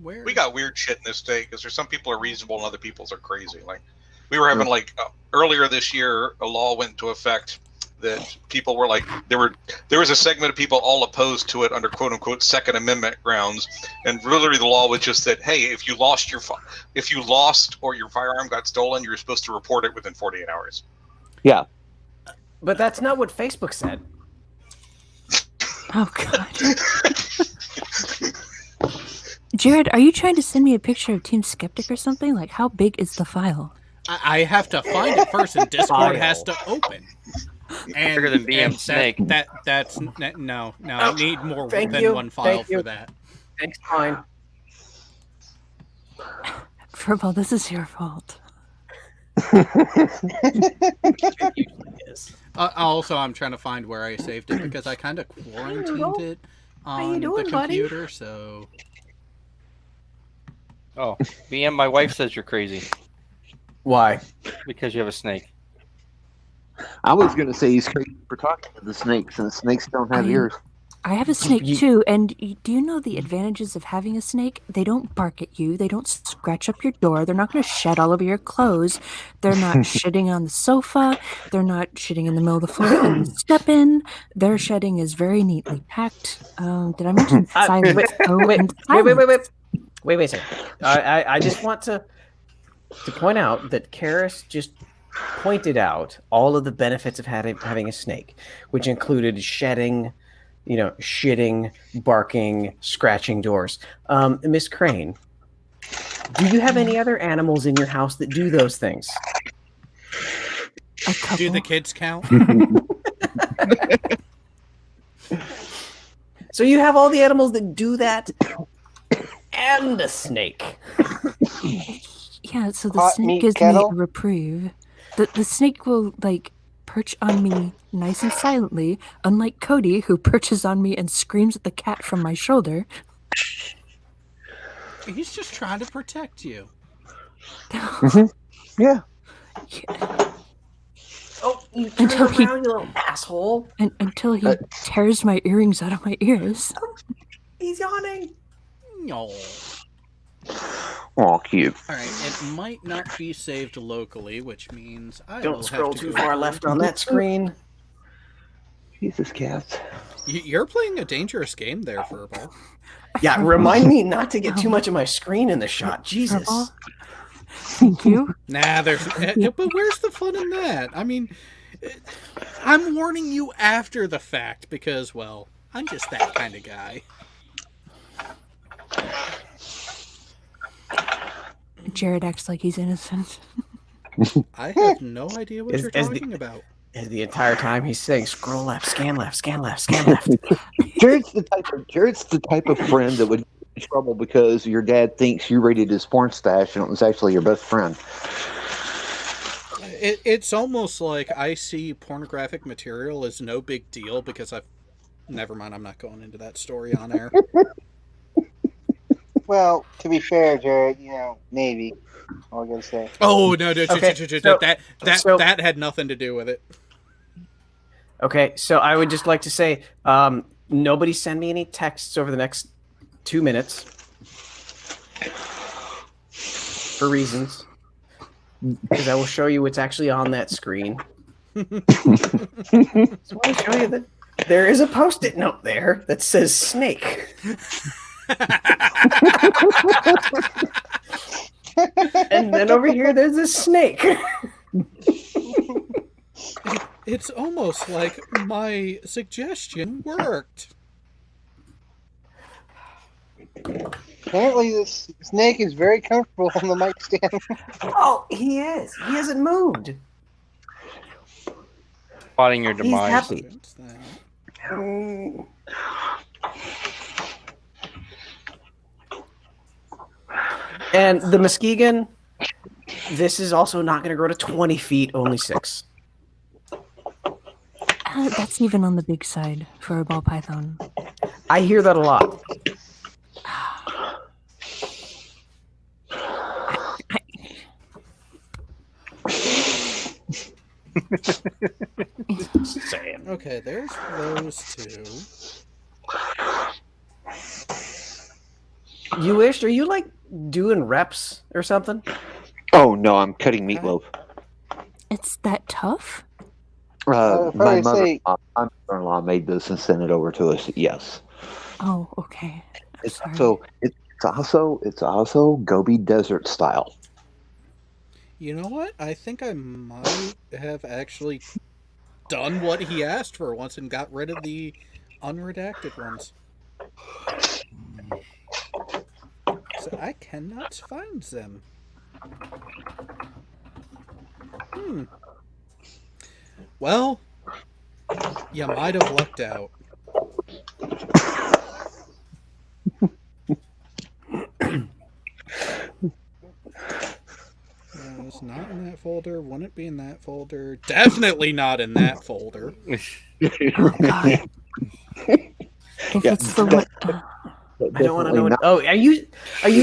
[SPEAKER 2] Where?
[SPEAKER 5] We got weird shit in this state because there's some people are reasonable and other people's are crazy. Like we were having earlier this year, a law went into effect that people were like there was a segment of people all opposed to it under quote unquote Second Amendment grounds, and literally the law was just that hey, if you lost or your firearm got stolen, you're supposed to report it within 48 hours.
[SPEAKER 8] Yeah,
[SPEAKER 10] but that's not what Facebook said.
[SPEAKER 4] Oh God. Jared, are you trying to send me a picture of Team Skeptic or something? Like, how big is the file?
[SPEAKER 2] I have to find it first, and Discord has to open. And,
[SPEAKER 1] Bigger than BM Snake.
[SPEAKER 2] That's no. I need more than one file for that.
[SPEAKER 10] Thanks, fine.
[SPEAKER 4] Furball, this is your fault.
[SPEAKER 2] Also, I'm trying to find where I saved it because I kind of quarantined it on the computer. Buddy? So.
[SPEAKER 1] Oh, BM, my wife says you're crazy.
[SPEAKER 10] Why?
[SPEAKER 1] Because you have a snake.
[SPEAKER 8] I was going to say he's crazy for talking to the snakes, and the snakes don't have ears.
[SPEAKER 4] I have a snake too, and do you know the advantages of having a snake? They don't bark at you. They don't scratch up your door. They're not going to shed all over your clothes. They're not shitting on the sofa. They're not shitting in the middle of the floor and you step in. Their shedding is very neatly packed. Did I mention silence?
[SPEAKER 10] Wait a second. I just want to point out that Karis just pointed out all of the benefits of having a snake, which included shedding, shitting, barking, scratching doors. Miss Crane, do you have any other animals in your house that do those things?
[SPEAKER 2] Do the kids count?
[SPEAKER 10] So you have all the animals that do that and a snake.
[SPEAKER 4] Yeah, so the snake gives me a reprieve. The snake will, perch on me nice and silently, unlike Cody, who perches on me and screams at the cat from my shoulder.
[SPEAKER 2] He's just trying to protect you.
[SPEAKER 8] Yeah.
[SPEAKER 10] Oh, you turn around, you little asshole.
[SPEAKER 4] Until he tears my earrings out of my ears.
[SPEAKER 10] He's yawning.
[SPEAKER 2] No.
[SPEAKER 8] Oh, cute.
[SPEAKER 2] All right, it might not be saved locally, which means I
[SPEAKER 10] don't
[SPEAKER 2] will
[SPEAKER 10] scroll
[SPEAKER 2] have to
[SPEAKER 10] too far left on that screen.
[SPEAKER 8] Jesus, cats.
[SPEAKER 2] You're playing a dangerous game there, Furball.
[SPEAKER 10] Yeah, remind me not to get too much of my screen in the shot. Jesus.
[SPEAKER 4] Furball? Thank you.
[SPEAKER 2] Nah, but where's the fun in that? I mean, I'm warning you after the fact because, well, I'm just that kind of guy.
[SPEAKER 4] Jared acts like he's innocent.
[SPEAKER 2] I have no idea what you're talking about.
[SPEAKER 10] And the entire time he's saying, scroll left, scan left, scan left, scan left.
[SPEAKER 8] Jared's the type of friend that would get in trouble because your dad thinks you raided his porn stash and it was actually your best friend.
[SPEAKER 2] It's almost like I see pornographic material as no big deal because never mind, I'm not going into that story on air.
[SPEAKER 9] Well, to be fair, Jared, maybe. All I'm gonna say.
[SPEAKER 2] Oh no!
[SPEAKER 10] Okay,
[SPEAKER 2] That had nothing to do with it.
[SPEAKER 10] Okay, so I would just like to say, nobody send me any texts over the next 2 minutes for reasons, because I will show you what's actually on that screen. So I want to show you that there is a Post-it note there that says snake. And then over here, there's a snake.
[SPEAKER 2] It's almost like my suggestion worked.
[SPEAKER 9] Apparently, this snake is very comfortable on the mic stand.
[SPEAKER 10] Oh, he is. He hasn't moved.
[SPEAKER 1] Plotting your
[SPEAKER 10] He's
[SPEAKER 1] demise.
[SPEAKER 10] happy. And the Muskegon, this is also not going to grow to 20 feet, only 6.
[SPEAKER 4] That's even on the big side for a ball python.
[SPEAKER 10] I hear that a lot.
[SPEAKER 2] Saying. Okay, there's those two.
[SPEAKER 10] You wish? Are you like doing reps or something?
[SPEAKER 8] Oh no, I'm cutting meatloaf.
[SPEAKER 4] It's that tough?
[SPEAKER 8] My
[SPEAKER 9] probably say-
[SPEAKER 8] mother-in-law made this and sent it over to us. Yes.
[SPEAKER 4] Oh, okay.
[SPEAKER 8] It's also Gobi Desert style.
[SPEAKER 2] You know what? I think I might have actually done what he asked for once and got rid of the unredacted ones. So I cannot find them. Well, you might have lucked out. It's not in that folder. Wouldn't it be in that folder? Definitely not in that folder.
[SPEAKER 4] If it's the one...
[SPEAKER 10] I don't want to know. Oh, are you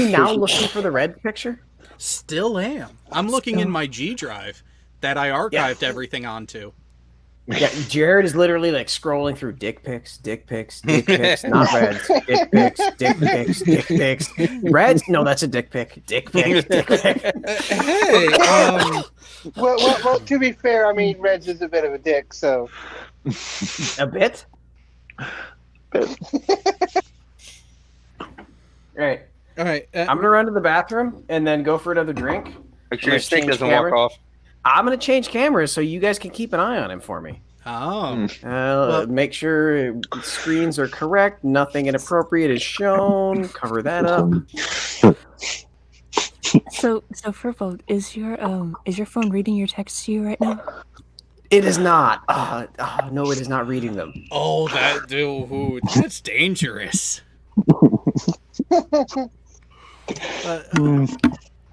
[SPEAKER 10] now looking for the red picture?
[SPEAKER 2] Still am. I'm looking in my G drive that I archived everything onto.
[SPEAKER 10] Yeah, Jared is literally like scrolling through dick pics, not reds. Dick pics. Reds? No, that's a dick pic. Dick pic.
[SPEAKER 2] Hey,
[SPEAKER 9] well, to be fair, I mean, Reds is a bit of a dick, so.
[SPEAKER 10] A bit? All right. I'm gonna run to the bathroom and then go for another drink.
[SPEAKER 1] Make sure your snake doesn't walk off.
[SPEAKER 10] I'm gonna change cameras so you guys can keep an eye on him for me.
[SPEAKER 2] Oh.
[SPEAKER 10] Make sure screens are correct. Nothing inappropriate is shown. Cover that up.
[SPEAKER 4] So Furball, is your phone reading your texts to you right now?
[SPEAKER 10] It is not. No, it is not reading them.
[SPEAKER 2] Oh, that's dangerous.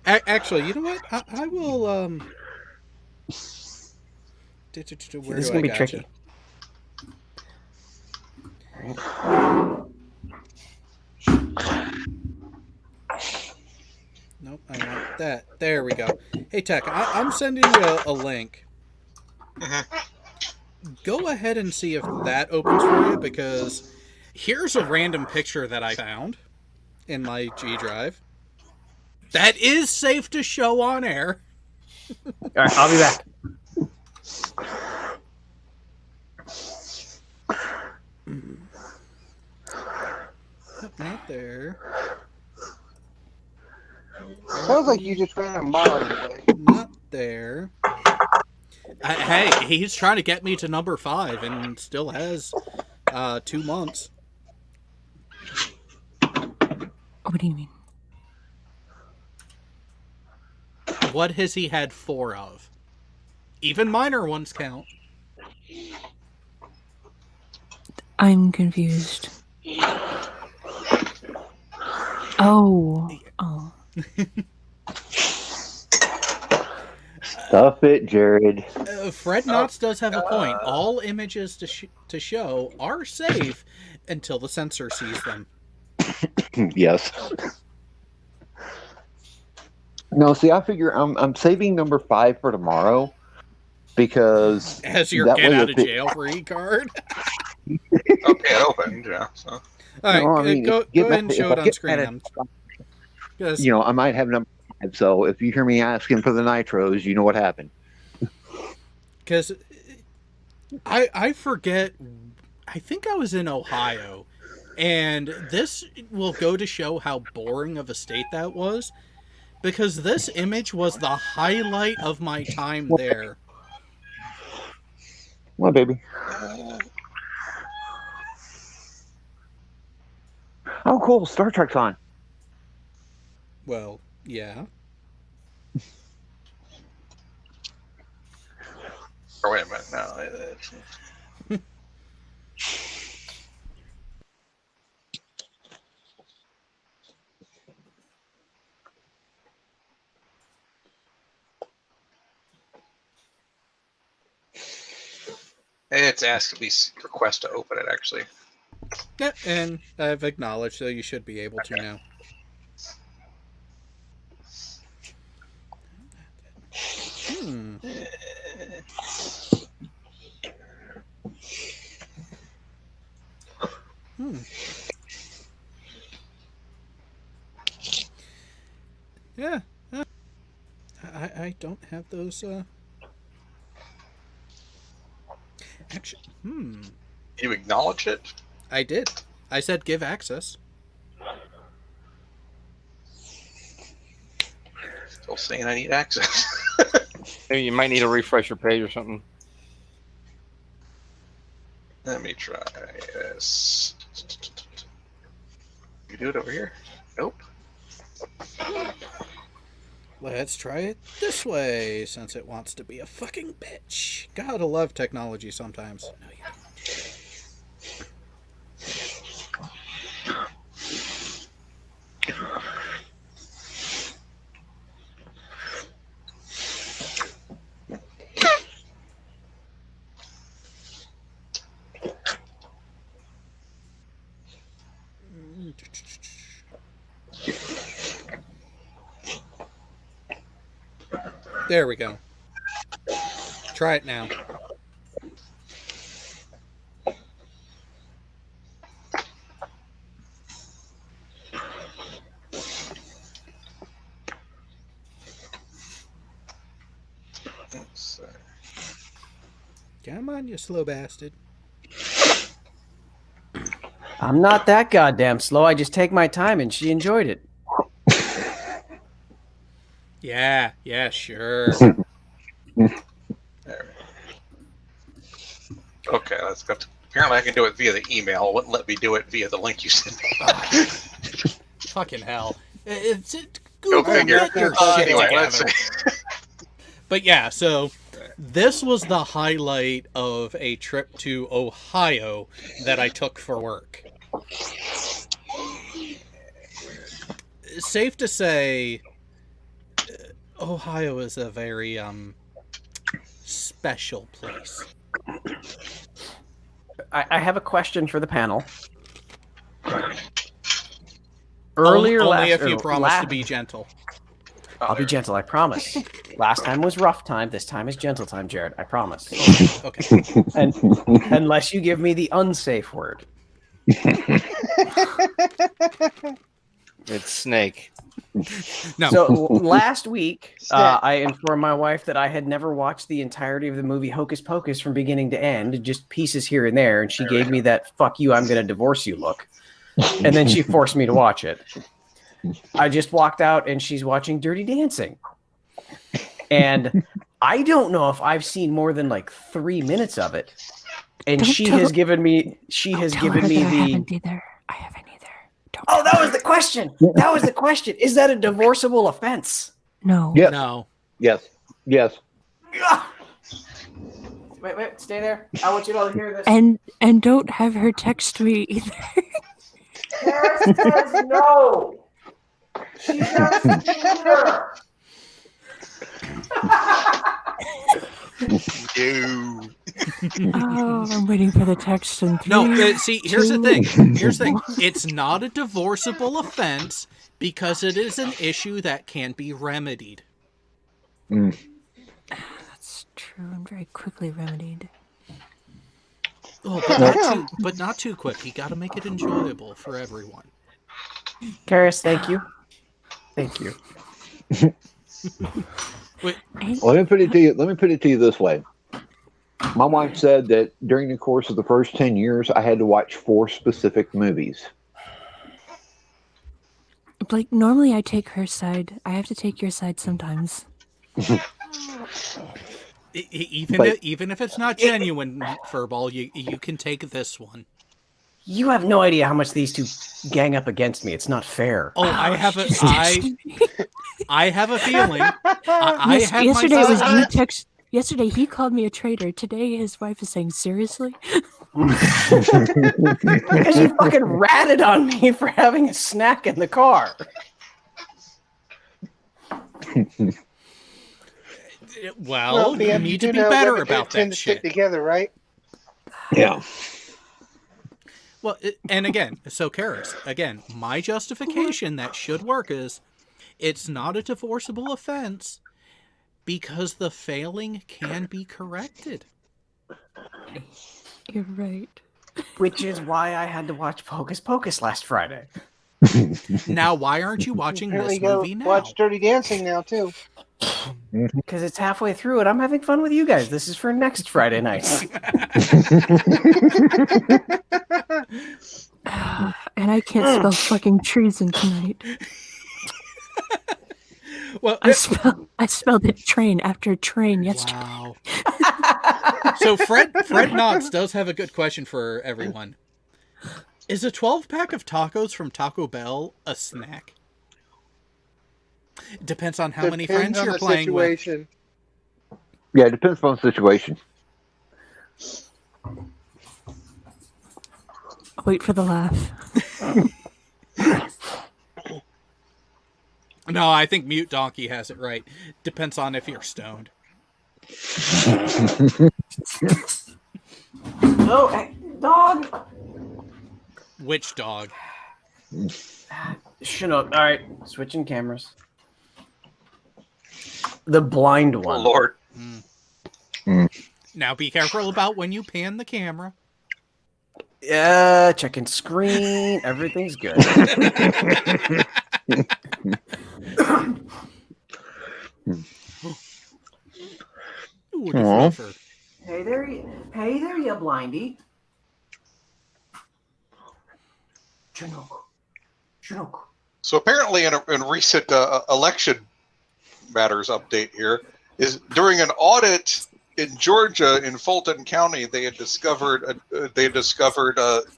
[SPEAKER 2] Actually, you know what? I will. Where
[SPEAKER 10] This is
[SPEAKER 2] do
[SPEAKER 10] gonna
[SPEAKER 2] I
[SPEAKER 10] be
[SPEAKER 2] got
[SPEAKER 10] tricky.
[SPEAKER 2] you? Nope, I want that. There we go. Hey, Tech, I'm sending you a link. Go ahead and see if that opens for you, because here's a random picture that I found in my G drive. That is safe to show on air.
[SPEAKER 10] All right, I'll be back.
[SPEAKER 2] Not there.
[SPEAKER 9] Sounds like you just ran a mile away.
[SPEAKER 2] Not there. Hey, he's trying to get me to number 5 and still has 2 months.
[SPEAKER 4] What do you mean?
[SPEAKER 2] What has he had 4 of? Even minor ones count.
[SPEAKER 4] I'm confused. Oh.
[SPEAKER 8] Stuff it, Jared.
[SPEAKER 2] Fred Knotts does have a point. All images to show are safe until the censor sees them.
[SPEAKER 8] Yes. No, see, I figure I'm saving number 5 for tomorrow because
[SPEAKER 2] As your
[SPEAKER 8] that
[SPEAKER 2] get
[SPEAKER 8] way
[SPEAKER 2] out
[SPEAKER 8] if
[SPEAKER 2] of jail free card.
[SPEAKER 5] Okay, it opened. Yeah. So.
[SPEAKER 2] All right,
[SPEAKER 8] No, I mean,
[SPEAKER 2] go
[SPEAKER 8] if you get
[SPEAKER 2] ahead and
[SPEAKER 8] mad-
[SPEAKER 2] show
[SPEAKER 8] if
[SPEAKER 2] it
[SPEAKER 8] I
[SPEAKER 2] on
[SPEAKER 8] get
[SPEAKER 2] screen.
[SPEAKER 8] mad at-
[SPEAKER 2] Because
[SPEAKER 8] you know, I might have number 5. So if you hear me asking for the nitros, you know what happened.
[SPEAKER 2] I forget. I think I was in Ohio, and this will go to show how boring of a state that was, because this image was the highlight of my time there.
[SPEAKER 8] Well, baby. Oh, cool. Star Trek's on.
[SPEAKER 2] Well, yeah.
[SPEAKER 5] Or wait a minute. No. It's asked me request to open it, actually.
[SPEAKER 2] Yeah, and I've acknowledged, so you should be able to now. Yeah. I don't have those, Actually,
[SPEAKER 5] You acknowledge it?
[SPEAKER 2] I did. I said give access.
[SPEAKER 5] Still saying I need access.
[SPEAKER 1] Maybe you might need to refresh your page or something.
[SPEAKER 5] Let me try this. You do it over here? Nope.
[SPEAKER 2] Let's try it this way, since it wants to be a fucking bitch. Gotta love technology sometimes. No, you There we go. Try it now. Come on, you slow bastard.
[SPEAKER 10] I'm not that goddamn slow. I just take my time, and she enjoyed it.
[SPEAKER 2] Yeah, sure.
[SPEAKER 5] Okay, let's go. Apparently, I can do it via the email. It wouldn't let me do it via the link you sent me.
[SPEAKER 2] Fucking hell. It's
[SPEAKER 5] Go
[SPEAKER 2] Google,
[SPEAKER 5] figure.
[SPEAKER 2] get your shit
[SPEAKER 5] Anyway,
[SPEAKER 2] together.
[SPEAKER 5] let's see.
[SPEAKER 2] But yeah, so this was the highlight of a trip to Ohio that I took for work. Safe to say, Ohio is a very special place.
[SPEAKER 10] I have a question for the panel. Earlier
[SPEAKER 2] only
[SPEAKER 10] last,
[SPEAKER 2] if you promise to be gentle.
[SPEAKER 10] I'll be gentle, I promise. Last time was rough time. This time is gentle time, Jared. I promise.
[SPEAKER 2] Okay.
[SPEAKER 10] And unless you give me the unsafe word.
[SPEAKER 1] It's snake.
[SPEAKER 2] No.
[SPEAKER 10] So last week, I informed my wife that I had never watched the entirety of the movie Hocus Pocus from beginning to end, just pieces here and there, and she gave me that "fuck you, I'm going to divorce you" look, and then she forced me to watch it. I just walked out, and she's watching Dirty Dancing, and I don't know if I've seen more than like 3 minutes of it, and she has given me the.
[SPEAKER 4] I haven't either.
[SPEAKER 10] Oh, that was the question. That was the question. Is that a divorceable offense?
[SPEAKER 4] No.
[SPEAKER 8] Yes.
[SPEAKER 2] No.
[SPEAKER 8] Yes. Yes.
[SPEAKER 10] Wait, stay there. I want you all to hear this.
[SPEAKER 4] And don't have her text me either.
[SPEAKER 10] Karen says no. She's not here.
[SPEAKER 4] Oh, I'm waiting for the text in 3.
[SPEAKER 2] No, see, here's the thing.
[SPEAKER 4] 2,
[SPEAKER 2] Here's the thing. It's not a divorceable offense Because it is an issue that can be remedied.
[SPEAKER 4] That's true, and very quickly remedied.
[SPEAKER 2] Oh, but not too quick. You got to make it enjoyable for everyone.
[SPEAKER 10] Karis, thank you. Thank you.
[SPEAKER 2] Wait.
[SPEAKER 8] Let me put it to you this way. My wife said that during the course of the first 10 years, I had to watch 4 specific movies.
[SPEAKER 4] Blake, normally I take her side. I have to take your side sometimes.
[SPEAKER 2] Even if it's not genuine, Furball, you can take this one.
[SPEAKER 10] You have no idea how much these two gang up against me. It's not fair.
[SPEAKER 2] Oh, I have a feeling.
[SPEAKER 4] Yesterday he called me a traitor. Today his wife is saying, seriously?
[SPEAKER 10] Because you fucking ratted on me for having a snack in the car.
[SPEAKER 2] Well, you need to be better about that shit.
[SPEAKER 9] Together, right?
[SPEAKER 8] Yeah.
[SPEAKER 2] Well, and again, so Karis, again, my justification that should work is it's not a divorceable offense because the failing can be corrected.
[SPEAKER 4] You're right.
[SPEAKER 10] Which is why I had to watch Hocus Pocus last Friday.
[SPEAKER 2] Now, why aren't you watching this movie now?
[SPEAKER 9] Watch Dirty Dancing now, too.
[SPEAKER 10] Because it's halfway through and I'm having fun with you guys. This is for next Friday night.
[SPEAKER 4] And I can't spell fucking treason tonight.
[SPEAKER 2] Well,
[SPEAKER 4] I spelled it train after train yesterday.
[SPEAKER 2] Wow. So Fred Knox does have a good question for everyone. Is a 12-pack of tacos from Taco Bell a snack? It depends on how many friends you're playing with.
[SPEAKER 8] Yeah, it depends on the situation.
[SPEAKER 4] Wait for the laugh.
[SPEAKER 2] No, I think Mute Donkey has it right. Depends on if you're stoned.
[SPEAKER 10] Oh, hey, dog!
[SPEAKER 2] Which dog?
[SPEAKER 10] Chinook. All right, switching cameras. The blind one.
[SPEAKER 5] Oh, Lord.
[SPEAKER 2] Now be careful about when you pan the camera.
[SPEAKER 10] Yeah, checking screen. Everything's good.
[SPEAKER 2] Ooh,
[SPEAKER 10] Hey there, you blindy. Chinook.
[SPEAKER 5] So apparently, in a recent election matters update here, is during an audit in Georgia, in Fulton County, they had discovered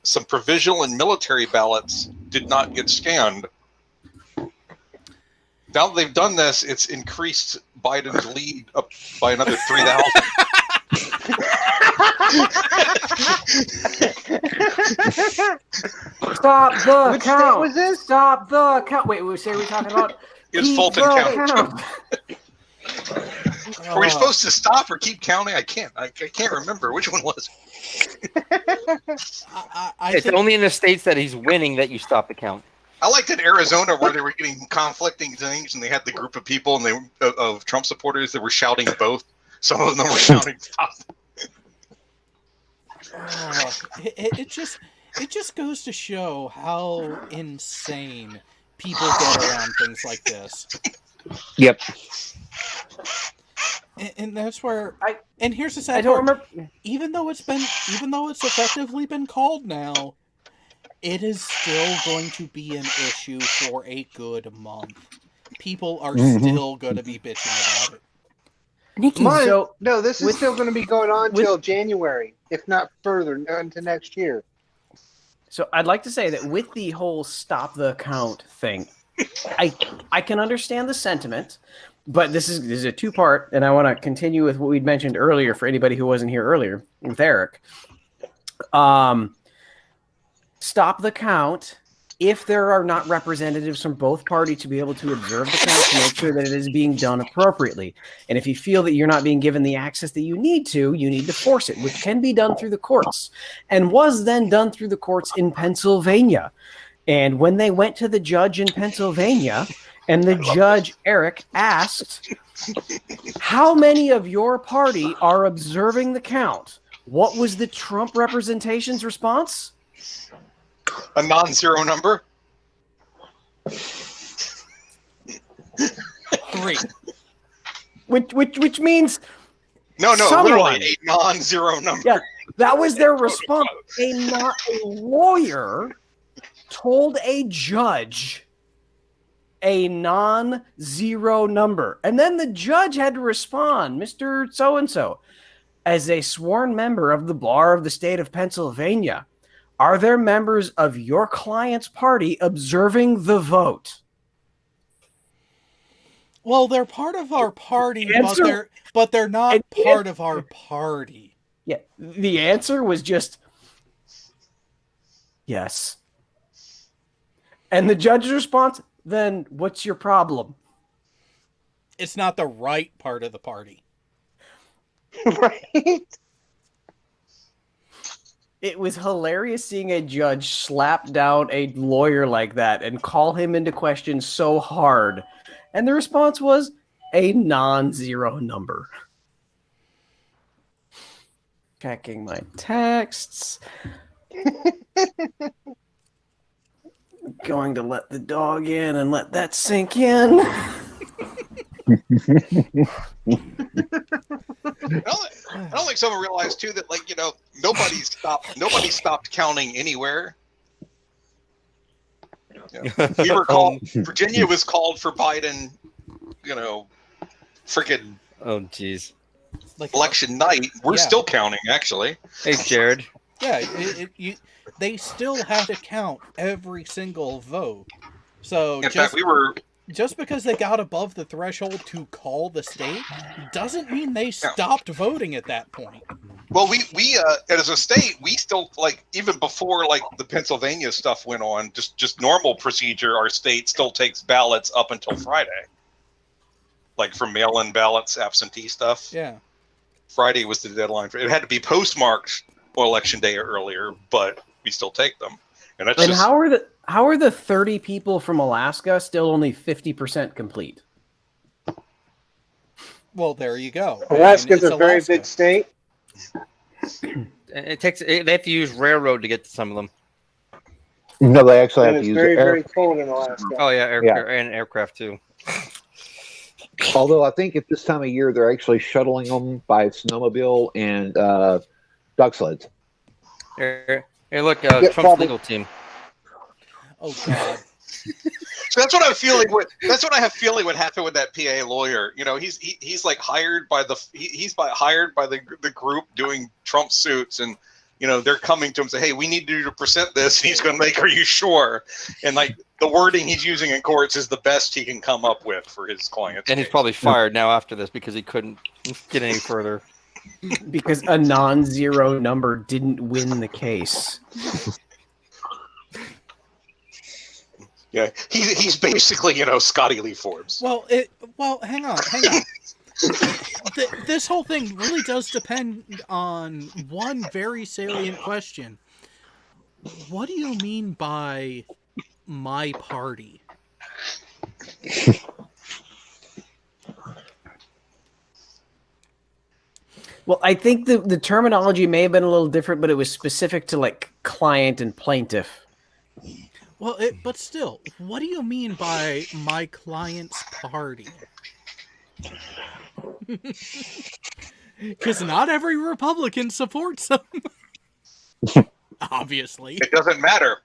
[SPEAKER 5] some provisional and military ballots did not get scanned. Now that they've done this, it's increased Biden's lead up by another 3,000.
[SPEAKER 10] Stop the
[SPEAKER 9] Which
[SPEAKER 10] count.
[SPEAKER 9] state was this?
[SPEAKER 10] Stop the count. Wait, what are we talking about?
[SPEAKER 5] It's
[SPEAKER 10] Keep
[SPEAKER 5] Fulton
[SPEAKER 10] the
[SPEAKER 5] County.
[SPEAKER 10] count.
[SPEAKER 5] Are we supposed to stop or keep counting? I can't remember. Which one was it?
[SPEAKER 1] It's only in the states that he's winning that you stop the count.
[SPEAKER 5] I liked in Arizona where they were getting conflicting things, and they had the group of people and of Trump supporters that were shouting both. Some of them were shouting stop.
[SPEAKER 2] It just goes to show how insane people get around things like this.
[SPEAKER 8] Yep.
[SPEAKER 2] And that's where and here's the sad
[SPEAKER 10] I don't
[SPEAKER 2] part.
[SPEAKER 10] remember.
[SPEAKER 2] Even though it's effectively been called now, it is still going to be an issue for a good month. People are still going to be bitching about it.
[SPEAKER 4] Nikki,
[SPEAKER 9] No, this is still going to be going on till January, if not further, into next year.
[SPEAKER 10] So I'd like to say that with the whole stop the count thing, I can understand the sentiment, but this is a two-part, and I want to continue with what we'd mentioned earlier for anybody who wasn't here earlier with Eric. Stop the count if there are not representatives from both parties to be able to observe the count to make sure that it is being done appropriately. And if you feel that you're not being given the access that you need to force it, which can be done through the courts and was then done through the courts in Pennsylvania. And when they went to the judge in Pennsylvania, and the judge, Eric, asked, how many of your party are observing the count? What was the Trump representation's response?
[SPEAKER 5] A non-zero number.
[SPEAKER 2] 3.
[SPEAKER 10] Which means
[SPEAKER 5] no,
[SPEAKER 10] someone,
[SPEAKER 5] literally a non-zero number.
[SPEAKER 10] Yeah, that was their response. A lawyer told a judge a non-zero number, and then the judge had to respond, Mr. So-and-so, as a sworn member of the bar of the state of Pennsylvania, are there members of your client's party observing the vote?
[SPEAKER 2] Well, they're part of our party, but they're not part of our party.
[SPEAKER 10] Yeah, the answer was just yes. And the judge's response, then what's your problem?
[SPEAKER 2] It's not the right part of the party.
[SPEAKER 9] Right?
[SPEAKER 10] It was hilarious seeing a judge slap down a lawyer like that and call him into question so hard. And the response was a non-zero number. Checking my texts. Going to let the dog in and let that sink in.
[SPEAKER 5] I don't think someone realized too that, like, you know, nobody stopped counting anywhere. Yeah. We were called. Virginia was called for Biden. You know, freaking.
[SPEAKER 1] Oh, jeez.
[SPEAKER 2] Like
[SPEAKER 5] election night. We're still counting, actually.
[SPEAKER 1] Hey, Jared.
[SPEAKER 2] Yeah, they still have to count every single vote. So
[SPEAKER 5] in fact, we were.
[SPEAKER 2] Just because they got above the threshold to call the state doesn't mean they stopped voting at that point.
[SPEAKER 5] Well, we as a state, we still, like, even before, like, the Pennsylvania stuff went on, just normal procedure, our state still takes ballots up until Friday. Like, for mail-in ballots, absentee stuff.
[SPEAKER 2] Yeah.
[SPEAKER 5] Friday was the deadline for it. It had to be postmarked on election day or earlier, but we still take them. And that's just...
[SPEAKER 10] how are the 30 people from Alaska still only 50% complete?
[SPEAKER 2] Well, there you go.
[SPEAKER 9] Alaska's a very big state.
[SPEAKER 1] They have to use railroad to get to some of them.
[SPEAKER 8] No, they actually have to use
[SPEAKER 9] very cold in Alaska.
[SPEAKER 1] Oh yeah, and aircraft too.
[SPEAKER 8] Although I think at this time of year they're actually shuttling them by snowmobile and dog sleds.
[SPEAKER 1] Hey, look, Trump's legal team.
[SPEAKER 2] Oh God.
[SPEAKER 5] So that's what I'm feeling. That's what I have feeling would happen with that PA lawyer. You know, he's like hired by the group doing Trump suits, and you know they're coming to him and say, "Hey, we need you to present this." And he's going to make, "Are you sure?" And like the wording he's using in courts is the best he can come up with for his clients.
[SPEAKER 1] And he's probably fired now after this because he couldn't get any further.
[SPEAKER 10] Because a non-zero number didn't win the case.
[SPEAKER 5] Yeah, he's basically, you know, Scotty Lee Forbes.
[SPEAKER 2] Well, hang on. This whole thing really does depend on one very salient question. What do you mean by my party?
[SPEAKER 10] Well, I think the terminology may have been a little different, but it was specific to like client and plaintiff.
[SPEAKER 2] Well, but still, what do you mean by my client's party? Because not every Republican supports them. Obviously.
[SPEAKER 5] It doesn't matter.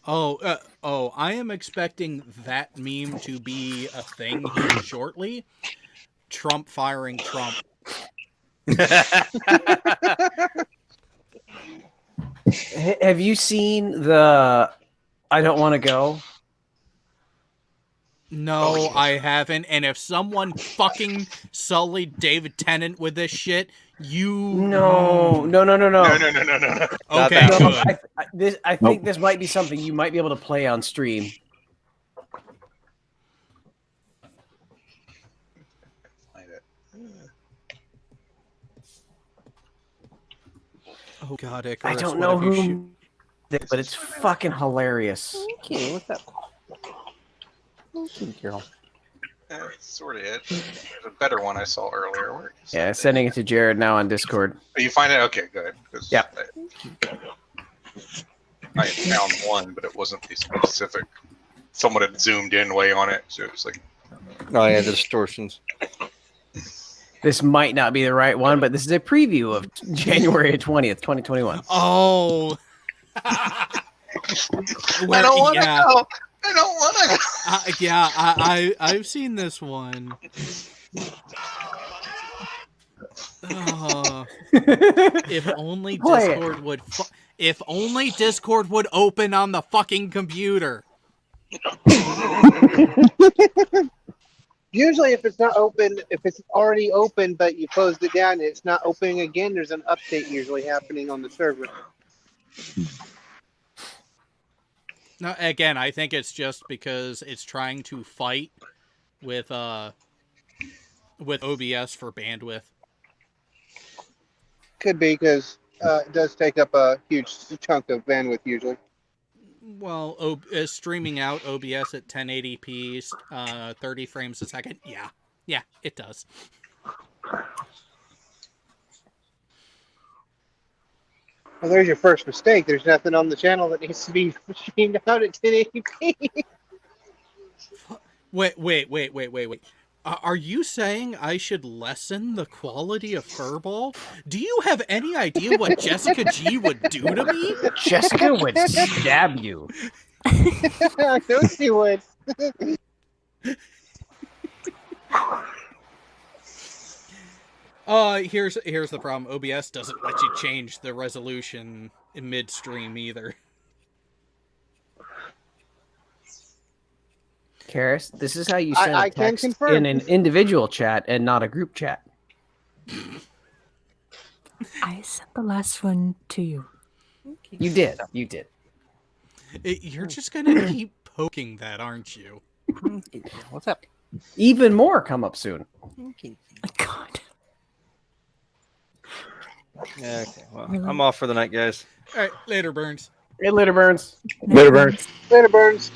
[SPEAKER 2] I am expecting that meme to be a thing here shortly. Trump firing Trump.
[SPEAKER 10] Have you seen the I don't want to go?
[SPEAKER 2] No, I haven't. And if someone fucking sullied David Tennant with this shit,
[SPEAKER 10] No.
[SPEAKER 5] No.
[SPEAKER 2] Okay,
[SPEAKER 10] good. I think this might be something you might be able to play on stream.
[SPEAKER 2] Oh God,
[SPEAKER 10] I
[SPEAKER 2] Icarus,
[SPEAKER 10] don't
[SPEAKER 2] what
[SPEAKER 10] know
[SPEAKER 2] have you
[SPEAKER 10] who, but it's fucking hilarious.
[SPEAKER 1] Okay, what's up? Okay, Carol.
[SPEAKER 5] That's sort of it. There's a better one I saw earlier. Where is
[SPEAKER 10] Yeah,
[SPEAKER 5] that?
[SPEAKER 10] sending it to Jared now on Discord.
[SPEAKER 5] Oh, you find it? Okay, good. 'Cause
[SPEAKER 10] Yeah.
[SPEAKER 5] I had found one, but it wasn't the specific. Someone had zoomed in way on it, so it was like.
[SPEAKER 1] Oh yeah, the distortions.
[SPEAKER 10] This might not be the right one, but this is a preview of January 20th, 2021.
[SPEAKER 2] Oh.
[SPEAKER 5] I don't want to go. I don't want to go.
[SPEAKER 2] Yeah, I've seen this one. If only Discord would. If only Discord would open on the fucking computer.
[SPEAKER 9] Usually, if it's not open, if it's already open but you closed it down and it's not opening again, there's an update usually happening on the server.
[SPEAKER 2] No, again, I think it's just because it's trying to fight with OBS for bandwidth.
[SPEAKER 9] Could be because it does take up a huge chunk of bandwidth usually.
[SPEAKER 2] Well, streaming out OBS at 1080p, 30 frames a second. Yeah, it does.
[SPEAKER 9] Well, there's your first mistake. There's nothing on the channel that needs to be streamed out at 1080p.
[SPEAKER 2] Wait. Are you saying I should lessen the quality of Furball? Do you have any idea what Jessica G would do to me?
[SPEAKER 10] Jessica would stab you.
[SPEAKER 9] I know she would.
[SPEAKER 2] Here's the problem. OBS doesn't let you change the resolution in midstream either.
[SPEAKER 10] Karis, this is how you send a text in an individual chat and not a group chat.
[SPEAKER 4] I sent the last one to you.
[SPEAKER 10] You did.
[SPEAKER 2] You're just gonna keep poking that, aren't you?
[SPEAKER 1] What's up?
[SPEAKER 10] Even more come up soon.
[SPEAKER 4] Okay. God.
[SPEAKER 1] Yeah, okay. Well, I'm off for the night, guys.
[SPEAKER 2] All right, later, Burns.
[SPEAKER 10] Hey, later, Burns.
[SPEAKER 8] Later, Burns.
[SPEAKER 9] Later, Burns.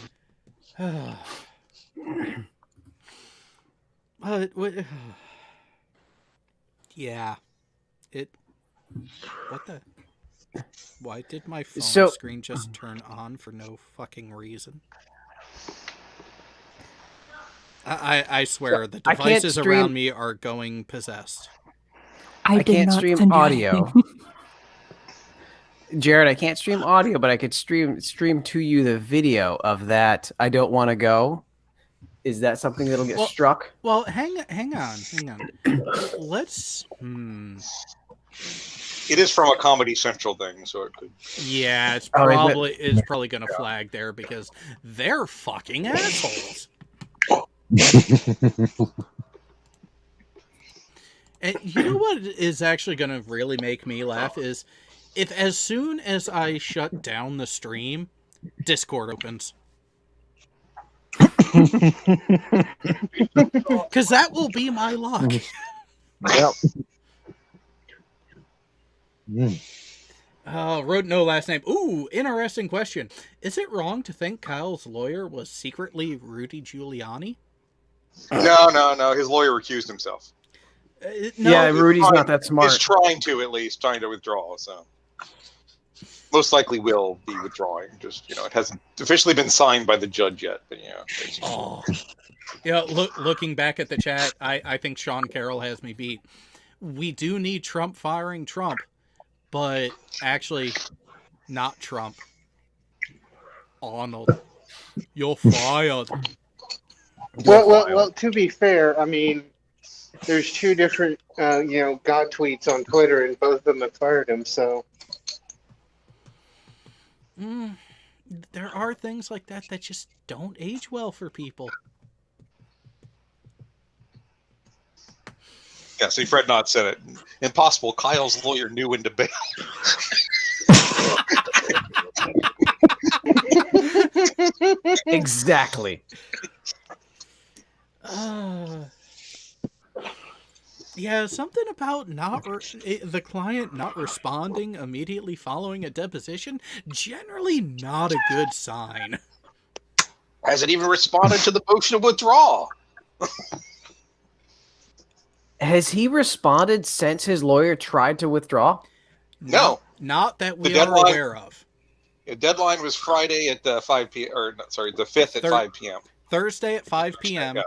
[SPEAKER 2] Yeah. What the? Why did my phone screen just turn on for no fucking reason? I swear, the devices around me are going possessed.
[SPEAKER 10] I can't stream audio. Jared, I can't stream audio, but I could stream to you the video of that I Don't Want to Go. Is that something that'll get struck?
[SPEAKER 2] Well, hang on. Let's...
[SPEAKER 5] It is from a Comedy Central thing, so it could...
[SPEAKER 2] Yeah, it's probably going to flag there because they're fucking assholes. And you know what is actually going to really make me laugh is if as soon as I shut down the stream, Discord opens. Because that will be my luck.
[SPEAKER 8] Yep.
[SPEAKER 2] Wrote no last name. Ooh, interesting question. Is it wrong to think Kyle's lawyer was secretly Rudy Giuliani?
[SPEAKER 5] No. His lawyer recused himself.
[SPEAKER 2] No,
[SPEAKER 10] yeah, Rudy's not that smart.
[SPEAKER 5] He's trying to withdraw, so most likely will be withdrawing. Just, it hasn't officially been signed by the judge yet, but
[SPEAKER 2] looking back at the chat, I think Sean Carroll has me beat. We do need Trump firing Trump, but actually not Trump. Arnold, you're fired.
[SPEAKER 9] Well, to be fair, I mean, there's two different, God tweets on Twitter, and both of them have fired him, so.
[SPEAKER 2] There are things like that that just don't age well for people.
[SPEAKER 5] Yeah, see, Fred Knott said it. Impossible. Kyle's lawyer knew when to bail.
[SPEAKER 10] Exactly.
[SPEAKER 2] Yeah, something about the client not responding immediately following a deposition, generally not a good sign.
[SPEAKER 5] Hasn't even responded to the motion of withdrawal.
[SPEAKER 10] Has he responded since his lawyer tried to withdraw?
[SPEAKER 5] No.
[SPEAKER 2] Not that we
[SPEAKER 5] The
[SPEAKER 2] are
[SPEAKER 5] deadline-
[SPEAKER 2] aware of.
[SPEAKER 5] The deadline was Friday at 5 p.m. Or sorry, the 5th at 5 p.m.
[SPEAKER 2] Thursday at 5 p.m.
[SPEAKER 5] Yeah.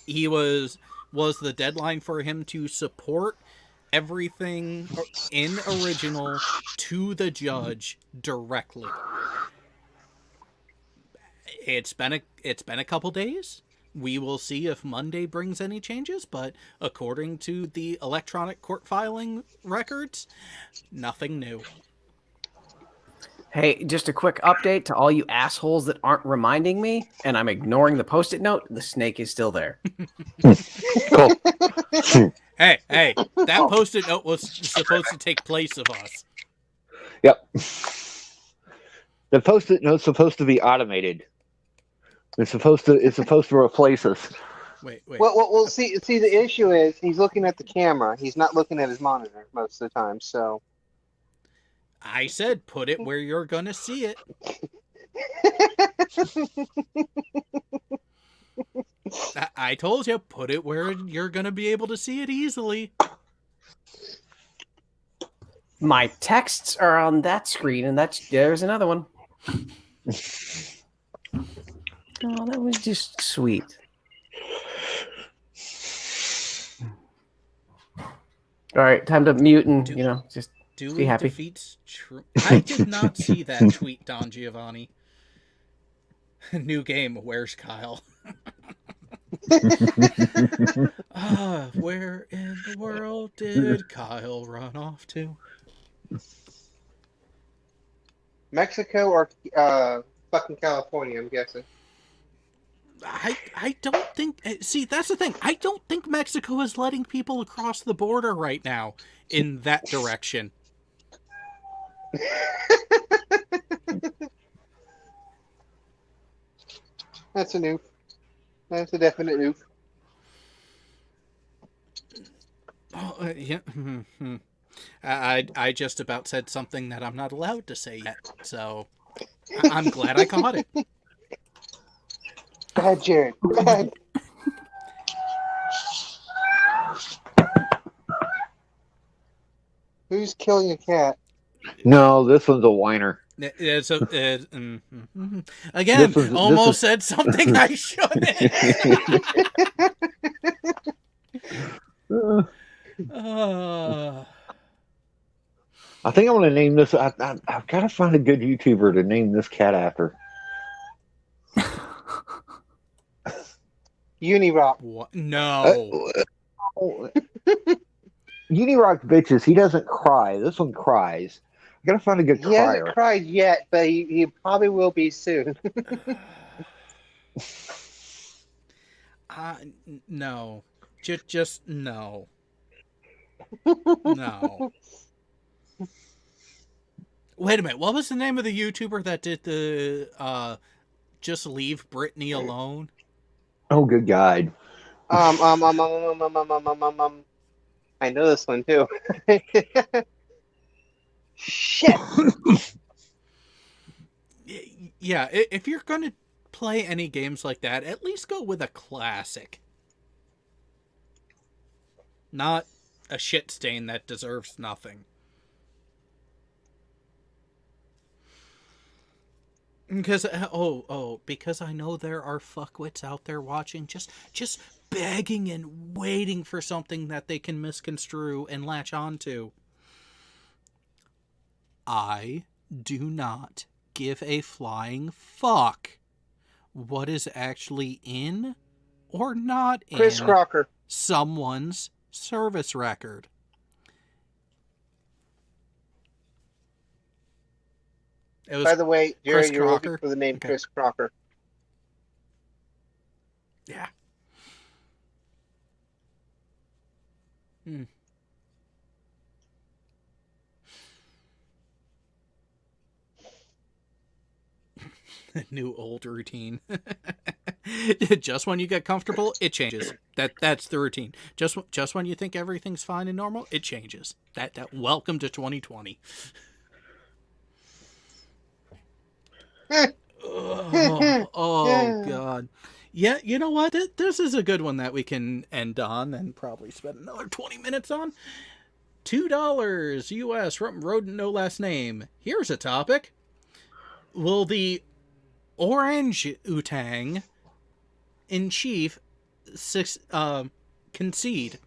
[SPEAKER 2] He was the deadline for him to support everything in original to the judge directly. It's been a couple days. We will see if Monday brings any changes, but according to the electronic court filing records, nothing new.
[SPEAKER 10] Hey, just a quick update to all you assholes that aren't reminding me, and I'm ignoring the post-it note. The snake is still there.
[SPEAKER 8] Cool.
[SPEAKER 2] Hey, that post-it note was supposed to take place of us.
[SPEAKER 8] Yep. The post-it note's supposed to be automated. It's supposed to replace us.
[SPEAKER 2] Wait.
[SPEAKER 9] Well, see, the issue is he's looking at the camera. He's not looking at his monitor most of the time. So
[SPEAKER 2] I said put it where you're gonna see it. I told you, put it where you're gonna be able to see it easily.
[SPEAKER 10] My texts are on that screen, and there's another one. Oh, that was just sweet. All right, time to mute and just be happy.
[SPEAKER 2] Defeats I did not see that tweet, Don Giovanni. New game. Where's Kyle? Where in the world did Kyle run off to?
[SPEAKER 9] Mexico or fucking California, I'm guessing.
[SPEAKER 2] I don't think... See, that's the thing. I don't think Mexico is letting people across the border right now in that direction.
[SPEAKER 9] That's a noof. That's a definite noof.
[SPEAKER 2] Oh, yeah. I just about said something that I'm not allowed to say yet, so I'm glad I caught it.
[SPEAKER 9] Go ahead, Jared. Go ahead. Who's killing a cat?
[SPEAKER 8] No, this one's a whiner.
[SPEAKER 2] Again, almost said something I shouldn't.
[SPEAKER 8] I think I'm going to name this. I've got to find a good YouTuber to name this cat after.
[SPEAKER 9] Unirock.
[SPEAKER 2] What? No.
[SPEAKER 8] Unirock bitches. He doesn't cry. This one cries. I got to find a good
[SPEAKER 9] He
[SPEAKER 8] crier.
[SPEAKER 9] hasn't cried yet, but he probably will be soon.
[SPEAKER 2] No. Just no. No. Wait a minute. What was the name of the YouTuber that did the just leave Britney alone?
[SPEAKER 8] Oh, good God.
[SPEAKER 9] I know this one too. Shit.
[SPEAKER 2] Yeah, if you're gonna play any games like that, at least go with a classic. Not a shit stain that deserves nothing. Because because I know there are fuckwits out there watching, just begging and waiting for something that they can misconstrue and latch onto. I do not give a flying fuck what is actually in or not in
[SPEAKER 9] Chris Crocker.
[SPEAKER 2] Someone's service record. It was
[SPEAKER 9] By the way, Jerry,
[SPEAKER 2] Chris
[SPEAKER 9] you're
[SPEAKER 2] Crocker?
[SPEAKER 9] looking for the name
[SPEAKER 2] Okay.
[SPEAKER 9] Chris Crocker.
[SPEAKER 2] Yeah. New old routine. Just when you get comfortable, it changes. That's the routine. Just when you think everything's fine and normal, it changes. That welcome to 2020. Oh God. Yeah, you know what? This is a good one that we can end on and probably spend another 20 minutes on. $2 US from Rodent No Last Name. Here's a topic. Will the Orange Utang in chief concede?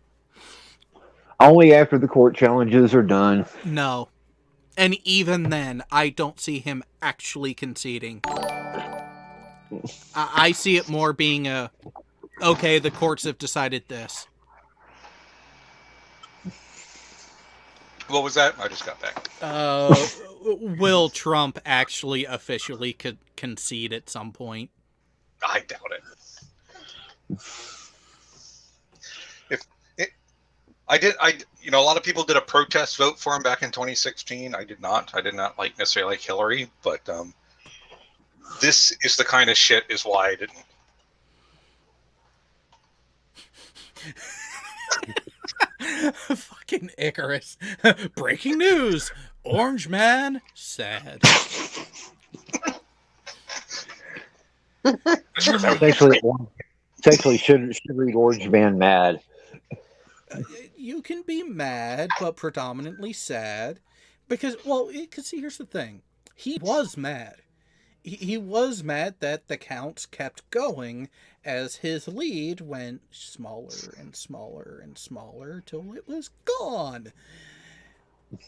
[SPEAKER 8] Only after the court challenges are done.
[SPEAKER 2] No. And even then, I don't see him actually conceding. I see it more being okay, the courts have decided this.
[SPEAKER 5] What was that? I just got back.
[SPEAKER 2] Will Trump actually officially concede at some point?
[SPEAKER 5] I doubt it. A lot of people did a protest vote for him back in 2016. I did not like necessarily like Hillary, but this is the kind of shit is why I didn't.
[SPEAKER 2] Fucking Icarus. Breaking news. Orange man sad.
[SPEAKER 8] It's actually should read Orange Man mad.
[SPEAKER 2] You can be mad, but predominantly sad. Because see, here's the thing. He was mad. He was mad that the counts kept going as his lead went smaller and smaller and smaller till it was gone.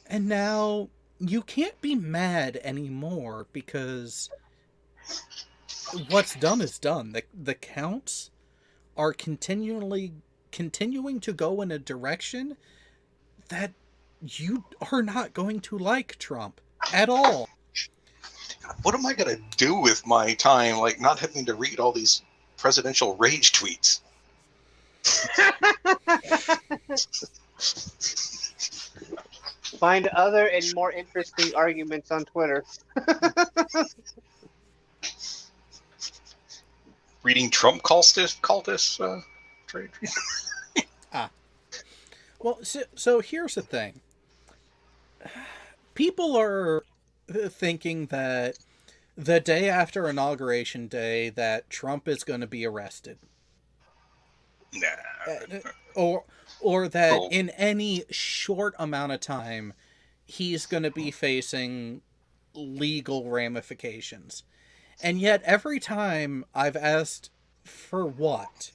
[SPEAKER 2] And now you can't be mad anymore because what's done is done. The counts are continuing to go in a direction that you are not going to like Trump at all.
[SPEAKER 5] What am I going to do with my time, like not having to read all these presidential rage tweets?
[SPEAKER 9] Find other and more interesting arguments on Twitter.
[SPEAKER 5] Reading Trump cultist trade.
[SPEAKER 2] Well, so here's the thing. People are thinking that the day after Inauguration Day that Trump is going to be arrested.
[SPEAKER 5] Nah.
[SPEAKER 2] Or that in any short amount of time he's going to be facing legal ramifications. And yet every time I've asked for what,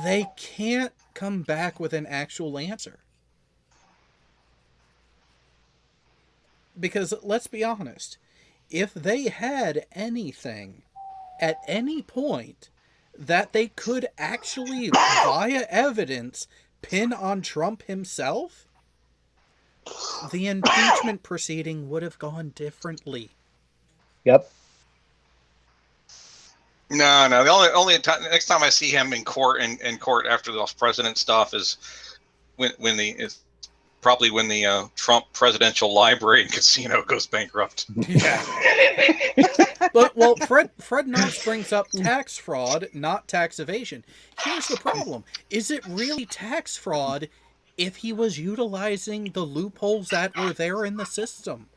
[SPEAKER 2] they can't come back with an actual answer. Because let's be honest, if they had anything at any point that they could actually, via evidence, pin on Trump himself, the impeachment proceeding would have gone differently.
[SPEAKER 8] Yep.
[SPEAKER 5] No. The only time, next time I see him in court after the president stuff is when the Trump Presidential Library and Casino goes bankrupt.
[SPEAKER 2] Yeah. But Fred Knox brings up tax fraud, not tax evasion. Here's the problem: is it really tax fraud if he was utilizing the loopholes that were there in the system?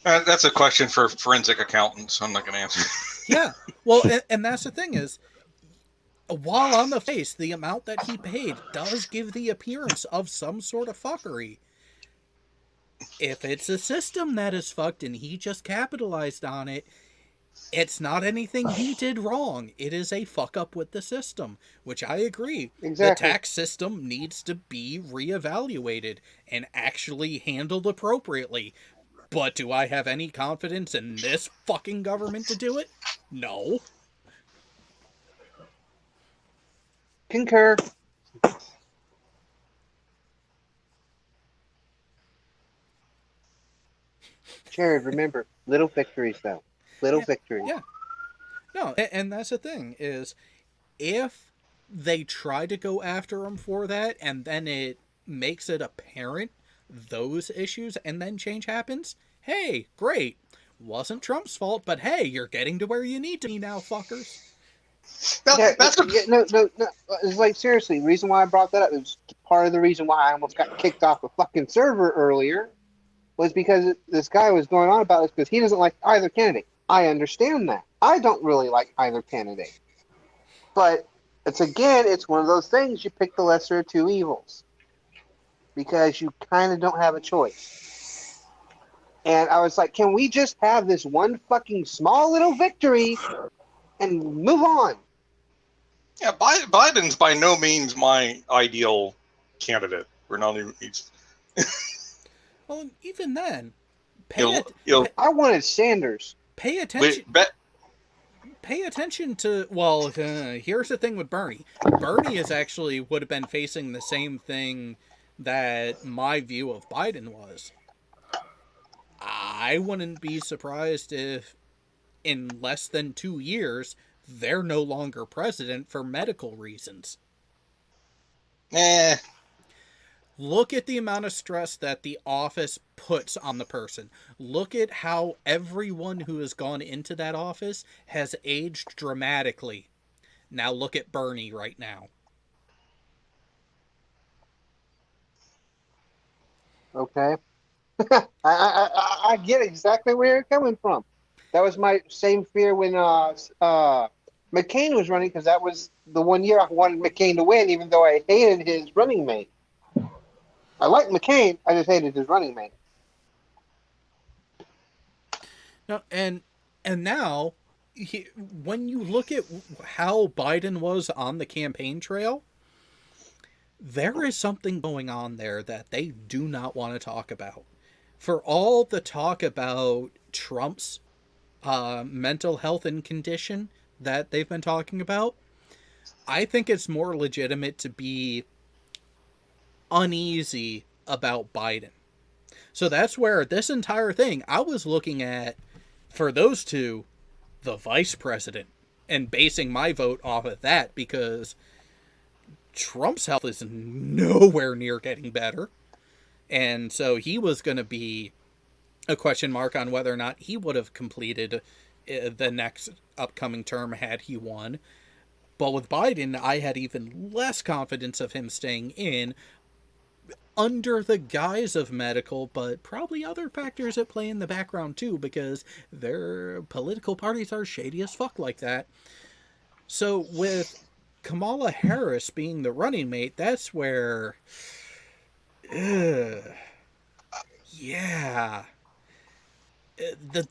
[SPEAKER 5] That's a question for forensic accountants. I'm not going to answer.
[SPEAKER 2] Yeah. Well, and that's the thing is, while on the face, the amount that he paid does give the appearance of some sort of fuckery. If it's a system that is fucked and he just capitalized on it, it's not anything he did wrong. It is a fuck up with the system, which I agree.
[SPEAKER 9] Exactly.
[SPEAKER 2] The tax system needs to be reevaluated and actually handled appropriately. But do I have any confidence in this fucking government to do it? No.
[SPEAKER 9] Concur. Jared, remember, little victories, though. Little victories.
[SPEAKER 2] Yeah. No, and that's the thing, is if they try to go after him for that, and then it makes it apparent those issues, and then change happens, hey, great. Wasn't Trump's fault, but hey, you're getting to where you need to be now, fuckers.
[SPEAKER 9] No. It's like, seriously, the reason why I brought that up is part of the reason why I almost got kicked off a fucking server earlier was because this guy was going on about this because he doesn't like either candidate. I understand that. I don't really like either candidate. But it's one of those things, you pick the lesser of two evils. Because you kind of don't have a choice. And I was like, can we just have this one fucking small little victory and move on?
[SPEAKER 5] Yeah, Biden's by no means my ideal candidate. We're not even.
[SPEAKER 2] Well, even then,
[SPEAKER 9] I wanted Sanders.
[SPEAKER 2] Pay attention. Pay attention to. Well, here's the thing with Bernie. Bernie would have been facing the same thing that my view of Biden was. I wouldn't be surprised if, in less than 2 years, they're no longer president for medical reasons. Look at the amount of stress that the office puts on the person. Look at how everyone who has gone into that office has aged dramatically. Now look at Bernie right now.
[SPEAKER 9] Okay. I get exactly where you're coming from. That was my same fear when McCain was running, because that was the 1 year I wanted McCain to win, even though I hated his running mate. I liked McCain, I just hated his running mate.
[SPEAKER 2] No, and now, when you look at how Biden was on the campaign trail, there is something going on there that they do not want to talk about. For all the talk about Trump's mental health and condition that they've been talking about, I think it's more legitimate to be uneasy about Biden. So that's where this entire thing, I was looking at, for those two, the vice president, and basing my vote off of that, because Trump's health is nowhere near getting better. And so he was going to be a question mark on whether or not he would have completed the next upcoming term had he won. But with Biden, I had even less confidence of him staying in, under the guise of medical, but probably other factors at play in the background too, because their political parties are shady as fuck like that. So with Kamala Harris being the running mate, that's where, yeah, the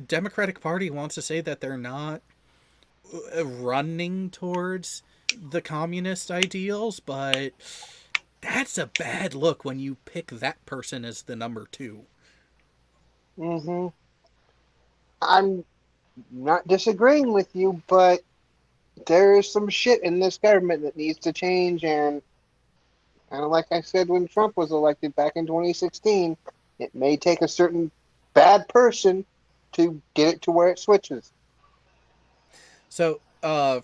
[SPEAKER 2] Democratic Party wants to say that they're not running towards the communist ideals, but that's a bad look when you pick that person as the number 2.
[SPEAKER 9] Mm-hmm. I'm not disagreeing with you, but there is some shit in this government that needs to change, and kind of like I said when Trump was elected back in 2016, it may take a certain bad person to get it to where it switches.
[SPEAKER 2] So,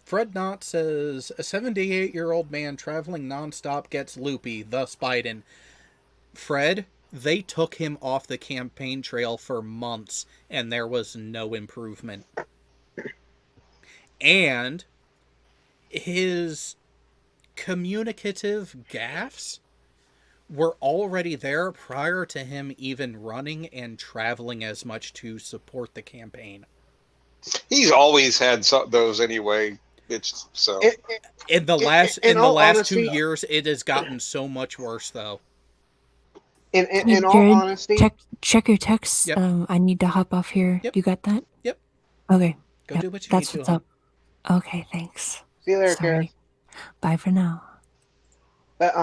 [SPEAKER 2] Fred Knott says, a 78-year-old man traveling nonstop gets loopy, thus Biden. Fred, they took him off the campaign trail for months, and there was no improvement. And his communicative gaffes were already there prior to him even running and traveling as much to support the campaign.
[SPEAKER 5] He's always had those anyway. It's so
[SPEAKER 2] in the last honesty, 2 years, it has gotten so much worse, though.
[SPEAKER 9] In all honesty,
[SPEAKER 4] check your text.
[SPEAKER 2] Yep.
[SPEAKER 4] I need to hop off here.
[SPEAKER 2] Yep.
[SPEAKER 4] You got that?
[SPEAKER 2] Yep.
[SPEAKER 4] Okay.
[SPEAKER 2] Go
[SPEAKER 4] yep.
[SPEAKER 2] do what you
[SPEAKER 4] That's
[SPEAKER 2] need
[SPEAKER 4] what's
[SPEAKER 2] to.
[SPEAKER 4] up. Okay, thanks.
[SPEAKER 9] see you later,
[SPEAKER 4] Sorry.
[SPEAKER 9] Karen.
[SPEAKER 4] Bye for now.
[SPEAKER 9] But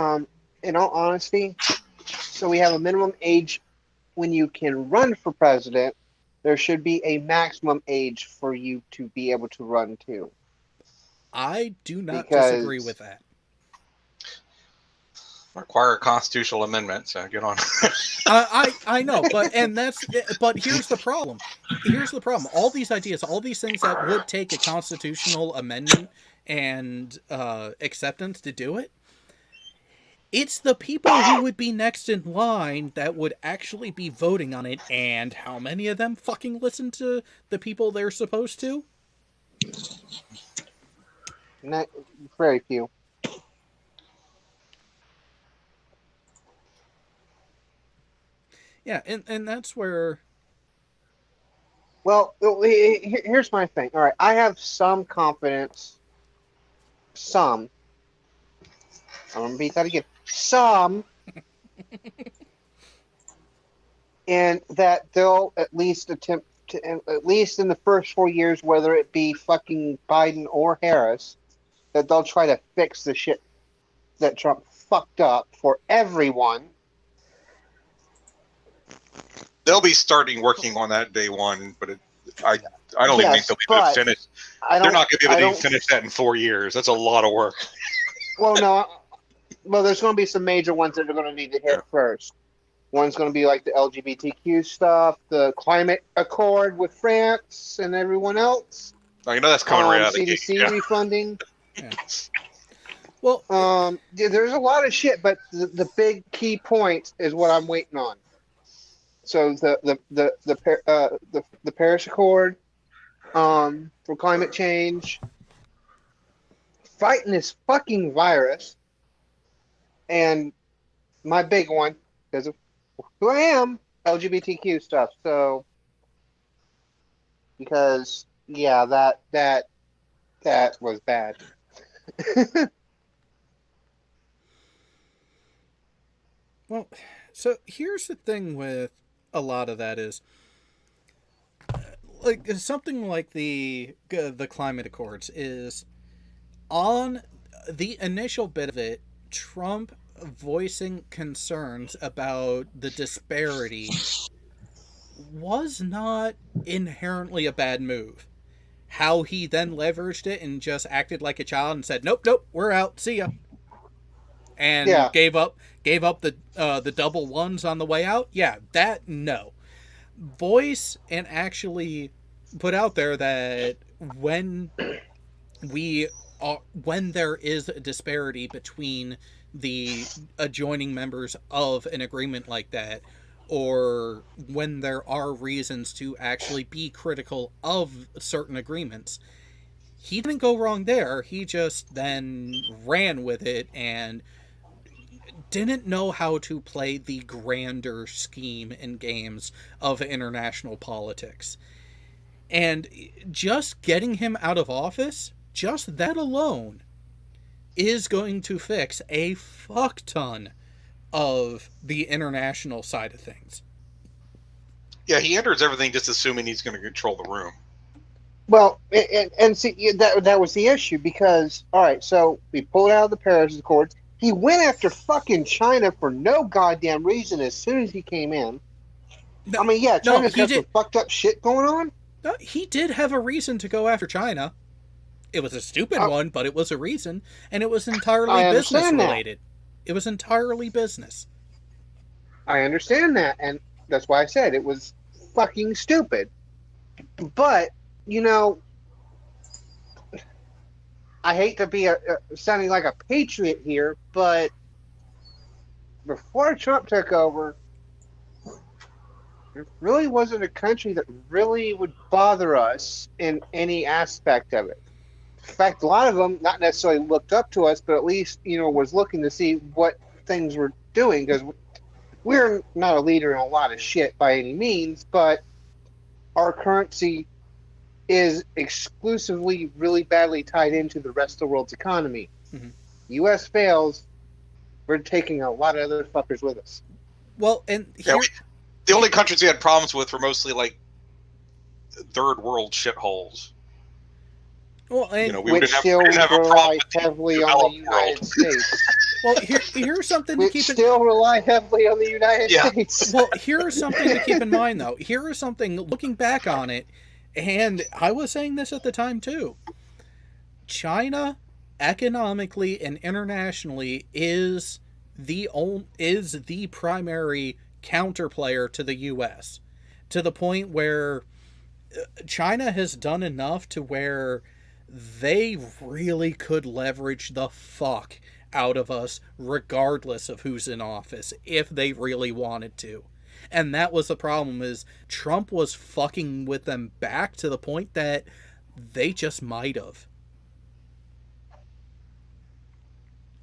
[SPEAKER 9] in all honesty, so we have a minimum age when you can run for president. There should be a maximum age for you to be able to run too.
[SPEAKER 2] I do not disagree with that.
[SPEAKER 5] Require a constitutional amendment, so get on.
[SPEAKER 2] I know, but here's the problem. Here's the problem. All these ideas, all these things that would take a constitutional amendment and acceptance to do it, It's the people who would be next in line that would actually be voting on it, and how many of them fucking listen to the people they're supposed to?
[SPEAKER 9] Not very few.
[SPEAKER 2] Yeah, and that's where...
[SPEAKER 9] Well, here's my thing. All right, I have some confidence. Some. I'm going to repeat that again. Some. And that they'll at least attempt to, at least in the first 4 years, whether it be fucking Biden or Harris, that they'll try to fix the shit that Trump fucked up for everyone.
[SPEAKER 5] They'll be starting working on that day one, but I don't even think they'll be able to finish. They're not going to be able to finish that in 4 years. That's a lot of work.
[SPEAKER 9] Well, no. Well, there's going to be some major ones that are going to need to hit first. One's going to be like the LGBTQ stuff, the climate accord with France and everyone else.
[SPEAKER 5] Oh, you know that's coming right out of the gate.
[SPEAKER 9] CDC refunding.
[SPEAKER 2] Yeah. Well,
[SPEAKER 9] yeah, there's a lot of shit, but the big key point is what I'm waiting on. So the Paris Accord for climate change, fighting this fucking virus, and my big one, because of who I am, LGBTQ stuff. So, because yeah, that was bad.
[SPEAKER 2] Well, so here's the thing with a lot of that is, like, something like the climate accords is, on the initial bit of it, Trump voicing concerns about the disparity was not inherently a bad move. How he then leveraged it and just acted like a child and said, nope, we're out, see ya. And gave up the double ones on the way out. Yeah, that, no. Voice and actually put out there that when there is a disparity between the adjoining members of an agreement like that, or when there are reasons to actually be critical of certain agreements, he didn't go wrong there. He just then ran with it and didn't know how to play the grander scheme and games of international politics. And just getting him out of office, just that alone, is going to fix a fuck ton of the international side of things.
[SPEAKER 5] Yeah, he enters everything just assuming he's going to control the room.
[SPEAKER 9] Well, and see, that was the issue, because, all right, so we pulled out of the Paris Accords. He went after fucking China for no goddamn reason as soon as he came in.
[SPEAKER 2] No,
[SPEAKER 9] I mean, yeah, China's got some fucked up shit going on.
[SPEAKER 2] No, he did have a reason to go after China. It was a stupid one, but it was a reason, and it was entirely business related. It was entirely business.
[SPEAKER 9] I understand that, and that's why I said it was fucking stupid. But, you know, I hate to be sounding like a patriot here, but before Trump took over, there really wasn't a country that really would bother us in any aspect of it. In fact, a lot of them not necessarily looked up to us, but at least, you know, was looking to see what things were doing, because we're not a leader in a lot of shit by any means, but our currency is exclusively really badly tied into the rest of the world's economy.
[SPEAKER 2] Mm-hmm.
[SPEAKER 9] U.S. fails, we're taking a lot of other fuckers with us.
[SPEAKER 2] Well, and
[SPEAKER 5] the only countries we had problems with were mostly like third world shitholes.
[SPEAKER 2] Well, and
[SPEAKER 5] you know, we didn't have a problem
[SPEAKER 9] heavily on the United States.
[SPEAKER 2] Well, here's something to keep
[SPEAKER 9] still rely heavily on the United States.
[SPEAKER 2] Well, here's something to keep in mind, though. Here is something, looking back on it, and I was saying this at the time too. China, economically and internationally, is the primary counterplayer to the U.S. to the point where China has done enough to where they really could leverage the fuck out of us regardless of who's in office if they really wanted to. And that was the problem, is Trump was fucking with them back to the point that they just might have.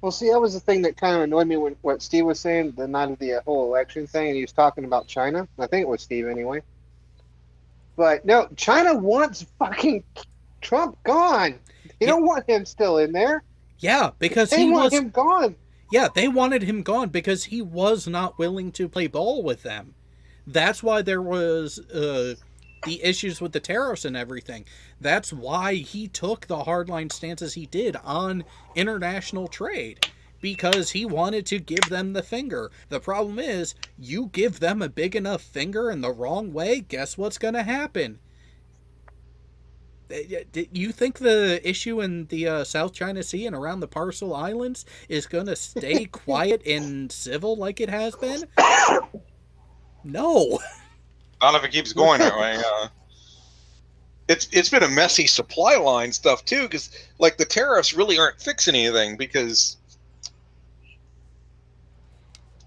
[SPEAKER 9] Well, see, that was the thing that kind of annoyed me when what Steve was saying the night of the whole election thing, and he was talking about China. I think it was Steve anyway. But no, China wants fucking Trump gone. They don't want him still in there.
[SPEAKER 2] Yeah, because
[SPEAKER 9] they want him gone.
[SPEAKER 2] Yeah, they wanted him gone because he was not willing to play ball with them. That's why there was the issues with the tariffs and everything. That's why he took the hardline stances he did on international trade, because he wanted to give them the finger. The problem is, you give them a big enough finger in the wrong way, guess what's going to happen? You think the issue in the South China Sea and around the Parcel Islands is going to stay quiet and civil like it has been? No.
[SPEAKER 5] Not if it keeps going that way. It's been a messy supply line stuff too, because like the tariffs really aren't fixing anything, because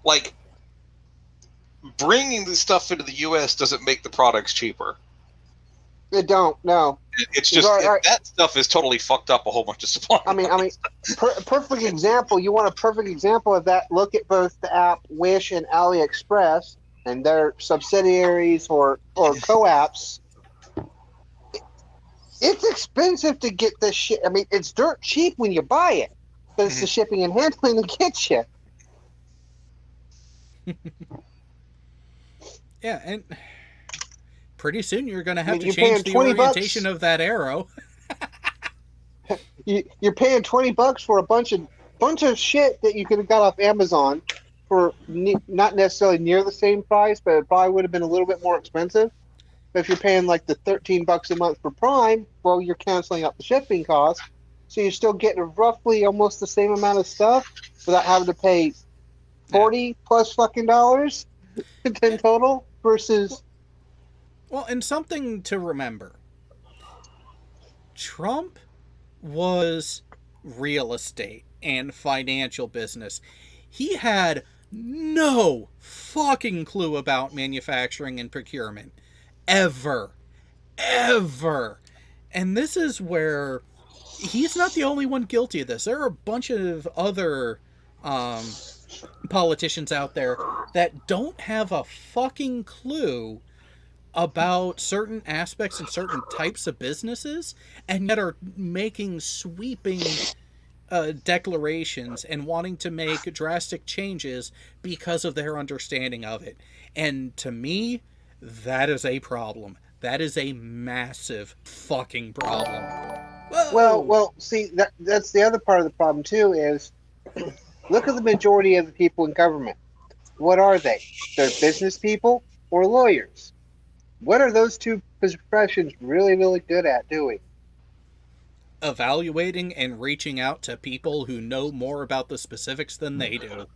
[SPEAKER 5] like bringing this stuff into the U.S. doesn't make the products cheaper.
[SPEAKER 9] It don't. No.
[SPEAKER 5] It's just that stuff is totally fucked up a whole bunch of supply.
[SPEAKER 9] I mean, perfect example. You want a perfect example of that? Look at both the app Wish and AliExpress and their subsidiaries or co-ops. It's expensive to get this shit. I mean, it's dirt cheap when you buy it, but it's the shipping and handling that gets you.
[SPEAKER 2] Yeah, and pretty soon you're going to have to change the orientation of that arrow.
[SPEAKER 9] You're paying $20 for a bunch of shit that you could have got off Amazon for not necessarily near the same price, but it probably would have been a little bit more expensive. But if you're paying like the $13 a month for Prime, well, you're canceling out the shipping costs, so you're still getting roughly almost the same amount of stuff without having to pay $40 plus fucking dollars in total versus.
[SPEAKER 2] Well, and something to remember. Trump was real estate and financial business. He had no fucking clue about manufacturing and procurement. Ever. And this is where he's not the only one guilty of this. There are a bunch of other politicians out there that don't have a fucking clue about certain aspects and certain types of businesses, and yet are making sweeping declarations and wanting to make drastic changes because of their understanding of it. And to me, that is a problem. That is a massive fucking problem. Whoa.
[SPEAKER 9] Well, see, that's the other part of the problem too, is look at the majority of the people in government. What are they? They're business people or lawyers. What are those two professions really, really good at doing?
[SPEAKER 2] Evaluating and reaching out to people who know more about the specifics than they do.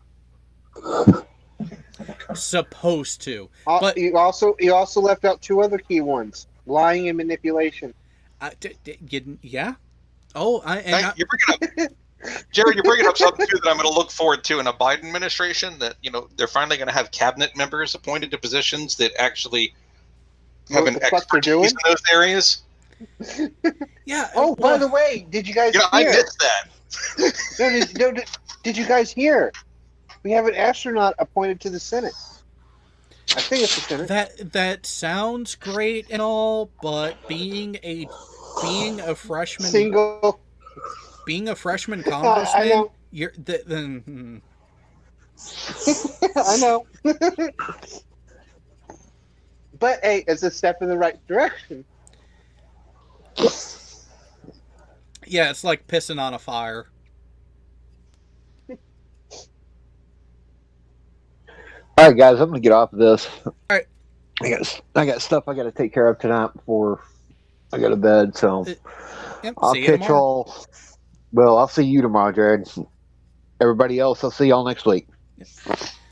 [SPEAKER 2] Supposed to. But
[SPEAKER 9] you also left out two other key ones: lying and manipulation.
[SPEAKER 2] Yeah. Oh,
[SPEAKER 5] you're bringing up, Jared. You're bringing up something too that I'm going to look forward to in a Biden administration. That they're finally going to have cabinet members appointed to positions that actually have an expertise in those areas.
[SPEAKER 2] Yeah.
[SPEAKER 9] Oh, by the way, did you guys hear?
[SPEAKER 5] I missed that.
[SPEAKER 9] Did you guys hear? We have an astronaut appointed to the Senate. I think it's the Senate.
[SPEAKER 2] That sounds great and all, but being a freshman being a freshman congressman,
[SPEAKER 9] I know.
[SPEAKER 2] You're
[SPEAKER 9] I know. But hey, it's a step in the right direction.
[SPEAKER 2] Yeah, it's like pissing on a fire.
[SPEAKER 8] All right, guys, I'm going to get off of this.
[SPEAKER 2] All right.
[SPEAKER 8] I got stuff I got to take care of tonight before I go to bed, so I'll catch y'all. Well, I'll see you tomorrow, Jared. Everybody else, I'll see y'all next week.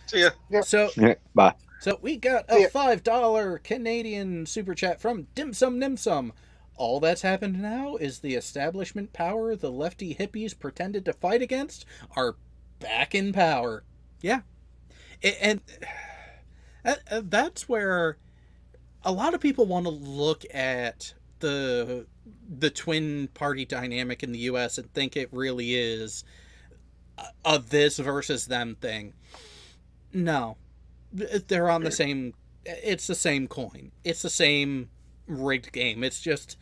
[SPEAKER 5] See ya.
[SPEAKER 9] Yeah.
[SPEAKER 2] So,
[SPEAKER 8] bye.
[SPEAKER 2] So we got a $5 Canadian super chat from Dimsum Nimsum. All that's happened now is the establishment power the lefty hippies pretended to fight against are back in power. Yeah. And that's where a lot of people want to look at the twin party dynamic in the US and think it really is a this versus them thing. No. They're on the same, it's the same coin. It's the same rigged game. It's just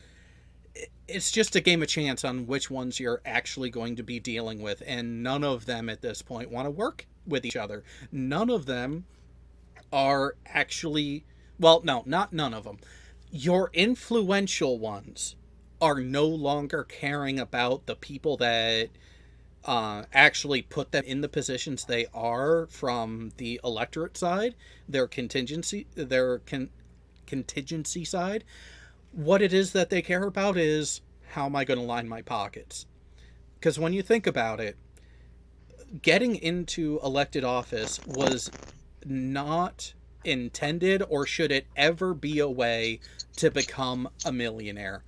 [SPEAKER 2] a game of chance on which ones you're actually going to be dealing with, and none of them at this point want to work with each other. None of them are actually, well, no, not none of them. Your influential ones are no longer caring about the people that actually put them in the positions they are from the electorate side, their contingency side. What it is that they care about is, how am I going to line my pockets? Because when you think about it, getting into elected office was not intended, or should it ever be, a way to become a millionaire.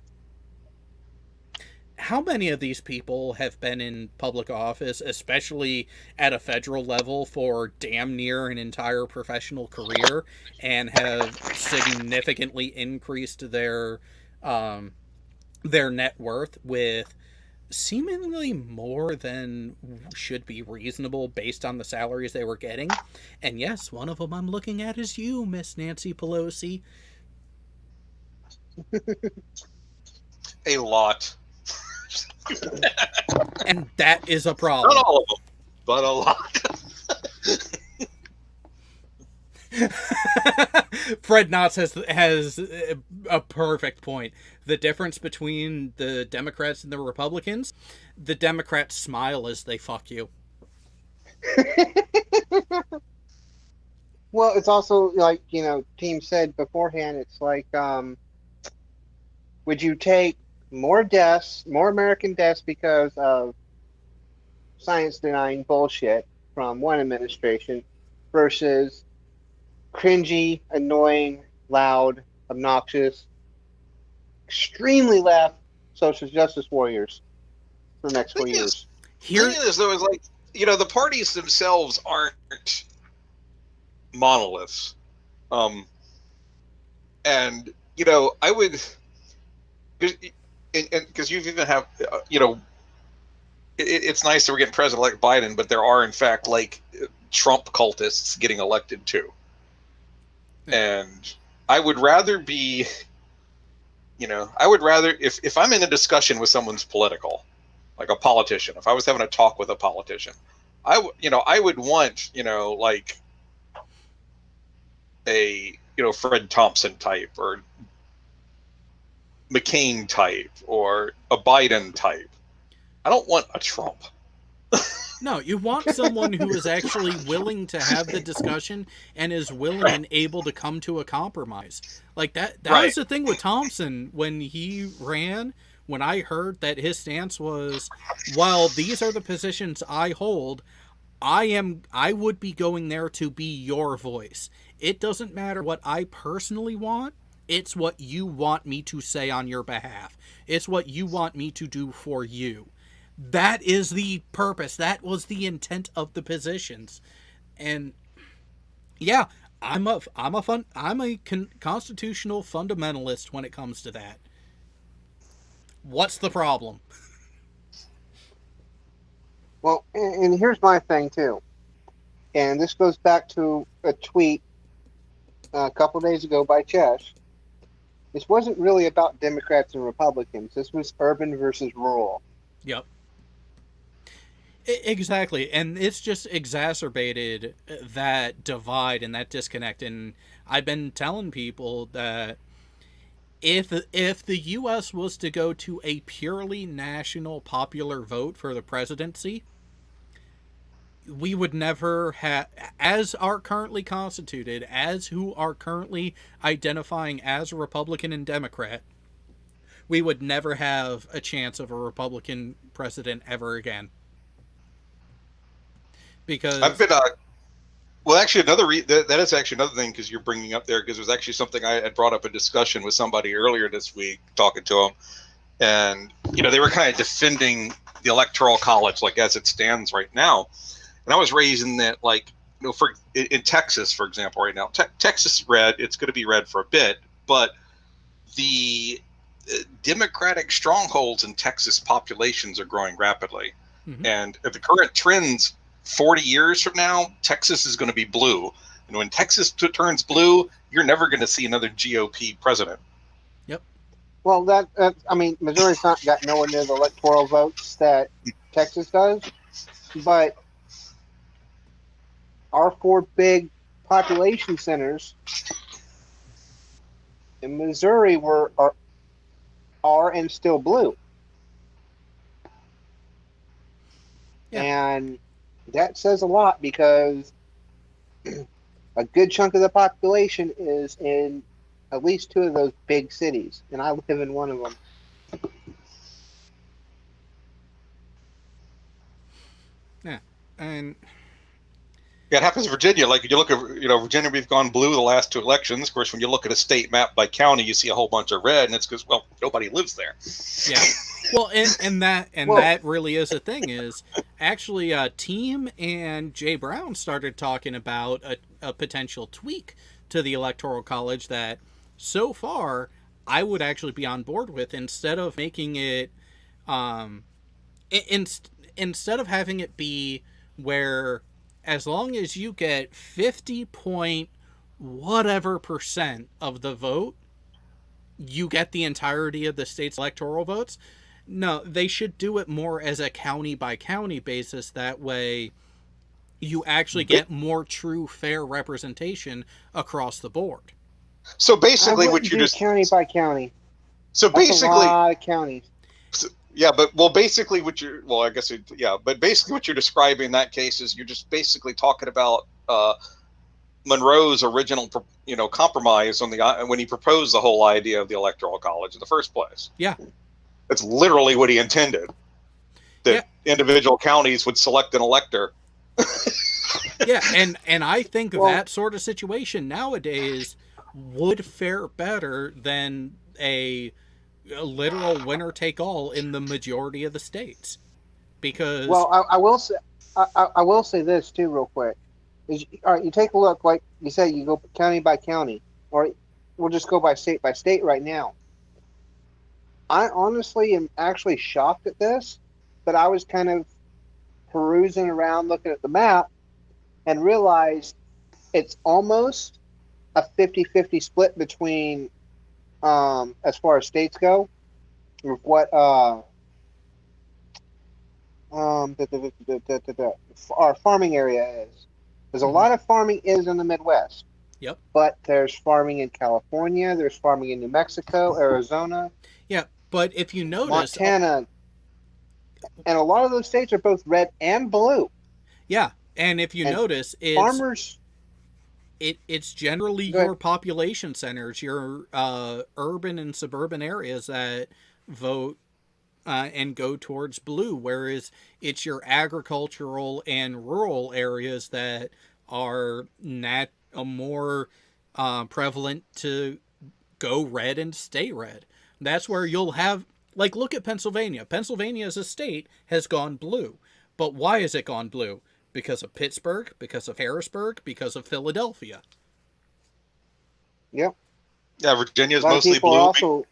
[SPEAKER 2] How many of these people have been in public office, especially at a federal level, for damn near an entire professional career, and have significantly increased their net worth with seemingly more than should be reasonable based on the salaries they were getting? And yes, one of them I'm looking at is you, Miss Nancy Pelosi.
[SPEAKER 5] A lot.
[SPEAKER 2] And that is a problem.
[SPEAKER 5] Not all of them, but a lot.
[SPEAKER 2] Fred Knotts has a perfect point. The difference between the Democrats and the Republicans: the Democrats smile as they fuck you.
[SPEAKER 9] Well, it's also like, team said beforehand, it's like, would you take more deaths, more American deaths because of science denying bullshit from one administration versus cringy, annoying, loud, obnoxious, extremely left social justice warriors for the next 4 years?
[SPEAKER 5] Here is, though, is like, the parties themselves aren't monoliths. And, I would, because you've even have, it's nice that we're getting President-elect Biden, but there are, in fact, like, Trump cultists getting elected too. And I would rather be, if I'm in a discussion with someone's political, like a politician, if I was having a talk with a politician, I would want, like a, Fred Thompson type, or McCain type, or a Biden type. I don't want a Trump.
[SPEAKER 2] No, you want someone who is actually willing to have the discussion and is willing and able to come to a compromise. Like that was the thing with Thompson when he ran. When I heard that his stance was, while these are the positions I hold, I would be going there to be your voice. It doesn't matter what I personally want. It's what you want me to say on your behalf. It's what you want me to do for you. That is the purpose. That was the intent of the positions. And yeah, I'm a constitutional fundamentalist when it comes to that. What's the problem?
[SPEAKER 9] Well, and here's my thing too. And this goes back to a tweet a couple days ago by Chesh. This wasn't really about Democrats and Republicans. This was urban versus rural.
[SPEAKER 2] Yep. Exactly. And it's just exacerbated that divide and that disconnect. And I've been telling people that if the U.S. was to go to a purely national popular vote for the presidency, we would never have, as are currently constituted, as who are currently identifying as Republican and Democrat, we would never have a chance of a Republican president ever again. Because
[SPEAKER 5] I've been Well, actually, that is actually another thing because you're bringing up there because it was actually something I had brought up in discussion with somebody earlier this week, talking to them, and they were kind of defending the Electoral College like as it stands right now, and I was raising that for in Texas, for example, right now, Texas red, it's going to be red for a bit, but the Democratic strongholds in Texas populations are growing rapidly, and at the current trends. 40 years from now, Texas is going to be blue. And when Texas turns blue, you're never going to see another GOP president.
[SPEAKER 2] Yep.
[SPEAKER 9] Well, Missouri's not got nowhere near the electoral votes that Texas does, but our 4 big population centers in Missouri are and still blue. Yeah. And that says a lot because a good chunk of the population is in at least 2 of those big cities, and I live in one of them.
[SPEAKER 2] Yeah, and
[SPEAKER 5] it happens in Virginia. Like you look at, Virginia, we've gone blue the last 2 elections. Of course, when you look at a state map by county, you see a whole bunch of red, and it's because nobody lives there.
[SPEAKER 2] Yeah. Well, that really is a thing. Is actually Team and Jay Brown started talking about a potential tweak to the Electoral College that so far I would actually be on board with. Instead of making it, instead of having it be where as long as you get 50% of the vote, you get the entirety of the state's electoral votes. No, they should do it more as a county by county basis. That way you actually get more true, fair representation across the board.
[SPEAKER 5] So basically what you just
[SPEAKER 9] county by county.
[SPEAKER 5] So
[SPEAKER 9] That's
[SPEAKER 5] basically
[SPEAKER 9] a lot of counties.
[SPEAKER 5] Yeah, but basically what you're describing in that case is you're just basically talking about Monroe's original, compromise on when he proposed the whole idea of the Electoral College in the first place.
[SPEAKER 2] Yeah,
[SPEAKER 5] that's literally what he intended. That individual counties would select an elector.
[SPEAKER 2] Yeah, and I think that sort of situation nowadays would fare better than a literal winner take all in the majority of the states, because
[SPEAKER 9] I will say this too real quick. All right, you take a look, like you said, you go county by county, or we'll just go by state right now. I honestly am actually shocked at this, but I was kind of perusing around looking at the map and realized it's almost a 50-50 split between as far as states go, with what our farming area is. There's a lot of farming is in the Midwest.
[SPEAKER 2] Yep.
[SPEAKER 9] But there's farming in California, there's farming in New Mexico, Arizona.
[SPEAKER 2] Yeah, but if you notice,
[SPEAKER 9] Montana, and a lot of those states are both red and blue.
[SPEAKER 2] Yeah, and if you notice, it's
[SPEAKER 9] farmers.
[SPEAKER 2] It's generally your population centers, your urban and suburban areas that vote and go towards blue, whereas it's your agricultural and rural areas that are more prevalent to go red and stay red. That's where you'll have, look at Pennsylvania. Pennsylvania as a state has gone blue. But why has it gone blue? Because of Pittsburgh, because of Harrisburg, because of Philadelphia.
[SPEAKER 9] Yep.
[SPEAKER 5] Yeah, Virginia's mostly blue.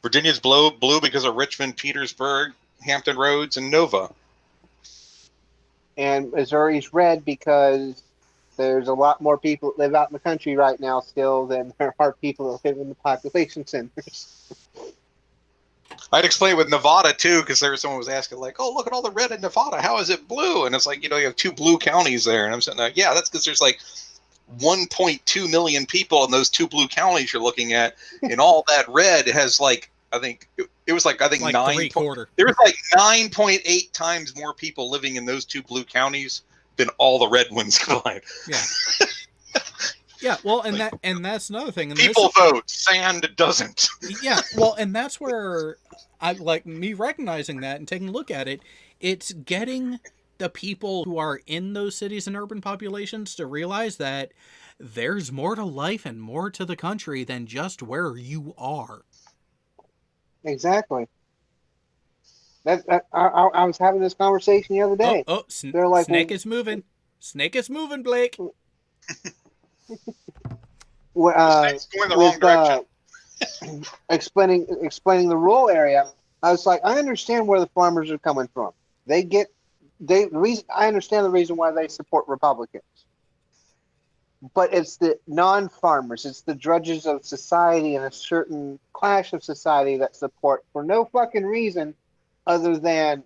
[SPEAKER 5] Virginia's blue because of Richmond, Petersburg, Hampton Roads, and Nova.
[SPEAKER 9] And Missouri's red because there's a lot more people that live out in the country right now still than there are people that live in the population centers.
[SPEAKER 5] I'd explain it with Nevada too, because someone was asking oh, look at all the red in Nevada. How is it blue? And it's you have 2 blue counties there. And I'm saying, yeah, that's because there's 1.2 million people in those 2 blue counties you're looking at, and all that red has I think it was 9. There was 9.8 times more people living in those 2 blue counties than all the red ones combined.
[SPEAKER 2] Yeah. Yeah, well, and that's another thing. And
[SPEAKER 5] people vote, sand doesn't.
[SPEAKER 2] Yeah, well, and that's where I me recognizing that and taking a look at it. It's getting the people who are in those cities and urban populations to realize that there's more to life and more to the country than just where you are.
[SPEAKER 9] Exactly. I was having this conversation the other day. They're like,
[SPEAKER 2] Snake is moving. Snake is moving, Blake.
[SPEAKER 5] Snake's going the wrong direction.
[SPEAKER 9] Explaining the rural area, I was like, I understand where the farmers are coming from. I understand the reason why they support Republicans. But it's the non-farmers, it's the drudges of society and a certain clash of society that support for no fucking reason other than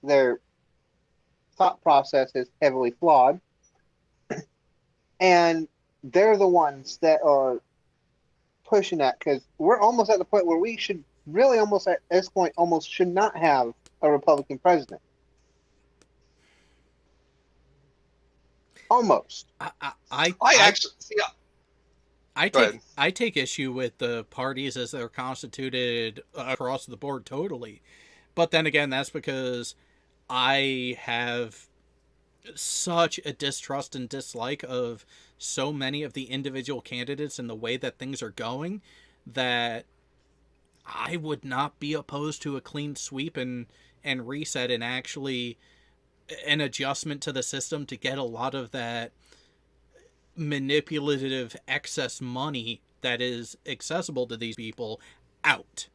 [SPEAKER 9] their thought process is heavily flawed. And they're the ones that are pushing that, because we're almost at the point where we should really almost at this point almost should not have a Republican president. Almost.
[SPEAKER 2] I take issue with the parties as they're constituted across the board totally. But then again, that's because I have such a distrust and dislike of so many of the individual candidates and the way that things are going that I would not be opposed to a clean sweep and reset and actually an adjustment to the system to get a lot of that manipulative excess money that is accessible to these people out.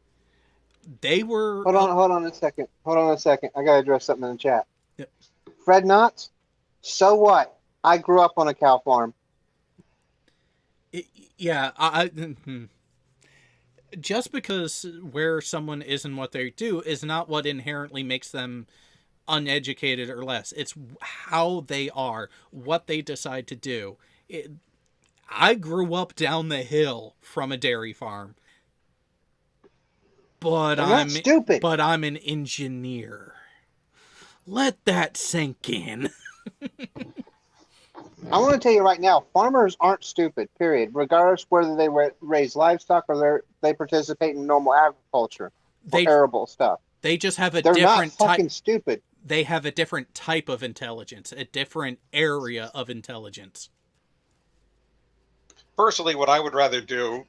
[SPEAKER 2] They were...
[SPEAKER 9] Hold on a second. I gotta address something in the chat.
[SPEAKER 2] Yep.
[SPEAKER 9] Fred Knotts, so what? I grew up on a cow farm.
[SPEAKER 2] Just because where someone is and what they do is not what inherently makes them uneducated or less. It's how they are, what they decide to do. I grew up down the hill from a dairy farm, but I'm
[SPEAKER 9] stupid.
[SPEAKER 2] But I'm an engineer. Let that sink in.
[SPEAKER 9] I want to tell you right now, farmers aren't stupid, period. Regardless whether they raise livestock or they participate in normal agriculture or arable stuff.
[SPEAKER 2] They just have
[SPEAKER 9] They're
[SPEAKER 2] different
[SPEAKER 9] not fucking stupid.
[SPEAKER 2] They have a different type of intelligence, a different area of intelligence.
[SPEAKER 5] Personally, what I would rather do,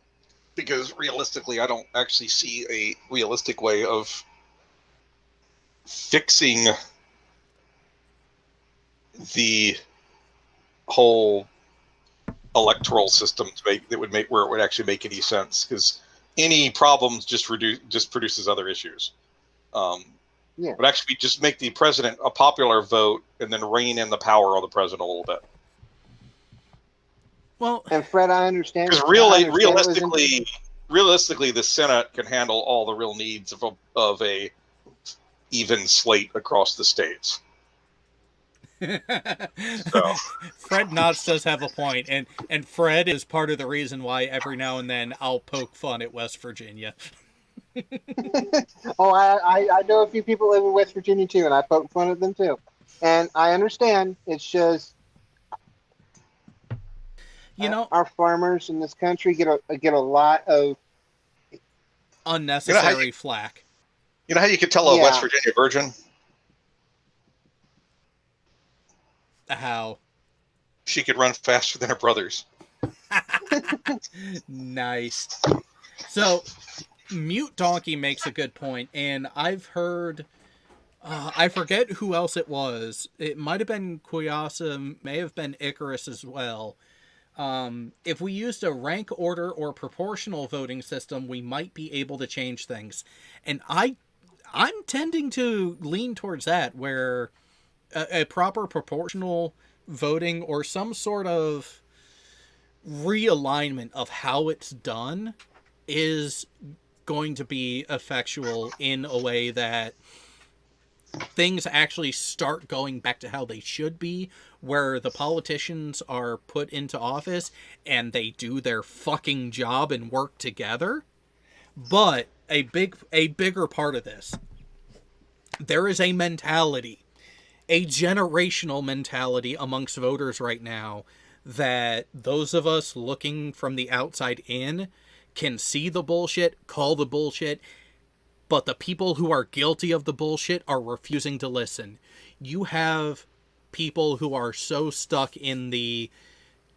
[SPEAKER 5] because realistically, I don't actually see a realistic way of fixing the whole electoral system that would make where it would actually make any sense, because any problems just produces other issues. But actually just make the president a popular vote and then rein in the power of the president a little bit.
[SPEAKER 2] Well,
[SPEAKER 9] and Fred, I understand.
[SPEAKER 5] Because realistically, the Senate can handle all the real needs of a even slate across the states. So.
[SPEAKER 2] Fred Knotts does have a point, and Fred is part of the reason why every now and then I'll poke fun at West Virginia.
[SPEAKER 9] Oh, I know a few people live in West Virginia too, and I poke fun at them too. And I understand. It's just, our farmers in this country get a lot of
[SPEAKER 2] unnecessary flack.
[SPEAKER 5] You know how you could tell a West Virginia virgin?
[SPEAKER 2] How?
[SPEAKER 5] She could run faster than her brothers.
[SPEAKER 2] Nice. So, Mute Donkey makes a good point, and I've heard, I forget who else it was. It might have been Kuyasa, may have been Icarus as well. If we used a rank order or proportional voting system, we might be able to change things. And I'm tending to lean towards that, where a proper proportional voting or some sort of realignment of how it's done is going to be effectual in a way that things actually start going back to how they should be, where the politicians are put into office and they do their fucking job and work together. But a bigger part of this, there is a mentality, a generational mentality amongst voters right now that those of us looking from the outside in can see the bullshit, call the bullshit, But the people who are guilty of the bullshit are refusing to listen. You have people who are so stuck in the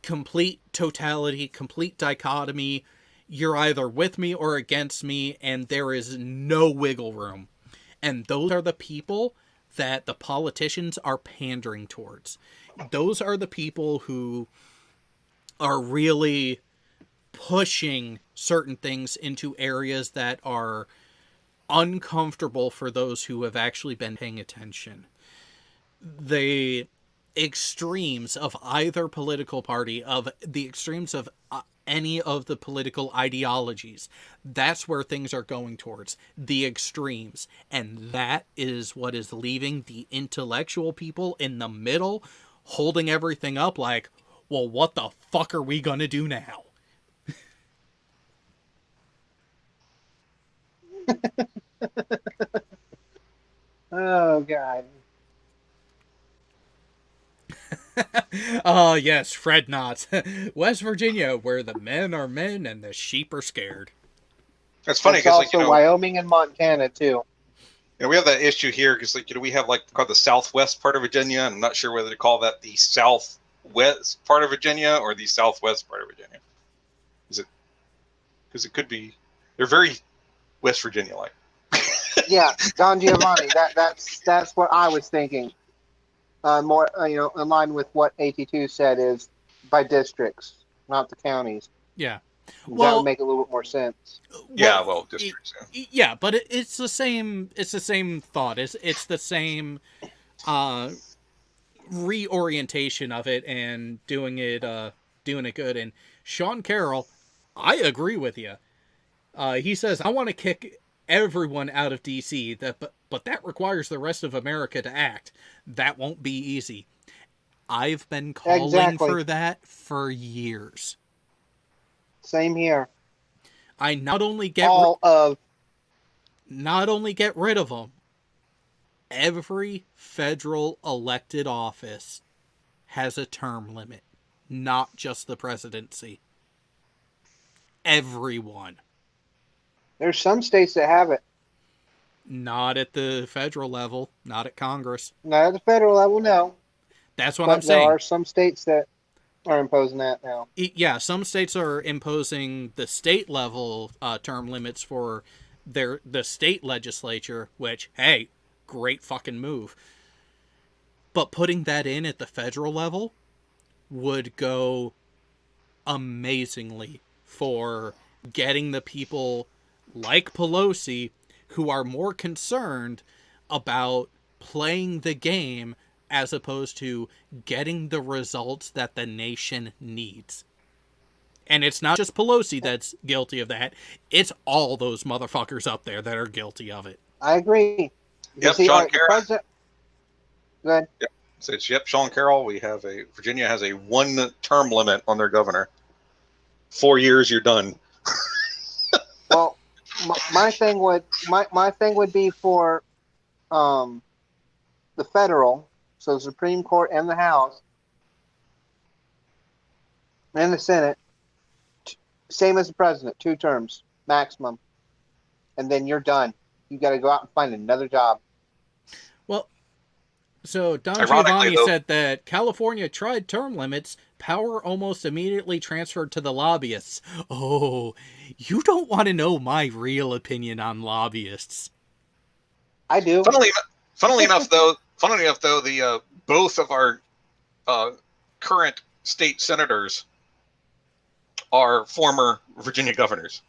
[SPEAKER 2] complete totality, complete dichotomy. You're either with me or against me, and there is no wiggle room. And those are the people that the politicians are pandering towards. Those are the people who are really pushing certain things into areas that are uncomfortable for those who have actually been paying attention. The extremes of either political party, of the extremes of any of the political ideologies, that's where things are going towards. The extremes. And that is what is leaving the intellectual people in the middle, holding everything up like, well, what the fuck are we gonna do now?
[SPEAKER 9] Oh, God.
[SPEAKER 2] Oh, yes, Fred Knotts. West Virginia, where the men are men and the sheep are scared.
[SPEAKER 5] That's funny
[SPEAKER 9] It's
[SPEAKER 5] because,
[SPEAKER 9] also Wyoming and Montana, too.
[SPEAKER 5] We have that issue here because, we have called the southwest part of Virginia. I'm not sure whether to call that the southwest part of Virginia or the southwest part of Virginia. Is it? Because it could be. They're very West Virginia-like.
[SPEAKER 9] Yeah, Don Giovanni. That's what I was thinking. More, in line with what AT2 said, is by districts, not the counties.
[SPEAKER 2] Yeah.
[SPEAKER 9] Well, that would make a little bit more sense.
[SPEAKER 5] Districts.
[SPEAKER 2] Yeah, but it's the same. It's the same thought. It's the same reorientation of it and doing it good. And Sean Carroll, I agree with you. He says, I want to kick everyone out of DC, but that requires the rest of America to act. That won't be easy. I've been calling for that for years.
[SPEAKER 9] Same here.
[SPEAKER 2] I not only get rid of them, every federal elected office has a term limit, not just the presidency. Everyone.
[SPEAKER 9] There's some states that have it.
[SPEAKER 2] Not at the federal level, not at Congress.
[SPEAKER 9] Not at the federal level, no.
[SPEAKER 2] That's what I'm saying.
[SPEAKER 9] There are some states that are imposing that now.
[SPEAKER 2] Yeah, some states are imposing the state level term limits for the state legislature, which, hey, great fucking move. But putting that in at the federal level would go amazingly for getting the people like Pelosi who are more concerned about playing the game as opposed to getting the results that the nation needs. And it's not just Pelosi that's guilty of that. It's all those motherfuckers up there that are guilty of it.
[SPEAKER 9] I agree.
[SPEAKER 5] Yep,
[SPEAKER 9] See,
[SPEAKER 5] Sean Carroll.
[SPEAKER 9] Go ahead.
[SPEAKER 5] Yep. So it's Sean Carroll. Virginia has a 1-term limit on their governor. 4 years, you're done.
[SPEAKER 9] Well, my thing would be for the federal, so the Supreme Court and the House and the Senate, same as the president, 2 terms maximum, and then you're done. You got to go out and find another job.
[SPEAKER 2] Well, so Don Giovanni said that California tried term limits. Power almost immediately transferred to the lobbyists. Oh, you don't want to know my real opinion on lobbyists.
[SPEAKER 9] I do.
[SPEAKER 5] Funnily enough, though, the both of our current state senators are former Virginia governors.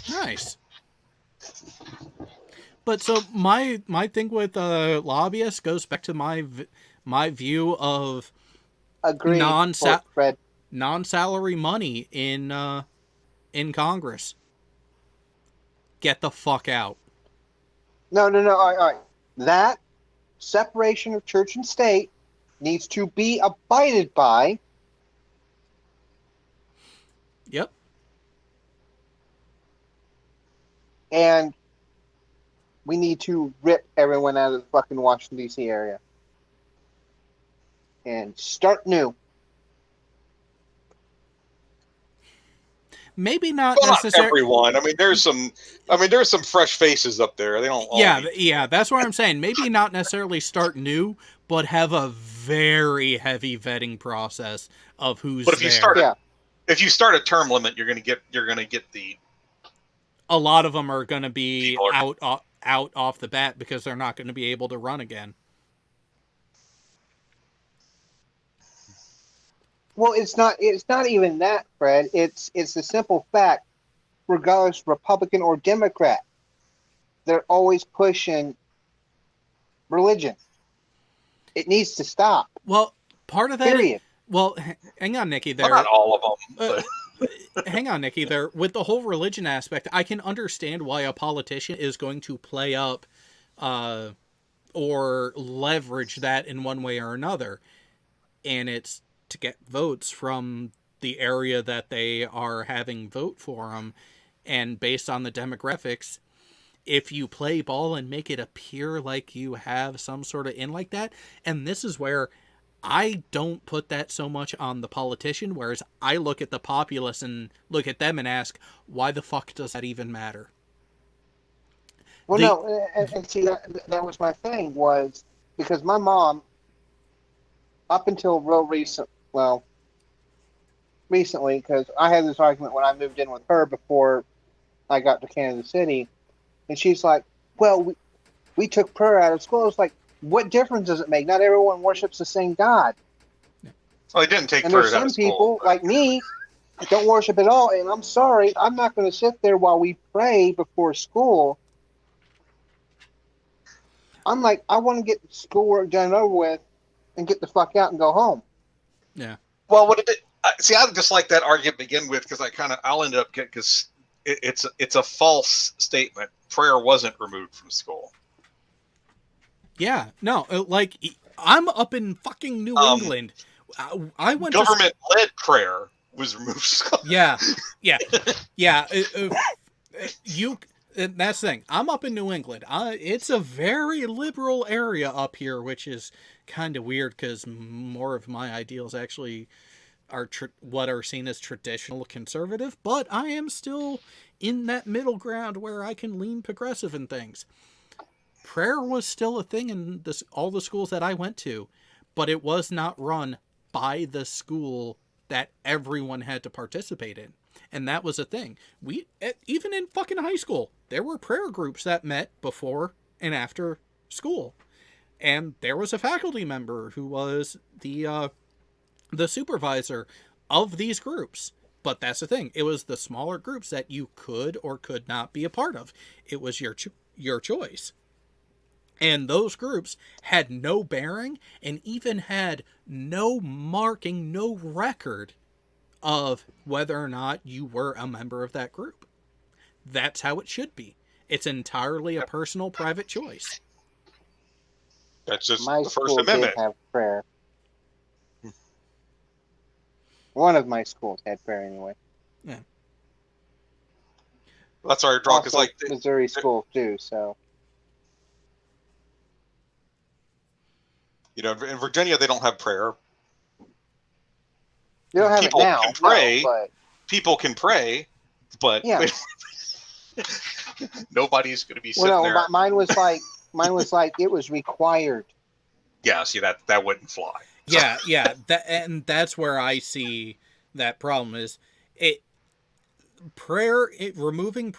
[SPEAKER 2] Nice. But so my thing with lobbyists goes back to my view of non-salary money in Congress. Get the fuck out.
[SPEAKER 9] No. All right. That separation of church and state needs to be abided by.
[SPEAKER 2] Yep.
[SPEAKER 9] And we need to rip everyone out of the fucking Washington, D.C. area. And start new.
[SPEAKER 2] maybe not
[SPEAKER 5] Well, not
[SPEAKER 2] necessarily
[SPEAKER 5] everyone. I mean, there's some fresh faces up there. They don't. All
[SPEAKER 2] yeah, that's what I'm saying. Maybe not necessarily start new, but have a very heavy vetting process of who's
[SPEAKER 5] But if
[SPEAKER 2] there.
[SPEAKER 5] if you start a term limit, you're gonna get the.
[SPEAKER 2] A lot of them are going to be out off the bat because they're not going to be able to run again.
[SPEAKER 9] Well, it's not even that, Fred. It's the simple fact, regardless Republican or Democrat, they're always pushing religion. It needs to stop.
[SPEAKER 2] Well, part of that.
[SPEAKER 9] Period.
[SPEAKER 2] Well, hang on, Nikki. There.
[SPEAKER 5] Well, not all of them.
[SPEAKER 2] Hang on, Nikki. There, with the whole religion aspect, I can understand why a politician is going to play up, or leverage that in one way or another, and it's to get votes from the area that they are having vote for them, and based on the demographics, if you play ball and make it appear like you have some sort of in like that, and this is where I don't put that so much on the politician, whereas I look at the populace and look at them and ask, why the fuck does that even matter?
[SPEAKER 9] Well, no, and see, that was my thing, was because my mom, up until recently, because I had this argument when I moved in with her before I got to Kansas City, and she's like, well, we took prayer out of school. It's like, what difference does it make? Not everyone worships the same God.
[SPEAKER 5] Well, they didn't take
[SPEAKER 9] and
[SPEAKER 5] prayer
[SPEAKER 9] there's
[SPEAKER 5] out
[SPEAKER 9] some
[SPEAKER 5] of school.
[SPEAKER 9] people like me don't worship at all, and I'm sorry, I'm not going to sit there while we pray before school. I'm like, I want to get schoolwork done over with and get the fuck out and go home.
[SPEAKER 2] Yeah.
[SPEAKER 5] Well, see, I just like that argument to begin with, because I'll end up because it's a false statement. Prayer wasn't removed from school.
[SPEAKER 2] Yeah, no, like I'm up in fucking New England. I went
[SPEAKER 5] government-led prayer was removed from school.
[SPEAKER 2] Yeah. That's the thing. I'm up in New England. It's a very liberal area up here, which is kind of weird because more of my ideals actually are what are seen as traditional conservative, but I am still in that middle ground where I can lean progressive in things. Prayer was still a thing in all the schools that I went to, but it was not run by the school that everyone had to participate in. And that was a thing. Even in fucking high school, there were prayer groups that met before and after school. And there was a faculty member who was the supervisor of these groups. But that's the thing. It was the smaller groups that you could or could not be a part of. It was your choice. And those groups had no bearing and even had no marking, no record of whether or not you were a member of that group. That's how it should be. It's entirely a personal, private choice.
[SPEAKER 5] That's just
[SPEAKER 9] my
[SPEAKER 5] the First
[SPEAKER 9] school
[SPEAKER 5] Amendment.
[SPEAKER 9] did have prayer. One of my schools had prayer anyway.
[SPEAKER 2] Yeah.
[SPEAKER 5] That's our draw, because like
[SPEAKER 9] Missouri school too. So
[SPEAKER 5] in Virginia they don't have prayer.
[SPEAKER 9] they don't have
[SPEAKER 5] People
[SPEAKER 9] it now.
[SPEAKER 5] can pray.
[SPEAKER 9] No, but
[SPEAKER 5] People can pray, but
[SPEAKER 9] yeah.
[SPEAKER 5] nobody's going to be sitting there.
[SPEAKER 9] Mine was like it was required.
[SPEAKER 5] Yeah, see that wouldn't fly.
[SPEAKER 2] Yeah, and that's where I see that problem is removing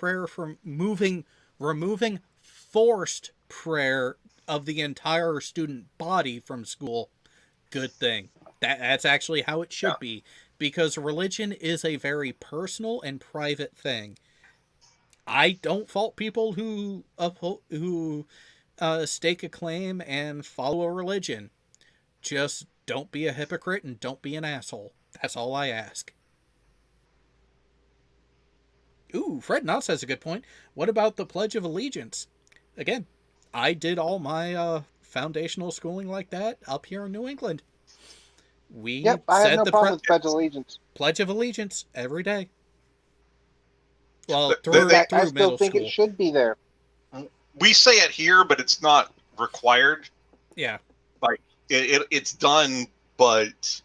[SPEAKER 2] forced prayer of the entire student body from school. Good thing. That's actually how it should be, because religion is a very personal and private thing. I don't fault people who stake a claim and follow a religion. Just don't be a hypocrite and don't be an asshole. That's all I ask. Ooh, Fred Knotts has a good point. What about the Pledge of Allegiance? Again, I did all my foundational schooling like that up here in New England.
[SPEAKER 9] I have no problem with Pledge of Allegiance.
[SPEAKER 2] Pledge of Allegiance every day. Well,
[SPEAKER 9] I still think it should be there.
[SPEAKER 5] We say it here, but it's not required.
[SPEAKER 2] Yeah.
[SPEAKER 5] Like it's done, but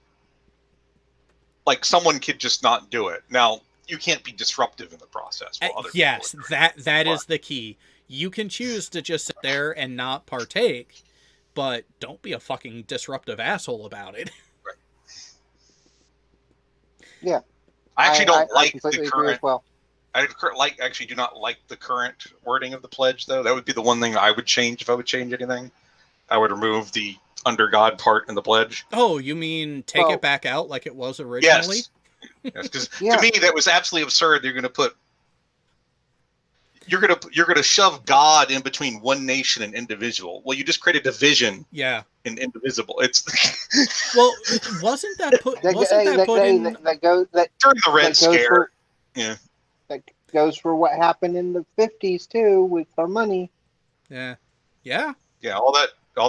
[SPEAKER 5] like someone could just not do it. Now, be disruptive in the process. While other
[SPEAKER 2] Yes,
[SPEAKER 5] people are
[SPEAKER 2] that is the key. You can choose to just sit there and not partake, but don't be a fucking disruptive asshole about it.
[SPEAKER 9] Yeah.
[SPEAKER 5] I actually don't like the
[SPEAKER 9] completely agree as
[SPEAKER 5] current.
[SPEAKER 9] well.
[SPEAKER 5] Actually do not like the current wording of the pledge, though. That would be the one thing I would change if I would change anything. I would remove the under God part in the pledge.
[SPEAKER 2] Oh, you mean take it back out like it was originally?
[SPEAKER 5] Yes, because to me that was absolutely absurd. You're gonna shove God in between one nation and individual. Well, you just create a division.
[SPEAKER 2] Yeah.
[SPEAKER 5] In indivisible. It's
[SPEAKER 2] well, wasn't that put in
[SPEAKER 5] during the Red Scare?
[SPEAKER 9] That goes for what happened in the 50s too with our money.
[SPEAKER 2] Yeah.
[SPEAKER 5] All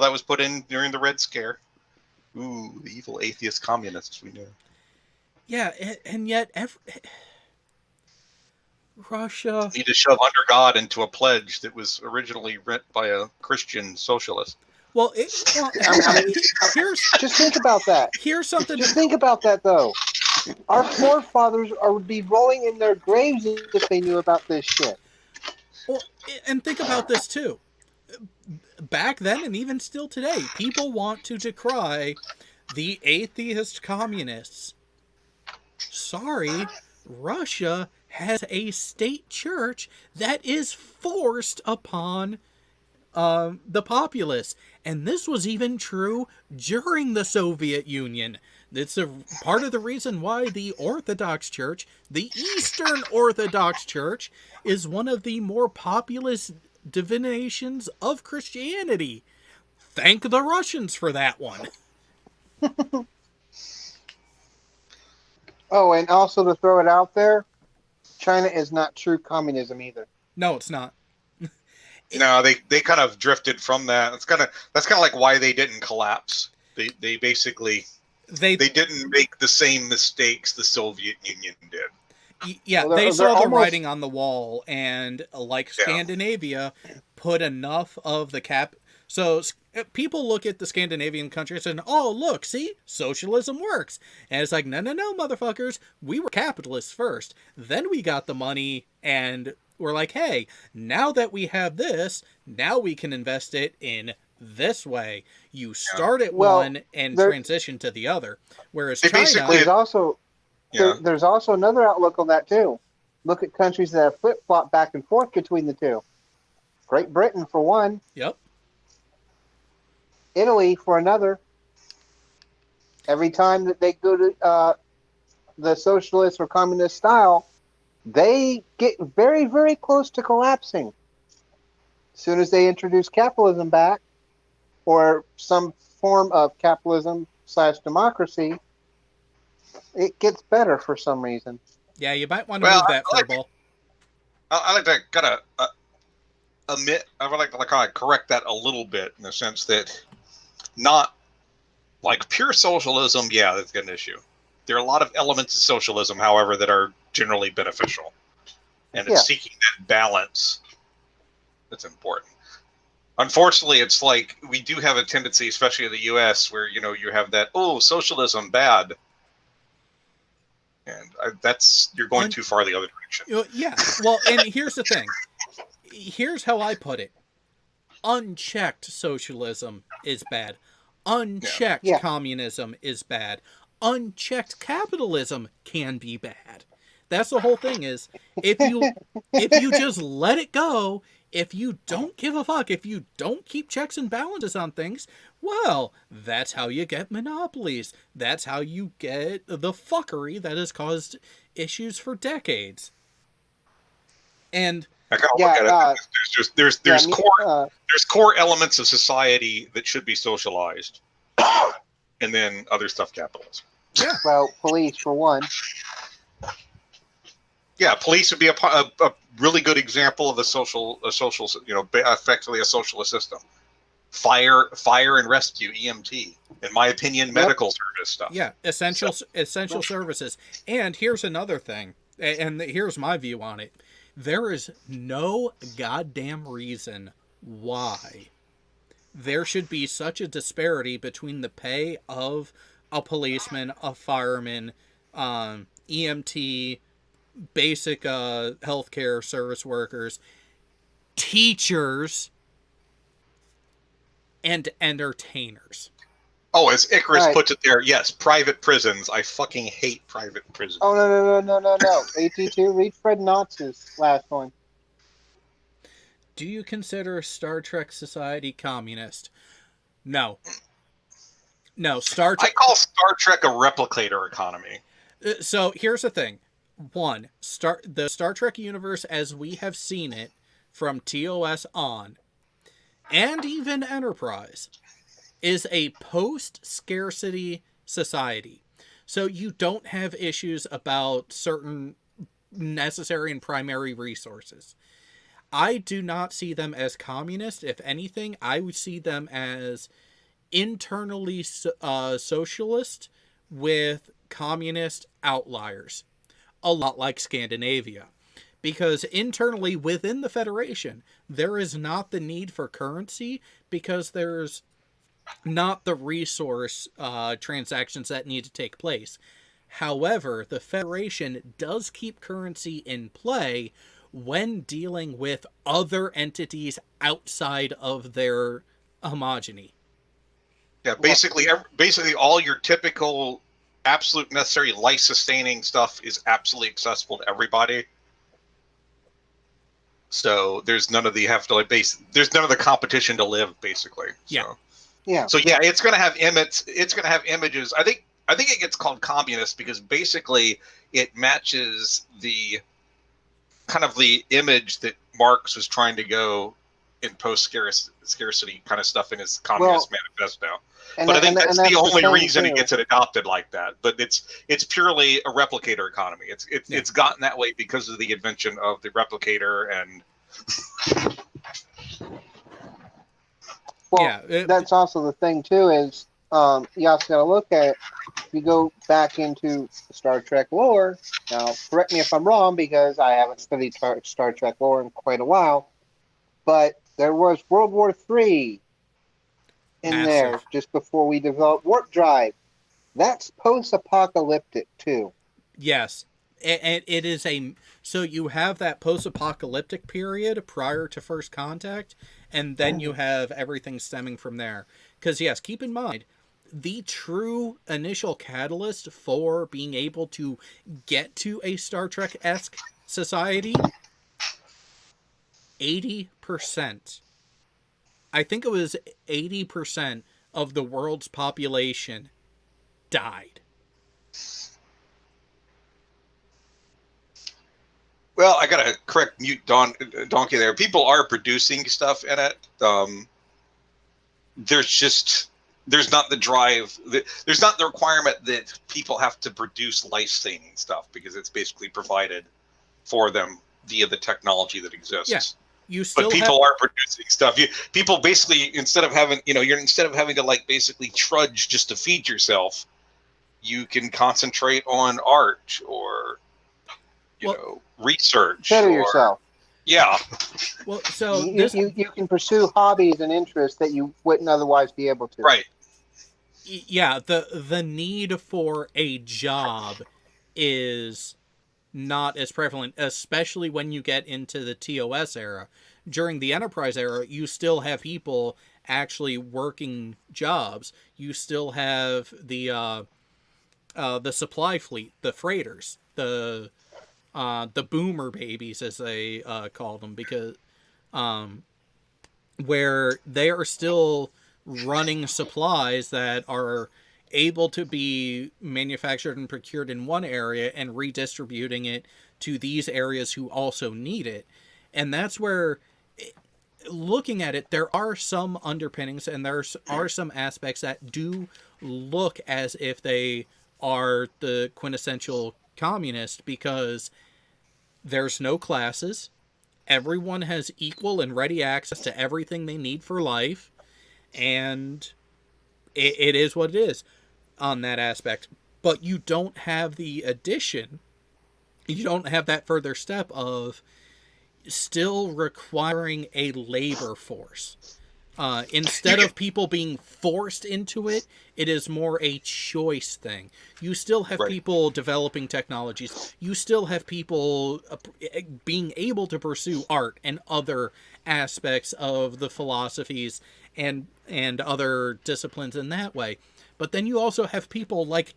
[SPEAKER 5] that was put in during the Red Scare. Ooh, the evil atheist communists we knew.
[SPEAKER 2] Yeah, and yet Russia
[SPEAKER 5] need to shove under God into a pledge that was originally written by a Christian socialist.
[SPEAKER 2] Well,
[SPEAKER 9] just think about that.
[SPEAKER 2] Here's something.
[SPEAKER 9] Just think about that, though. Our forefathers would be rolling in their graves if they knew about this shit.
[SPEAKER 2] Well, and think about this too. Back then, and even still today, people want to decry the atheist communists. Sorry, Russia has a state church that is forced upon the populace. And this was even true during the Soviet Union. It's a part of the reason why the Orthodox Church, the Eastern Orthodox Church, is one of the more populous divinations of Christianity. Thank the Russians for that one.
[SPEAKER 9] Oh, and also to throw it out there, China is not true communism either.
[SPEAKER 2] No, it's not.
[SPEAKER 5] No, they kind of drifted from that. That's kind of like why they didn't collapse. They basically they didn't make the same mistakes the Soviet Union did.
[SPEAKER 2] Yeah, well, they saw the writing on the wall, and like Scandinavia, put enough of the cap. So people look at the Scandinavian countries and, oh, look, see, socialism works. And it's like, no, motherfuckers, we were capitalists first. Then we got the money, and we're like, hey, now that we have this, now we can invest it in this way. You start at one and transition to the other. Whereas China...
[SPEAKER 9] There's also another outlook on that, too. Look at countries that have flip-flopped back and forth between the two. Great Britain, for one.
[SPEAKER 2] Yep.
[SPEAKER 9] Italy, for another. Every time that they go to the socialist or communist style, they get very, very close to collapsing. As soon as they introduce capitalism back, or some form of capitalism/democracy, it gets better for some reason.
[SPEAKER 2] Yeah, you might want to move that, Furball.
[SPEAKER 5] I like to kind of I would like to kind of correct that a little bit in the sense that not like pure socialism. Yeah, that's an issue. There are a lot of elements of socialism, however, that are generally beneficial, and it's seeking that balance that's important. Unfortunately, it's like we do have a tendency, especially in the U.S., where you have that socialism bad. And you're going too far the other direction.
[SPEAKER 2] Yeah, well, and here's the thing. Here's how I put it. Unchecked socialism is bad. Unchecked communism is bad. Unchecked capitalism can be bad. That's the whole thing is, if you just let it go, if you don't give a fuck, if you don't keep checks and balances on things, well, that's how you get monopolies. That's how you get the fuckery that has caused issues for decades. And
[SPEAKER 5] I kind of look at it. There's core elements of society that should be socialized, and then other stuff capitalism.
[SPEAKER 9] Yeah. Well, police for one.
[SPEAKER 5] Yeah, police would be a really good example of a social, effectively a socialist system. Fire and rescue, EMT, in my opinion, medical service stuff.
[SPEAKER 2] Yeah, essential services. And here's another thing, and here's my view on it. There is no goddamn reason why there should be such a disparity between the pay of a policeman, a fireman, EMT, basic healthcare service workers, teachers, and entertainers.
[SPEAKER 5] Oh, as Icarus
[SPEAKER 9] Right.
[SPEAKER 5] puts it there, yes, private prisons. I fucking hate private prisons.
[SPEAKER 9] Oh, no. AT2, read Fred Knox's last one.
[SPEAKER 2] Do you consider Star Trek Society communist? No. No, Star
[SPEAKER 5] I
[SPEAKER 2] Trek.
[SPEAKER 5] call Star Trek a replicator economy.
[SPEAKER 2] So here's the thing. One, the Star Trek universe as we have seen it from TOS on, and even Enterprise, is a post-scarcity society. So you don't have issues about certain necessary and primary resources. I do not see them as communist. If anything, I would see them as internally socialist with communist outliers. A lot like Scandinavia. Because internally within the Federation, there is not the need for currency because there's not the resource transactions that need to take place. However, the Federation does keep currency in play when dealing with other entities outside of their homogeny.
[SPEAKER 5] Yeah, basically all your typical absolute necessary life-sustaining stuff is absolutely accessible to everybody. So there's none of the there's none of the competition to live, basically.
[SPEAKER 2] Yeah.
[SPEAKER 9] Yeah.
[SPEAKER 5] So yeah, it's gonna have images. I think it gets called communist because basically it matches the kind of the image that Marx was trying to go in post-scarcity kind of stuff in his Communist Manifesto. But I think that's the only reason it gets it adopted like that. But it's purely a replicator economy. It's gotten that way because of the invention of the replicator and.
[SPEAKER 9] Well, that's also the thing too is you also got to look at if you go back into Star Trek lore. Now, correct me if I'm wrong because I haven't studied Star Trek lore in quite a while, but there was World War III in there just before we developed warp drive. That's post-apocalyptic too.
[SPEAKER 2] Yes, and it is so you have that post-apocalyptic period prior to First Contact, and then you have everything stemming from there. Because yes, keep in mind, the true initial catalyst for being able to get to a Star Trek-esque society, 80%. I think it was 80% of the world's population died.
[SPEAKER 5] Well, I gotta correct mute Donkey there. People are producing stuff in it. There's not the drive. There's not the requirement that people have to produce life-sustaining stuff because it's basically provided for them via the technology that exists.
[SPEAKER 2] Yeah.
[SPEAKER 5] But people are producing stuff. People basically instead of having to like basically trudge just to feed yourself, you can concentrate on art or research.
[SPEAKER 9] Better yourself.
[SPEAKER 5] Yeah.
[SPEAKER 2] Well, so
[SPEAKER 9] you can pursue hobbies and interests that you wouldn't otherwise be able to.
[SPEAKER 5] Right.
[SPEAKER 2] Yeah, the need for a job is not as prevalent, especially when you get into the TOS era. During the Enterprise era, you still have people actually working jobs. You still have the supply fleet, the freighters, the boomer babies, as they call them, because where they are still running supplies that are able to be manufactured and procured in one area and redistributing it to these areas who also need it. And that's where, looking at it, there are some underpinnings and there are some aspects that do look as if they are the quintessential communist, because there's no classes. Everyone has equal and ready access to everything they need for life. And it is what it is on that aspect. But you don't have the addition. You don't have that further step of still requiring a labor force. Instead of people being forced into it, it is more a choice thing. You still have people developing technologies. You still have people being able to pursue art and other aspects of the philosophies and other disciplines in that way. But then you also have people like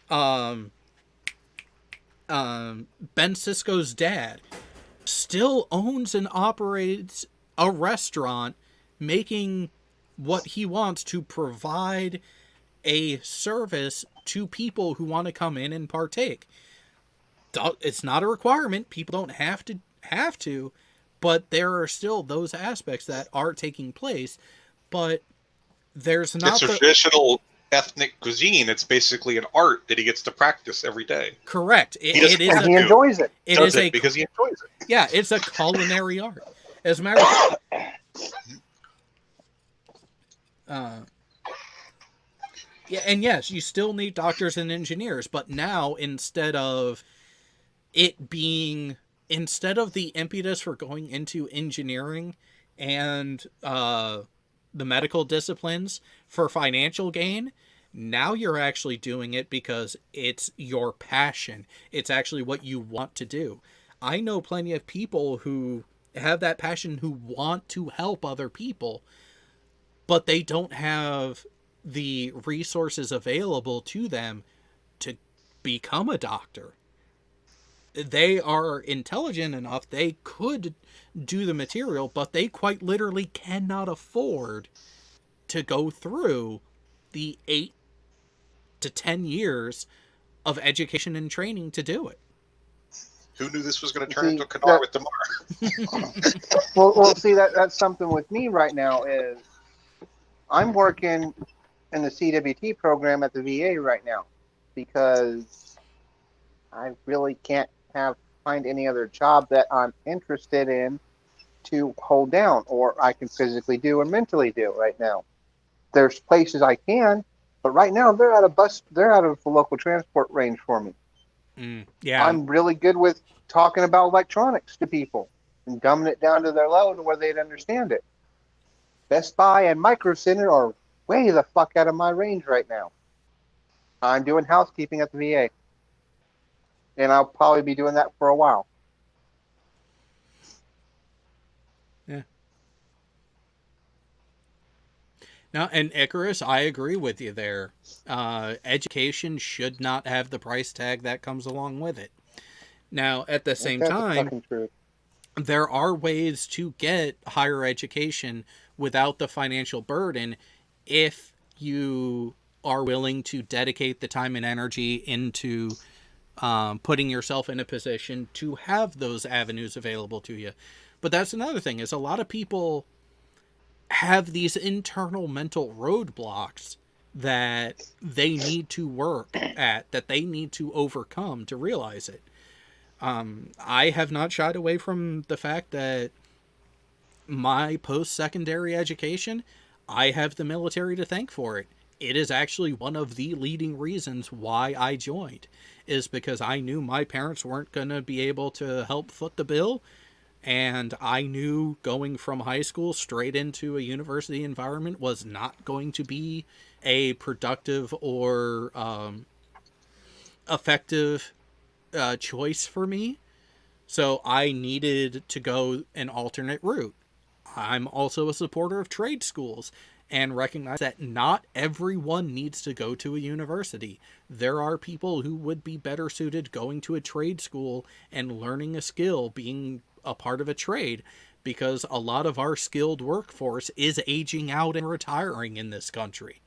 [SPEAKER 2] Ben Sisko's dad still owns and operates a restaurant, making what he wants to provide a service to people who want to come in and partake. It's not a requirement. People don't have to, but there are still those aspects that are taking place. But there's not
[SPEAKER 5] it's a traditional ethnic cuisine. It's basically an art that he gets to practice every day.
[SPEAKER 2] Correct.
[SPEAKER 9] He enjoys it.
[SPEAKER 2] It is
[SPEAKER 5] because he enjoys it.
[SPEAKER 2] Yeah, it's a culinary art. As a matter of fact, yeah, and yes, you still need doctors and engineers, but now instead of the impetus for going into engineering and the medical disciplines for financial gain, now you're actually doing it because it's your passion. It's actually what you want to do. I know plenty of people who have that passion, who want to help other people, but they don't have the resources available to them to become a doctor. They are intelligent enough, they could do the material, but they quite literally cannot afford to go through the 8 to 10 years of education and training to do it.
[SPEAKER 5] Who knew this was going to turn into Kadar with Damar?
[SPEAKER 9] well, see, that's something with me right now is I'm working in the CWT program at the VA right now because I really can't find any other job that I'm interested in to hold down or I can physically do or mentally do right now. There's places I can, but right now they're out of the local transport range for me.
[SPEAKER 2] Yeah,
[SPEAKER 9] I'm really good with talking about electronics to people and dumbing it down to their level to where they'd understand it. Best Buy and Micro Center are way the fuck out of my range right now. I'm doing housekeeping at the VA, and I'll probably be doing that for a while.
[SPEAKER 2] Yeah. Now, and Icarus, I agree with you there. Education should not have the price tag that comes along with it. Now, at the same time, there are ways to get higher education without the financial burden if you are willing to dedicate the time and energy into putting yourself in a position to have those avenues available to you. But that's another thing, is a lot of people have these internal mental roadblocks that they need to work at, that they need to overcome to realize it. I have not shied away from the fact that my post-secondary education, I have the military to thank for it. It is actually one of the leading reasons why I joined, is because I knew my parents weren't going to be able to help foot the bill, and I knew going from high school straight into a university environment was not going to be a productive or effective choice for me. So I needed to go an alternate route. I'm also a supporter of trade schools and recognize that not everyone needs to go to a university. There are people who would be better suited going to a trade school and learning a skill, being a part of a trade, because a lot of our skilled workforce is aging out and retiring in this country.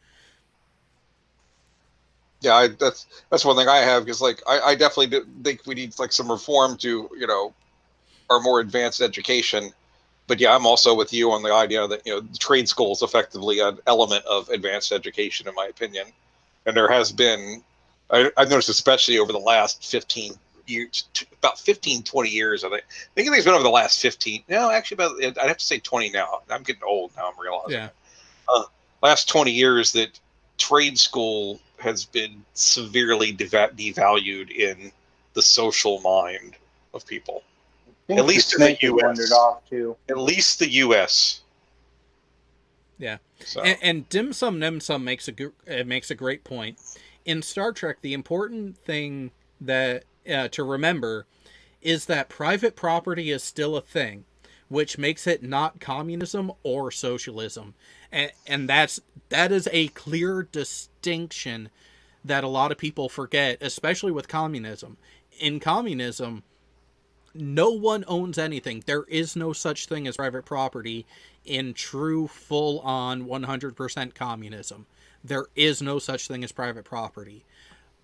[SPEAKER 5] Yeah, that's one thing I have, because I definitely think we need some reform to our more advanced education. But yeah, I'm also with you on the idea that the trade school is effectively an element of advanced education, in my opinion. And there has been, I've noticed, especially over the last 15 years, about 15, 20 years. I think it's been over the last 15. No, actually, I'd have to say 20 now. I'm getting old now. I'm realizing.
[SPEAKER 2] Yeah.
[SPEAKER 5] Last 20 years that trade school has been severely devalued in the social mind of people. At least in the U.S.
[SPEAKER 9] Off too.
[SPEAKER 5] At least the U.S.
[SPEAKER 2] Yeah,
[SPEAKER 5] So.
[SPEAKER 2] and Dim Sum Nim Sum makes a great point. In Star Trek, the important thing that to remember is that private property is still a thing, which makes it not communism or socialism, and that is a clear distinction that a lot of people forget, especially with communism. In communism, no one owns anything. There is no such thing as private property in true, full-on, 100% communism. There is no such thing as private property.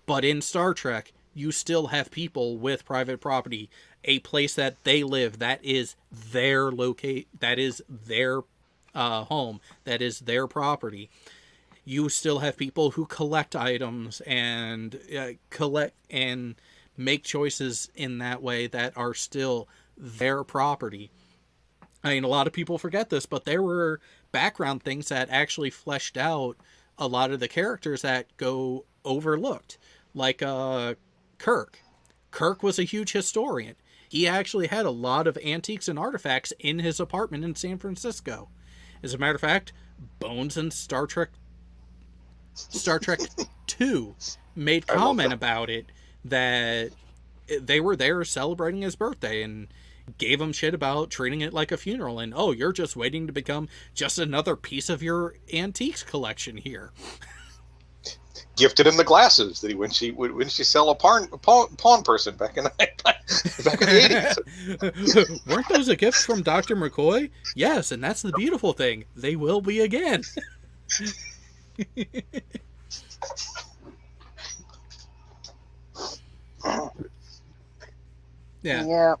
[SPEAKER 2] But in Star Trek, you still have people with private property, a place that they live, that is their that is their home, that is their property. You still have people who collect items and make choices in that way that are still their property. I mean, a lot of people forget this, but there were background things that actually fleshed out a lot of the characters that go overlooked. Like Kirk. Kirk was a huge historian. He actually had a lot of antiques and artifacts in his apartment in San Francisco. As a matter of fact, Bones in Star Trek 2 made comment about it, that they were there celebrating his birthday and gave him shit about treating it like a funeral, and oh, you're just waiting to become just another piece of your antiques collection here.
[SPEAKER 5] Gifted him the glasses that when she sell a pawn person back in the 80s.
[SPEAKER 2] Weren't those a gift from Dr. McCoy? Yes, and that's the beautiful thing. They will be again. Yeah.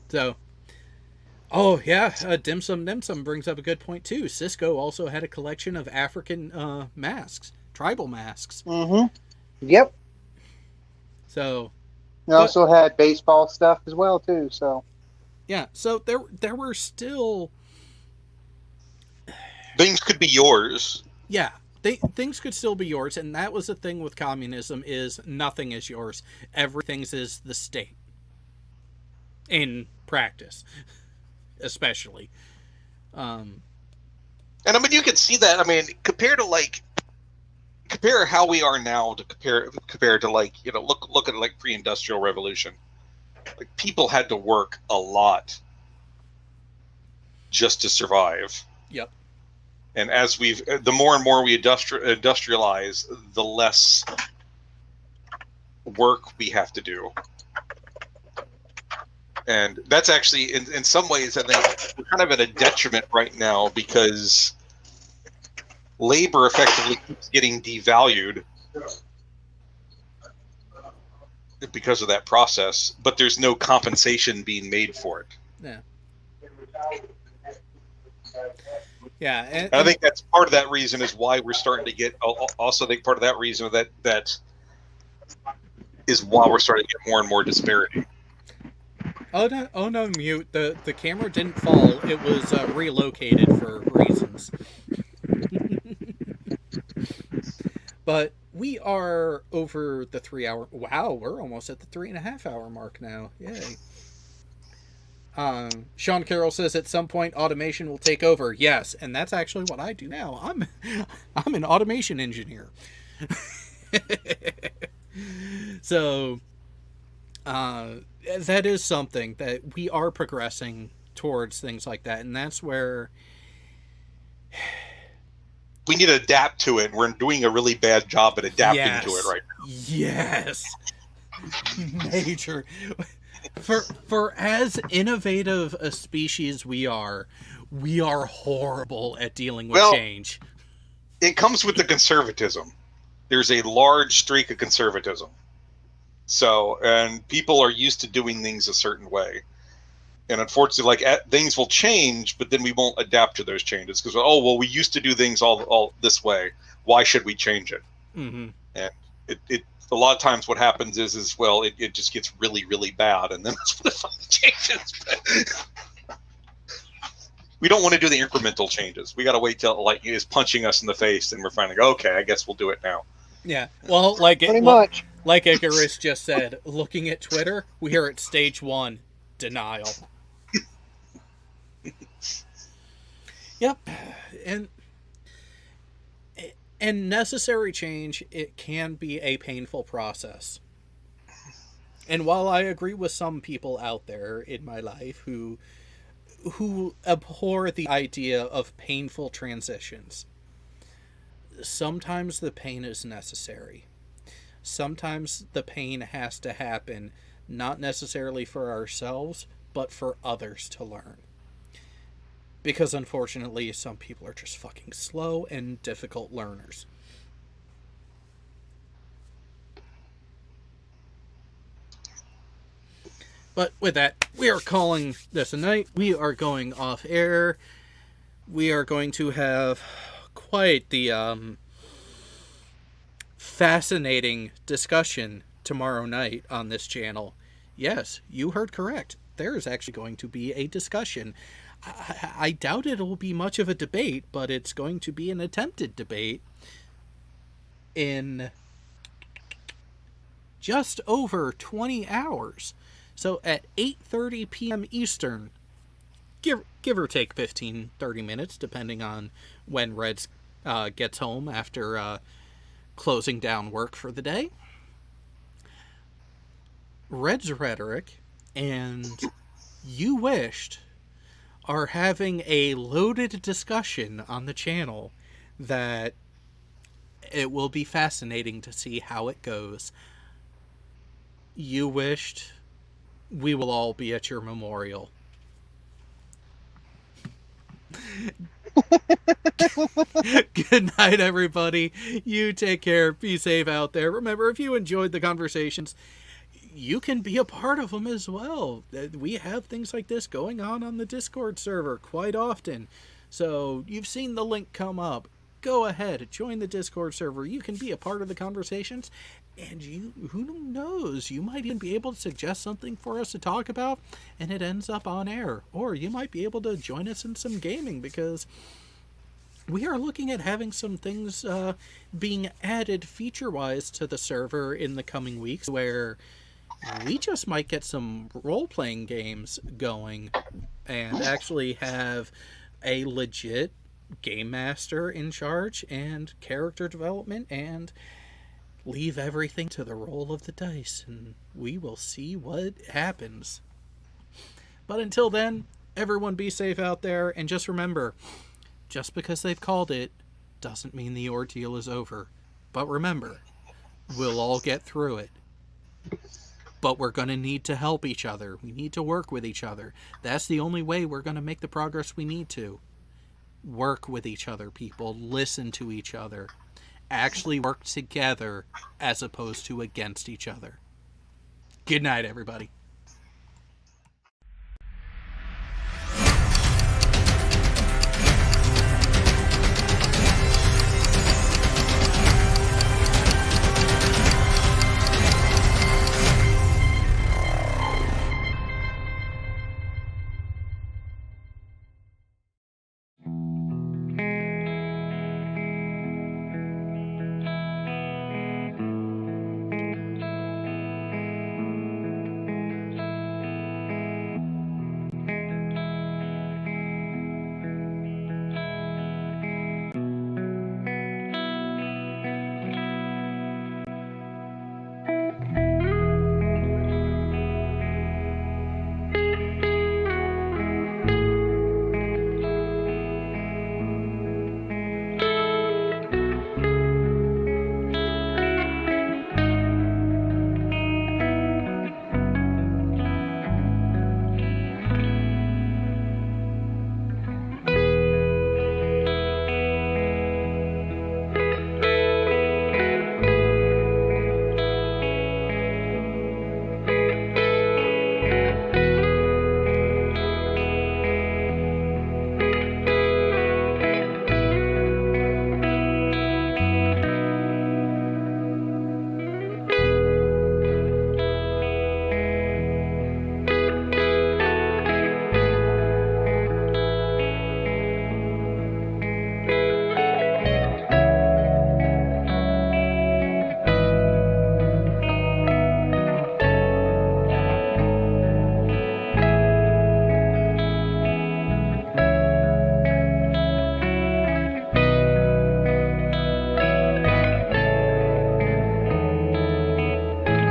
[SPEAKER 2] So, oh yeah, Dim Sum Nim Sum brings up a good point too. Cisco also had a collection of African masks, tribal masks.
[SPEAKER 9] Mm-hmm. Yep.
[SPEAKER 2] So,
[SPEAKER 9] they also had baseball stuff as well too. So,
[SPEAKER 2] yeah. So there were still
[SPEAKER 5] things could be yours.
[SPEAKER 2] Yeah. Things could still be yours, and that was the thing with communism, is nothing is yours. Everything's is the state. In practice, especially.
[SPEAKER 5] And I mean, you can see that. I mean, compare how we are now to compare to, like, you know, look at like pre-industrial revolution. Like, people had to work a lot just to survive.
[SPEAKER 2] Yep.
[SPEAKER 5] And as the more and more we industrialize, the less work we have to do. And that's actually, in some ways, I think we're kind of at a detriment right now, because labor effectively keeps getting devalued because of that process, but there's no compensation being made for it.
[SPEAKER 2] Yeah. Yeah,
[SPEAKER 5] and I think that's part of that reason is why we're starting to get. Also, I think part of that reason that is why we're starting to get more and more disparity.
[SPEAKER 2] Oh no, mute. The camera didn't fall. It was relocated for reasons. But we are over the 3 hour. Wow, we're almost at the 3.5 hour mark now. Yay. Sean Carroll says at some point automation will take over. Yes, and that's actually what I do now. I'm an automation engineer. So that is something that we are progressing towards, things like that, and that's where
[SPEAKER 5] we need to adapt to it. We're doing a really bad job at adapting to it right now.
[SPEAKER 2] Yes. Major. For as innovative a species we are horrible at dealing with change.
[SPEAKER 5] It comes with the conservatism. There's a large streak of conservatism. So, and people are used to doing things a certain way. And unfortunately, like, things will change, but then we won't adapt to those changes because, oh, well, we used to do things all this way. Why should we change it?
[SPEAKER 2] Mm-hmm.
[SPEAKER 5] And it a lot of times what happens is well, it just gets really, really bad, and then that's when it finally changes. We don't want to do the incremental changes. We got to wait till, like, it's punching us in the face, and we're finally like, okay, I guess we'll do it now.
[SPEAKER 2] Yeah, well, like
[SPEAKER 9] pretty much.
[SPEAKER 2] Like Icarus just said, looking at Twitter, we are at stage 1, denial. Yep, and And necessary change, it can be a painful process. And while I agree with some people out there in my life who abhor the idea of painful transitions, sometimes the pain is necessary. Sometimes the pain has to happen, not necessarily for ourselves, but for others to learn. Because unfortunately, some people are just fucking slow and difficult learners. But with that, we are calling this a night. We are going off air. We are going to have quite the fascinating discussion tomorrow night on this channel. Yes, you heard correct. There is actually going to be a discussion. I doubt it will be much of a debate, but it's going to be an attempted debate in just over 20 hours. So at 8:30 p.m. Eastern, give or take 15-30 minutes, depending on when Reds gets home after closing down work for the day. Red's Rhetoric and You Wished are having a loaded discussion on the channel that it will be fascinating to see how it goes. You Wished, we will all be at your memorial. Good night, everybody. You take care. Be safe out there. Remember, if you enjoyed the conversations, you can be a part of them as well. We have things like this going on the Discord server quite often. So you've seen the link come up. Go ahead, join the Discord server. You can be a part of the conversations. And who knows, you might even be able to suggest something for us to talk about, and it ends up on air. Or you might be able to join us in some gaming, because we are looking at having some things being added feature-wise to the server in the coming weeks, where we just might get some role-playing games going and actually have a legit game master in charge and character development, and leave everything to the roll of the dice, and we will see what happens. But until then, everyone be safe out there, and just remember, just because they've called it doesn't mean the ordeal is over. But remember, we'll all get through it. But we're going to need to help each other. We need to work with each other. That's the only way we're going to make the progress we need to. Work with each other, people. Listen to each other. Actually work together as opposed to against each other. Good night, everybody.